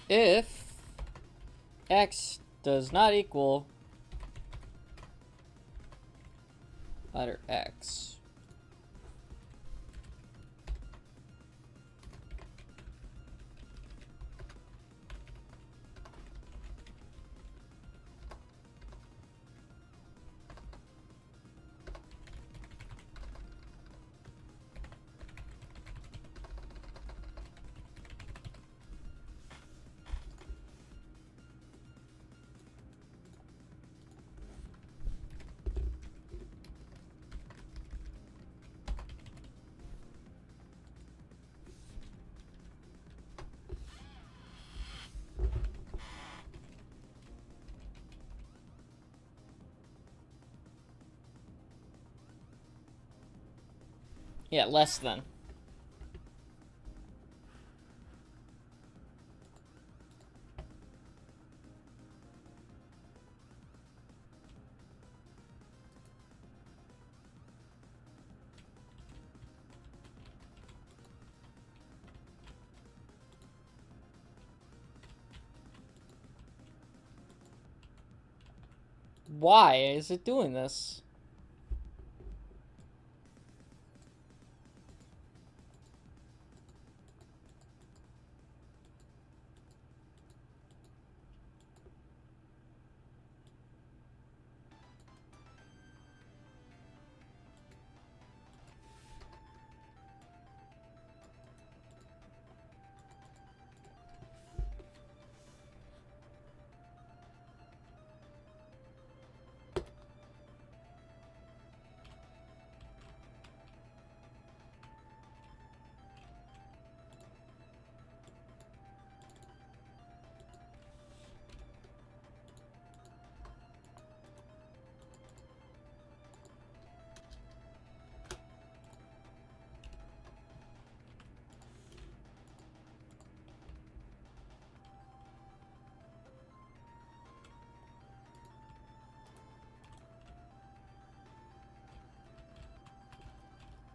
If x does not equal ladder x,
Yeah, less than. Why is it doing this?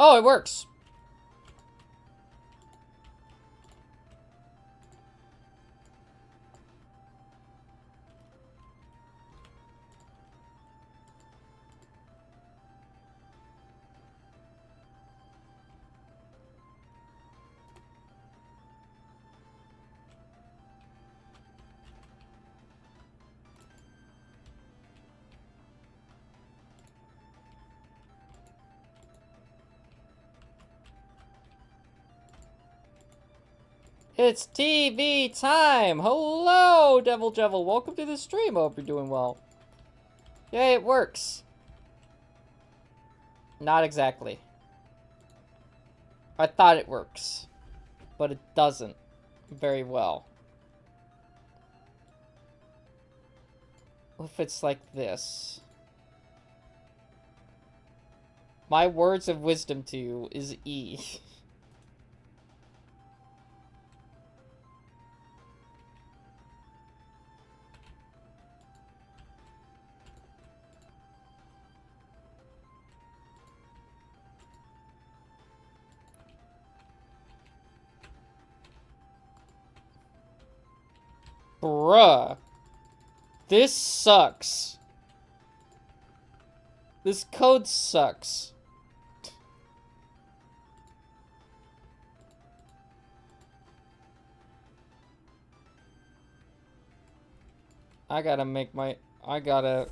Oh, it works. It's TV time! Hello, Devil Jevil. Welcome to the stream. I hope you're doing well. Yay, it works. Not exactly. I thought it works, but it doesn't very well. If it's like this. My words of wisdom to you is E. Bruh. This sucks. This code sucks. I gotta make my... I gotta...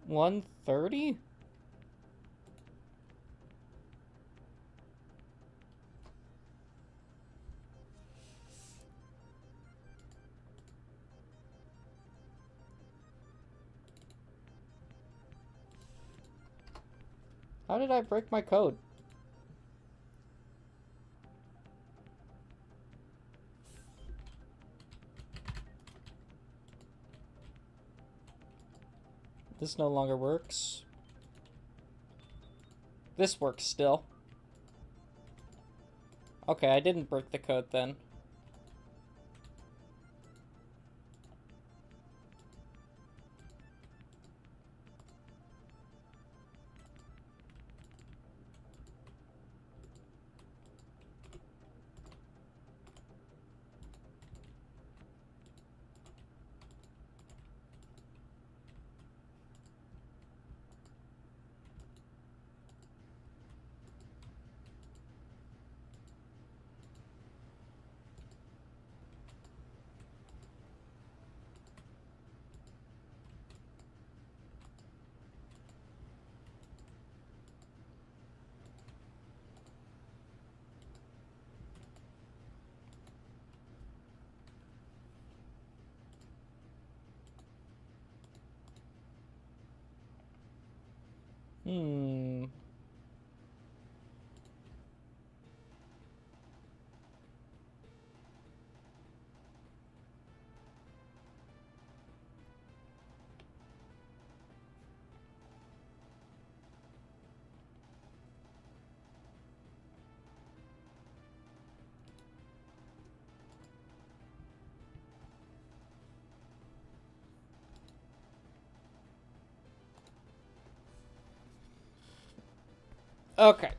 $130? How did I break my code? This no longer works. This works still. Okay, I didn't break the code then. Hmm. Okay.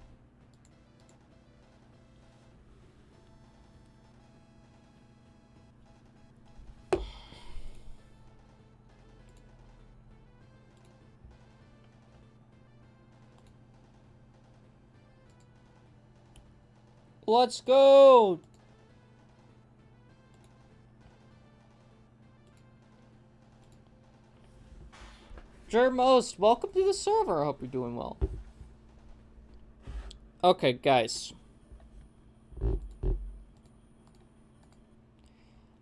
Let's go! Jermost, welcome to the server. I hope you're doing well. Okay, guys.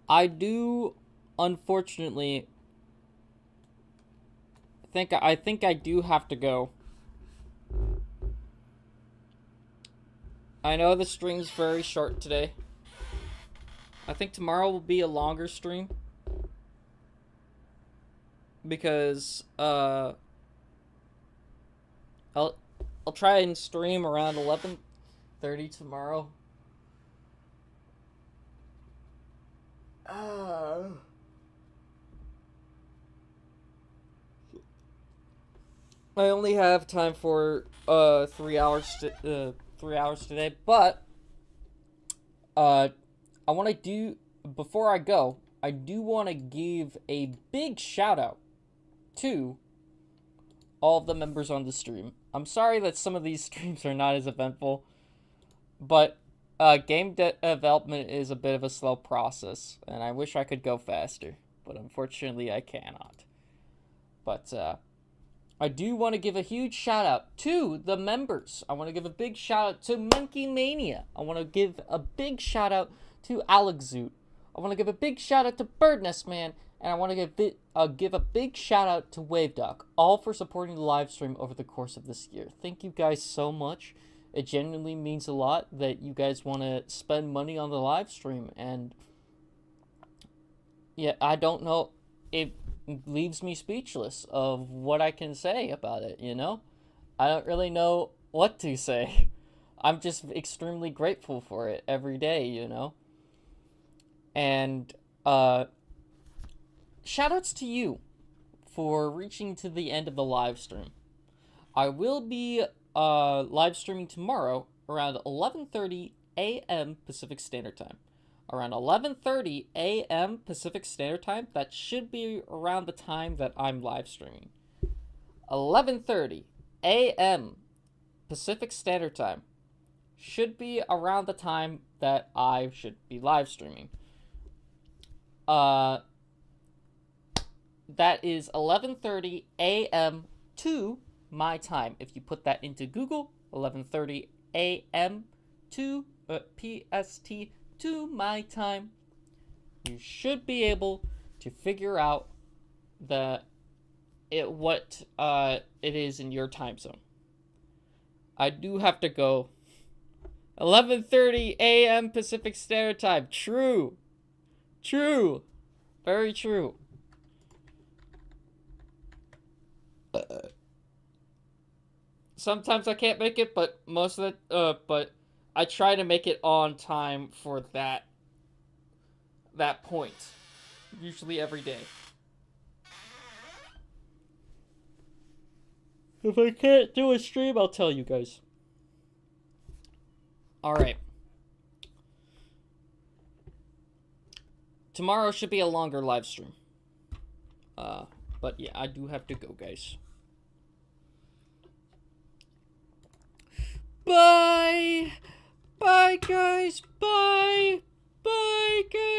I do, unfortunately, I think I do have to go. I know the stream's very short today. I think tomorrow will be a longer stream. Because, I'll try and stream around 11:30 tomorrow. I only have time for 3 hours 3 hours today, but I want to do, before I go, I do want to give a big shout out to all of the members on the stream. I'm sorry that some of these streams are not as eventful, but game development is a bit of a slow process, and I wish I could go faster, but unfortunately I cannot. But I do want to give a huge shout out to the members. I want to give a big shout out to Monkey Mania. I want to give a big shout out to Alex Zoot. I want to give a big shout out to Birdnest Man, and I want to give a big shout out to Waveduck, all for supporting the live stream over the course of this year. Thank you guys so much. It genuinely means a lot that you guys want to spend money on the live stream, and yeah, I don't know, it leaves me speechless of what I can say about it, you know? I don't really know what to say. I'm just extremely grateful for it every day, you know? And shoutouts to you for reaching to the end of the live stream. I will be live streaming tomorrow around 11:30 a.m. Pacific Standard Time. Around 11:30 a.m. Pacific Standard Time. That should be around the time that I'm live streaming. 11:30 a.m. Pacific Standard Time should be around the time that I should be live streaming. That is 11:30 a.m. to my time. If you put that into Google, 11:30 a.m. to PST to my time, you should be able to figure out what it is in your time zone. I do have to go. 11:30 a.m. Pacific Standard Time. True. Very true. Sometimes I can't make it, but most of the but I try to make it on time for that point. Usually every day. If I can't do a stream, I'll tell you guys. Alright. Tomorrow should be a longer live stream. But yeah, I do have to go, guys. Bye! Bye, guys! Bye! Bye, guys!